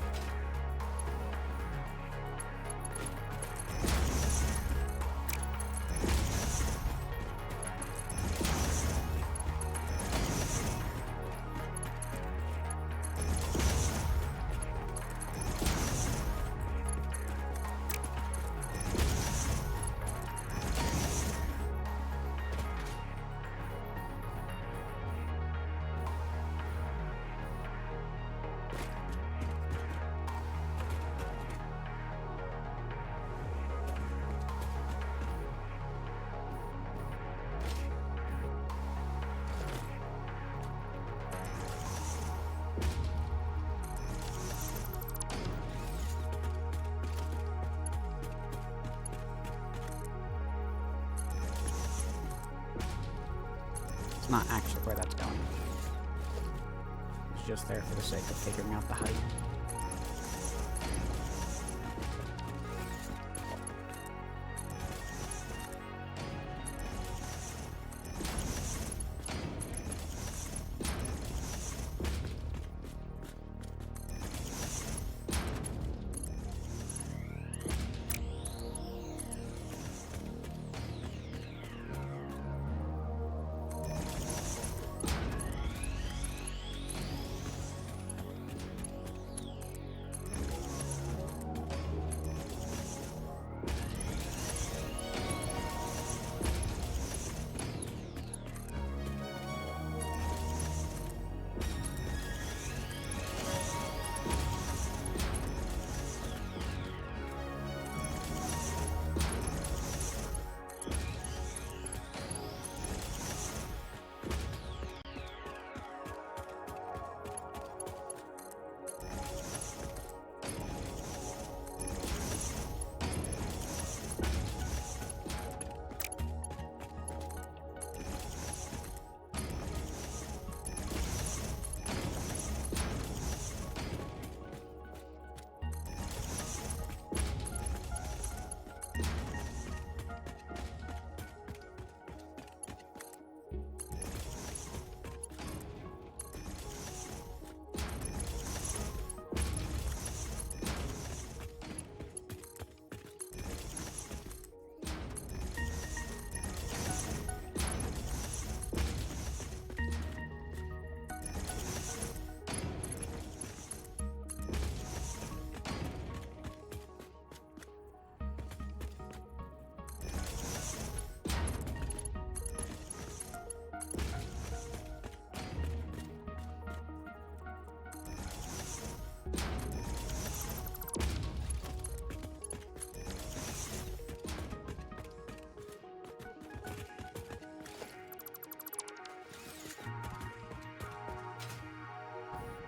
Speaker 1: It's not actually where that's going. It's just there for the sake of figuring out the height.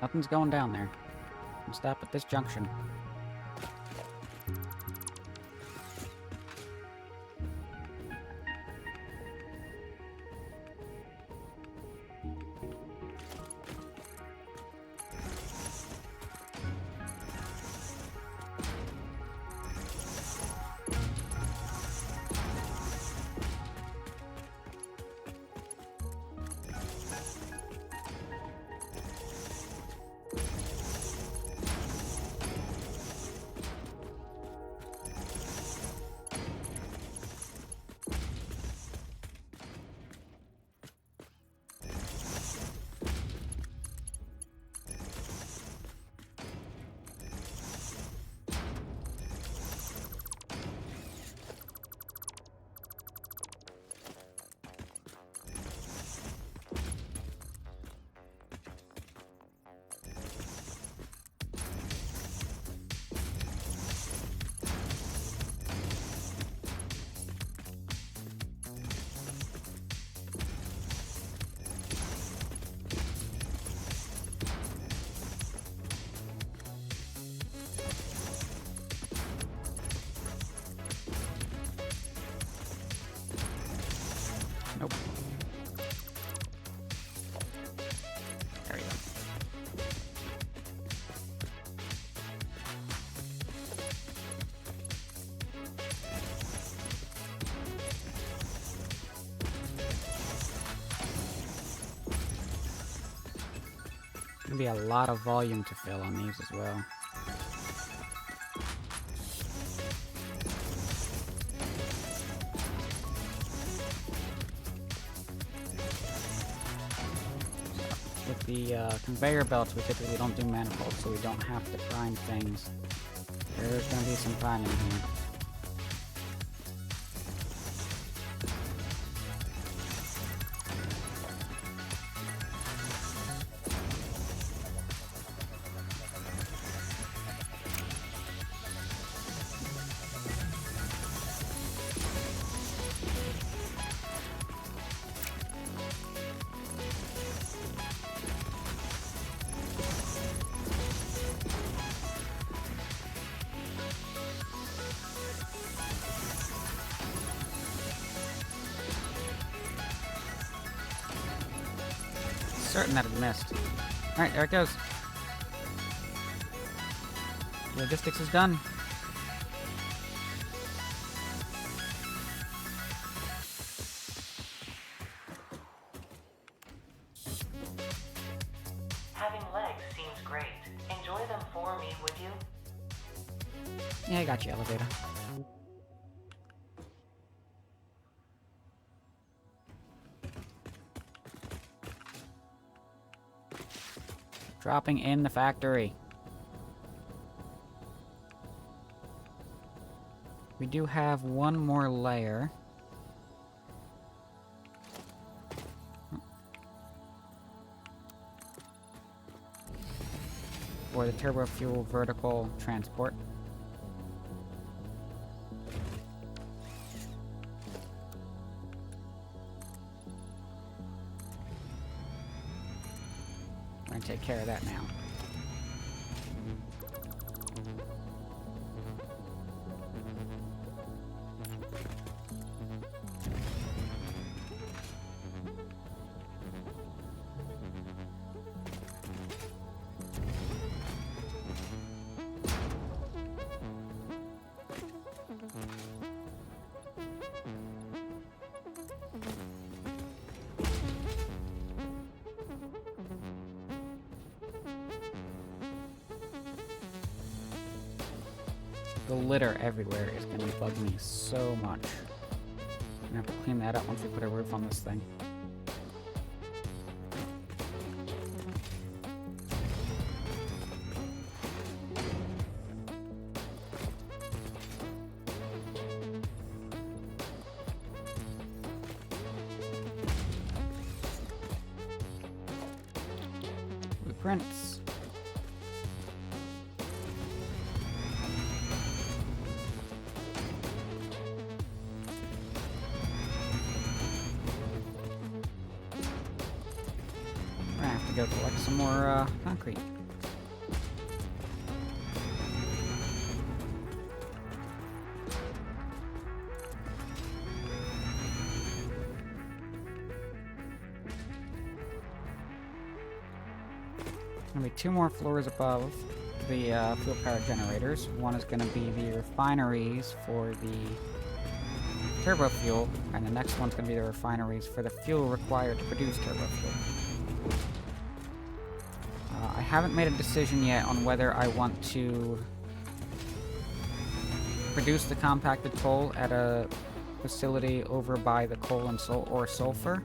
Speaker 1: Nothing's going down there. We'll stop at this junction. Nope. There we go. Gonna be a lot of volume to fill on these as well. With the conveyor belts, we typically don't do manifolds, so we don't have to prime things. There's gonna be some priming here. certain that it missed. Alright, there it goes. Logistics is done.
Speaker 2: Having legs seems great. Enjoy them for me, would you?
Speaker 1: Yeah, I got you, elevator. Dropping in the factory. We do have one more layer. For the turbo fuel vertical transport. We're gonna take care of that now. The litter everywhere is gonna bug me so much. I'm gonna have to clean that up once we put a roof on this thing. Blueprints. Go collect some more concrete. Gonna be 2 more floors above the fuel power generators. One is gonna be the refineries for the turbo fuel, and the next one's gonna be the refineries for the fuel required to produce turbo fuel. I haven't made a decision yet on whether I want to produce the compacted coal at a facility over by the coal and sulfur,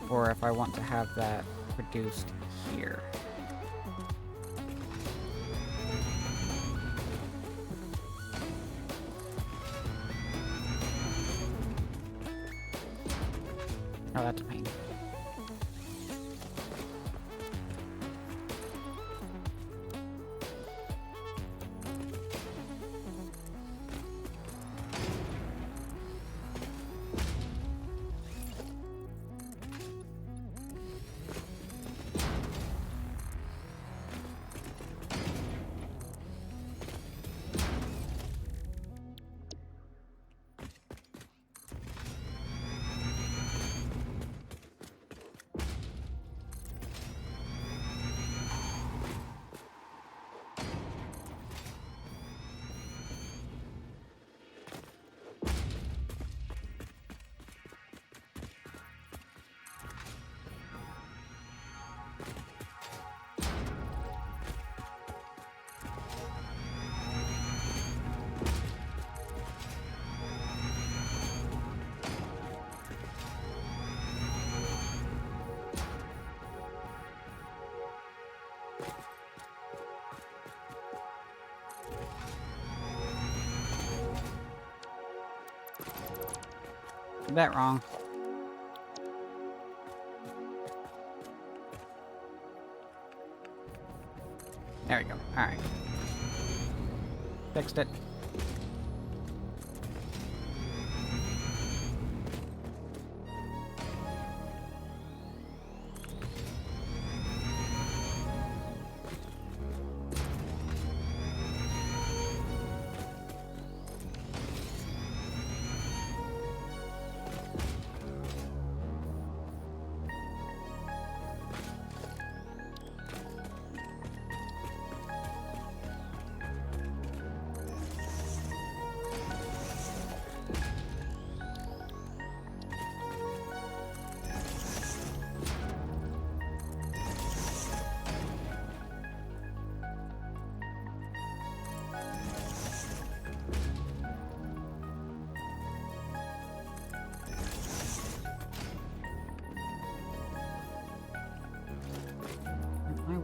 Speaker 1: or if I want to have that produced here. Oh, that's a pain. Did that wrong. There we go. Alright. Fixed it.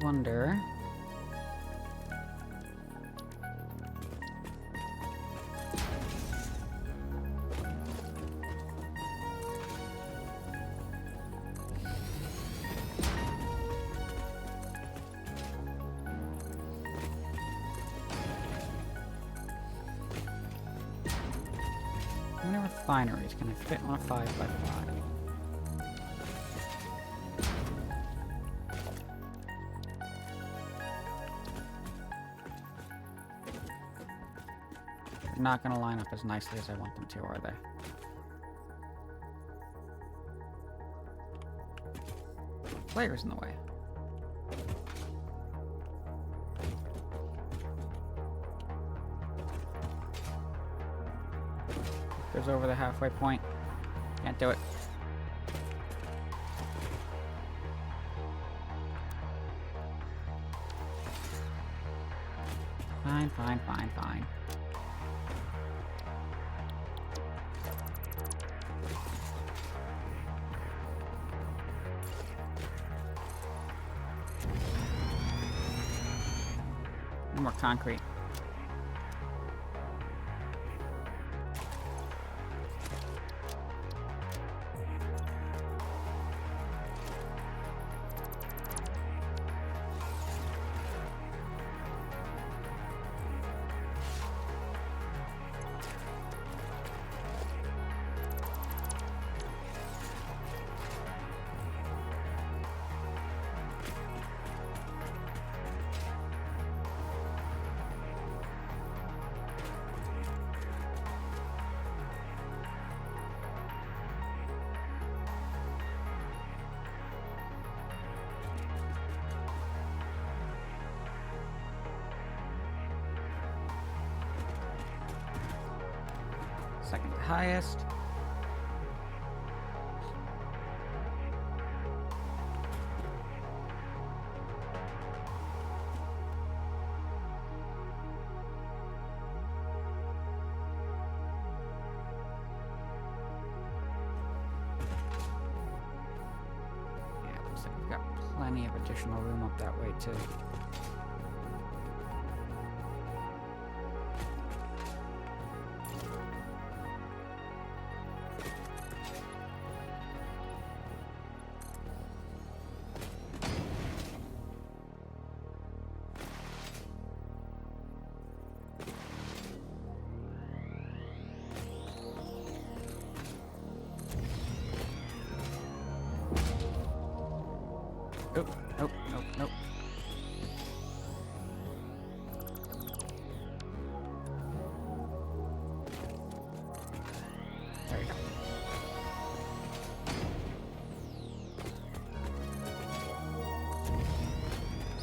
Speaker 1: wonder... How many refineries can I fit on a 5x5? They're not gonna line up as nicely as I want them to, are they? Player's in the way. Goes over the halfway point. Can't do it. Fine, fine, fine, fine. More concrete. Second to highest. Yeah, looks like we've got plenty of additional room up that way too. Nope, nope, nope, nope. There we go.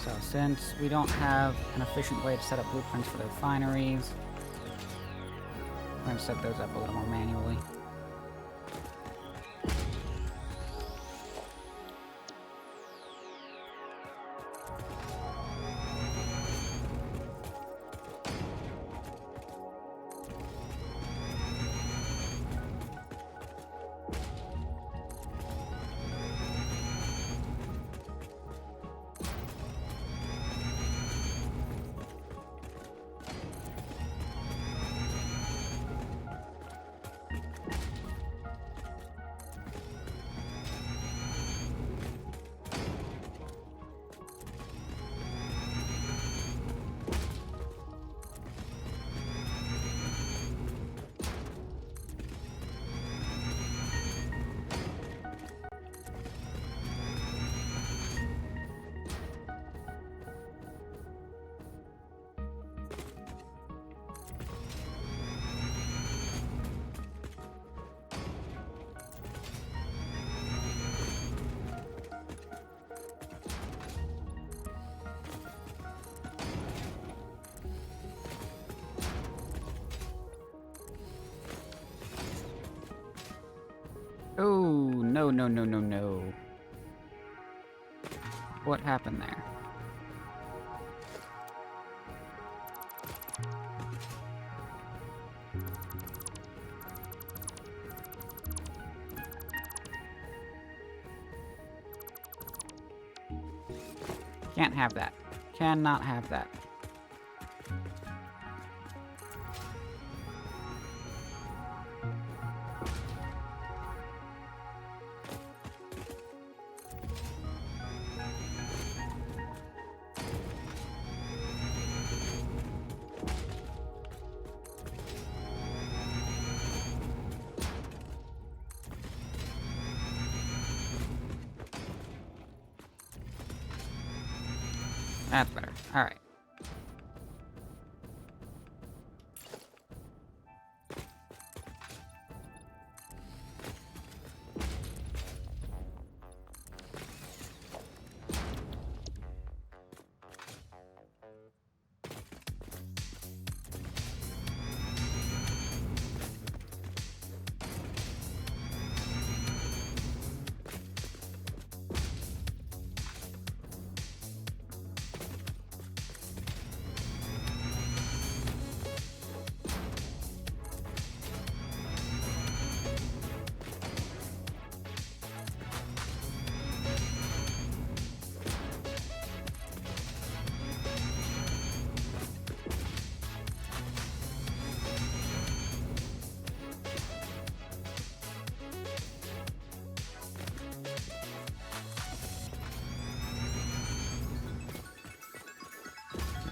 Speaker 1: So since we don't have an efficient way to set up blueprints for the refineries, we're going to set those up a little more manually. Oh, no, no, no, no, no. What happened there? Can't have that. Cannot have that. That's better. Alright.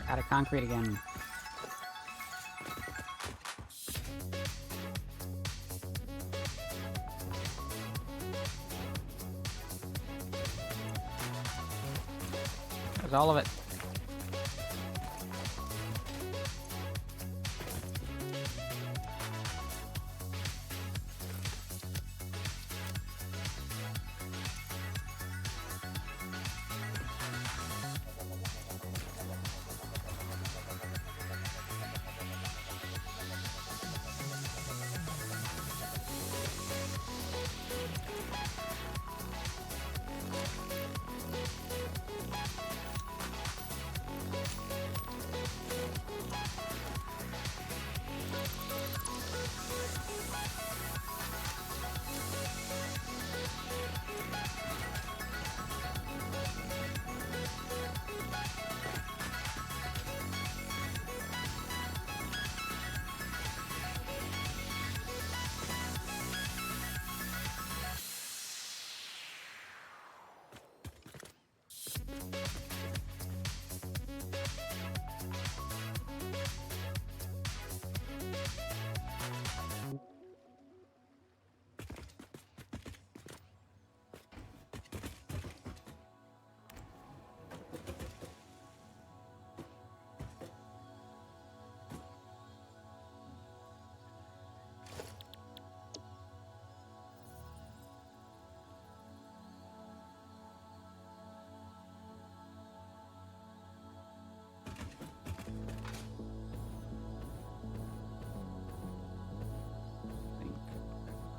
Speaker 1: Out of concrete again. That was all of it.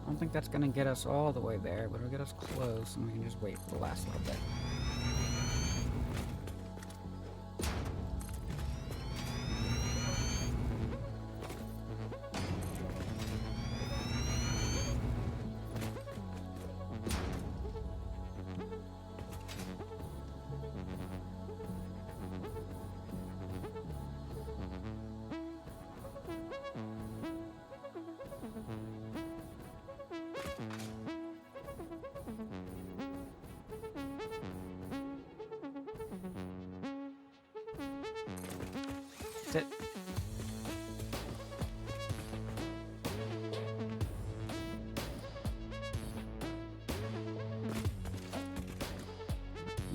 Speaker 1: I don't think that's gonna get us all the way there, but it'll get us close, and we can just wait for the last little bit. Sit.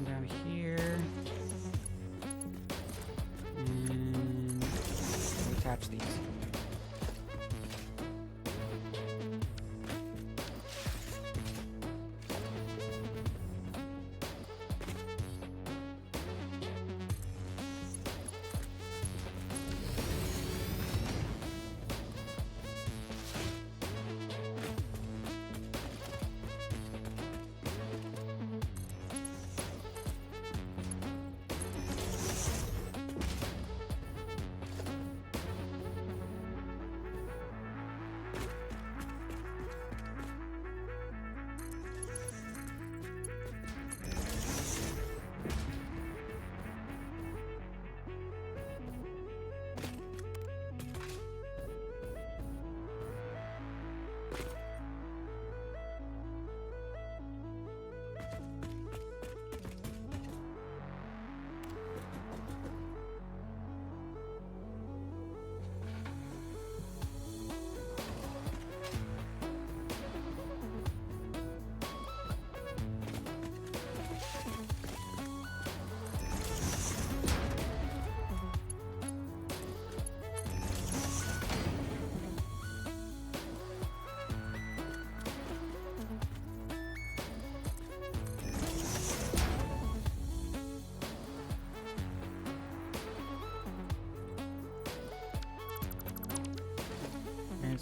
Speaker 1: Down here. And attach these.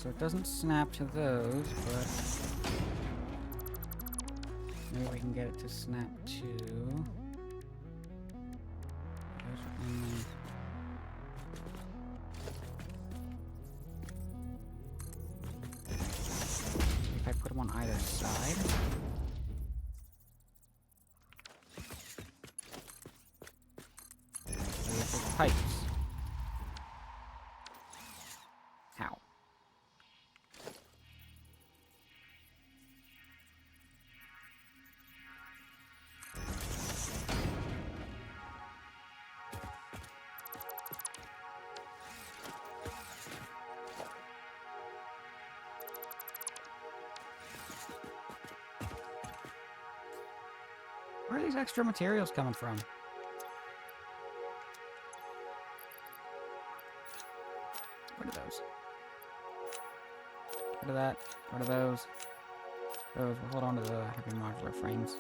Speaker 1: so it doesn't snap to those, but maybe we can get it to snap to... Those are only... If I put them on either side... With pipes. How? Where are these extra materials coming from? What are those? What are that? What are those? Those. We'll hold on to the heavy modular frames.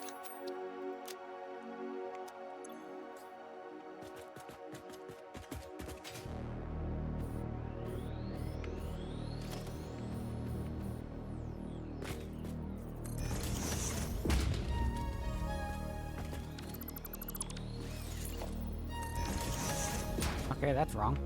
Speaker 1: Okay, that's wrong.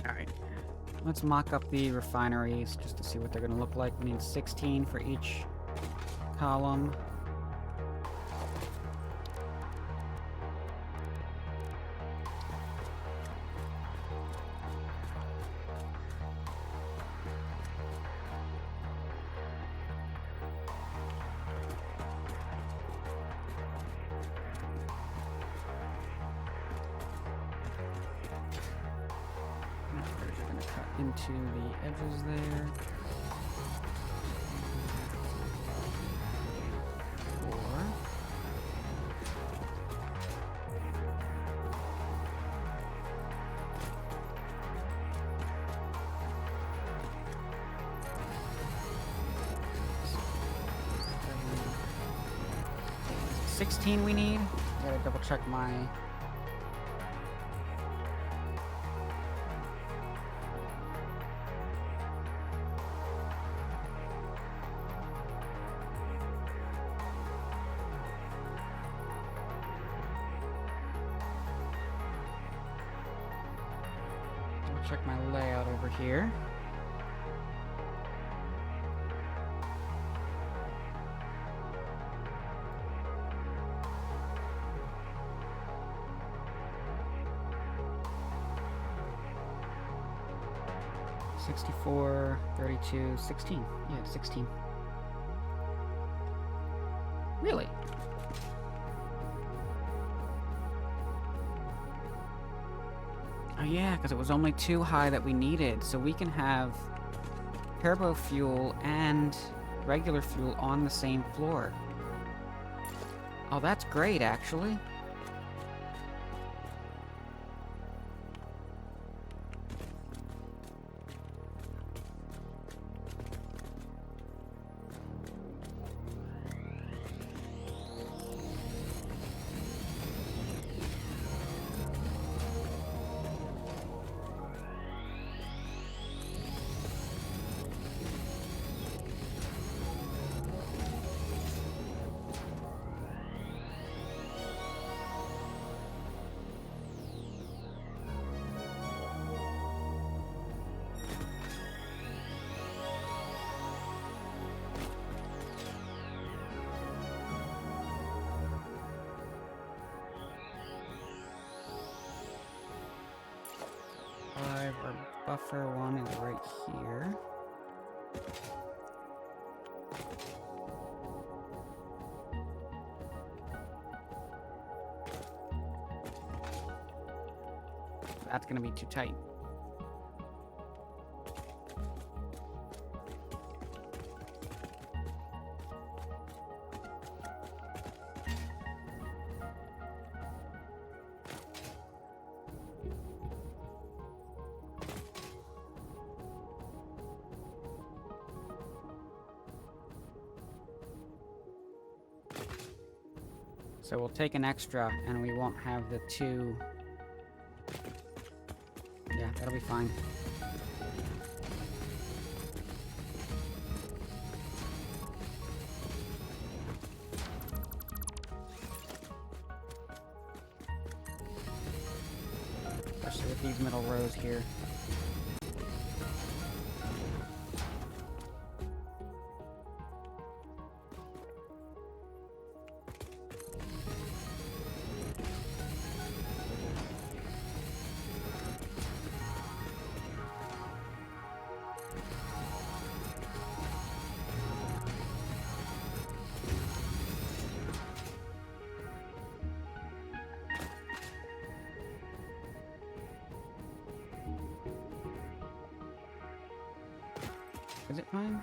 Speaker 1: Alright. Let's mock up the refineries just to see what they're going to look like. We need 16 for each column. We're going to cut into the edges there. 4. $16 we need. Gotta double check my... Check my layout over here. $64, $32, $16. Yeah, it's 16. Really? Oh yeah, because it was only 2 high that we needed, so we can have turbo fuel and regular fuel on the same floor. Oh, that's great, actually. buffer one is right here. That's gonna be too tight. So we'll take an extra, and we won't have the two... Yeah, that'll be fine. Especially with these middle rows here. Is it fine?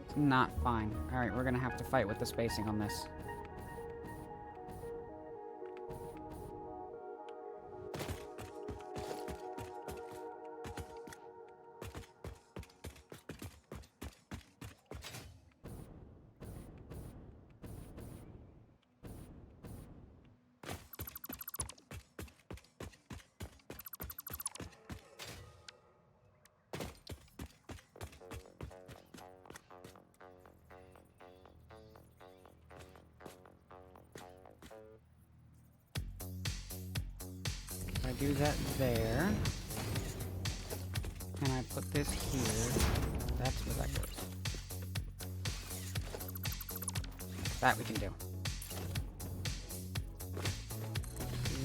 Speaker 1: It's not fine. Alright, we're gonna have to fight with the spacing on this. I do that there, and I put this here, that's where that goes. That we can do. 2,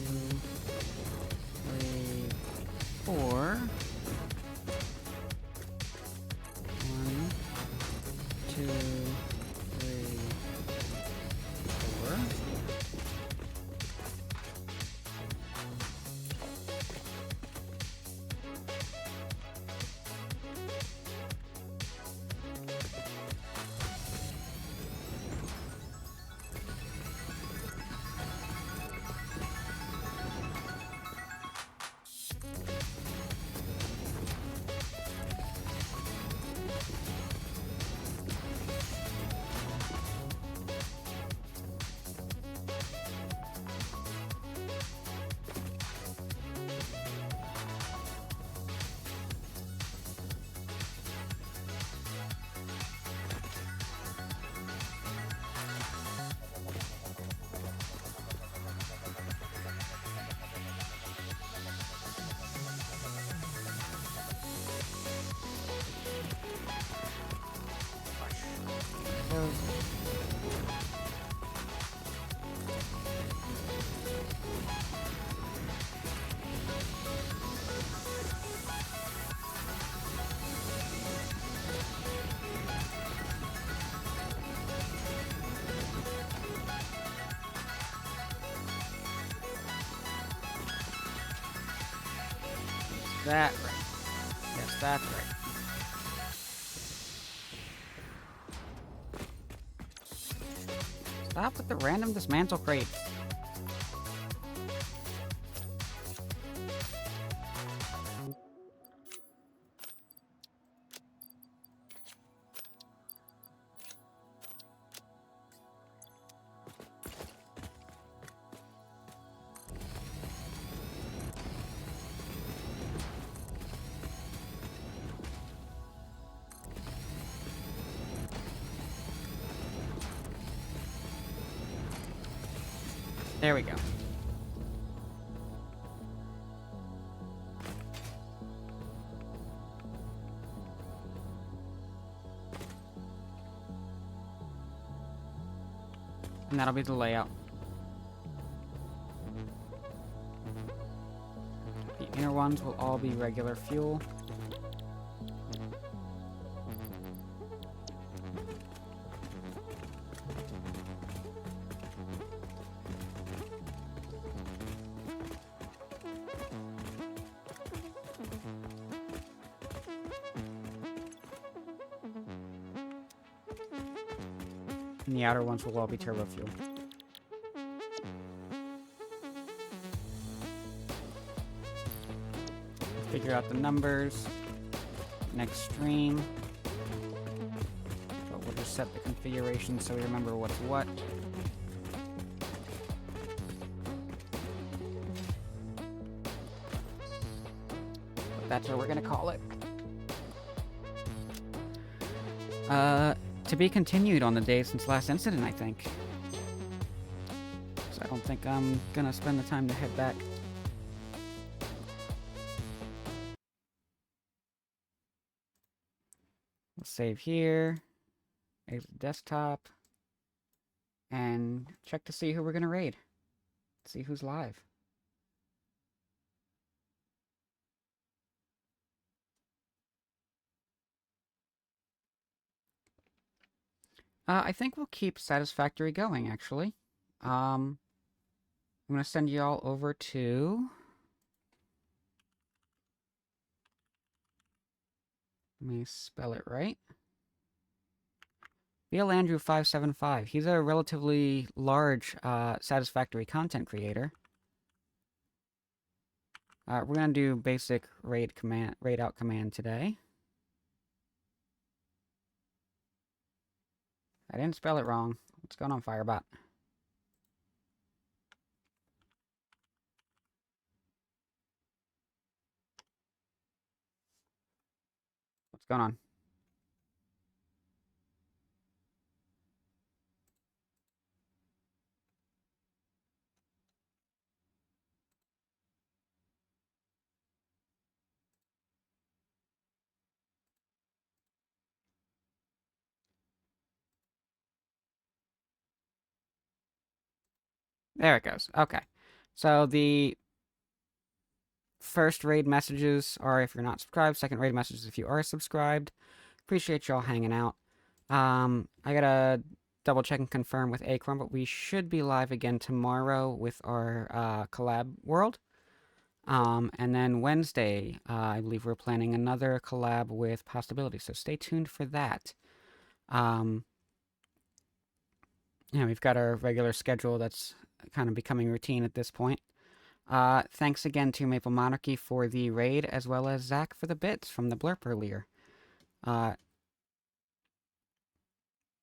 Speaker 1: 3, 4. 1, 2, 3, 4. That right. Yes, that's right. Stop with the random dismantle crates. There we go. And that'll be the layout. The inner ones will all be regular fuel. And the outer ones will all be turbo fuel. Figure out the numbers next stream. But we'll just set the configuration so we remember what's what. But that's what we're gonna call it. To be continued on the day since last incident, I think. So I don't think I'm gonna spend the time to head back. We'll save here. Exit desktop. And check to see who we're gonna raid. See who's live. I think we'll keep Satisfactory going, actually. I'm gonna send you all over to... Let me spell it right. Bill Andrew 575. He's a relatively large Satisfactory content creator. We're gonna do basic raid out command today. I didn't spell it wrong. What's going on, Firebot? What's going on? There it goes. Okay. So the first raid messages are if you're not subscribed. Second raid messages if you are subscribed. Appreciate y'all hanging out. I gotta double check and confirm with Acorn, but we should be live again tomorrow with our collab world. And then Wednesday, I believe we're planning another collab with Possibility, so stay tuned for that. We've got our regular schedule that's kind of becoming routine at this point. Thanks again to Maple Monarchy for the raid, as well as Zach for the bits from the blurb earlier.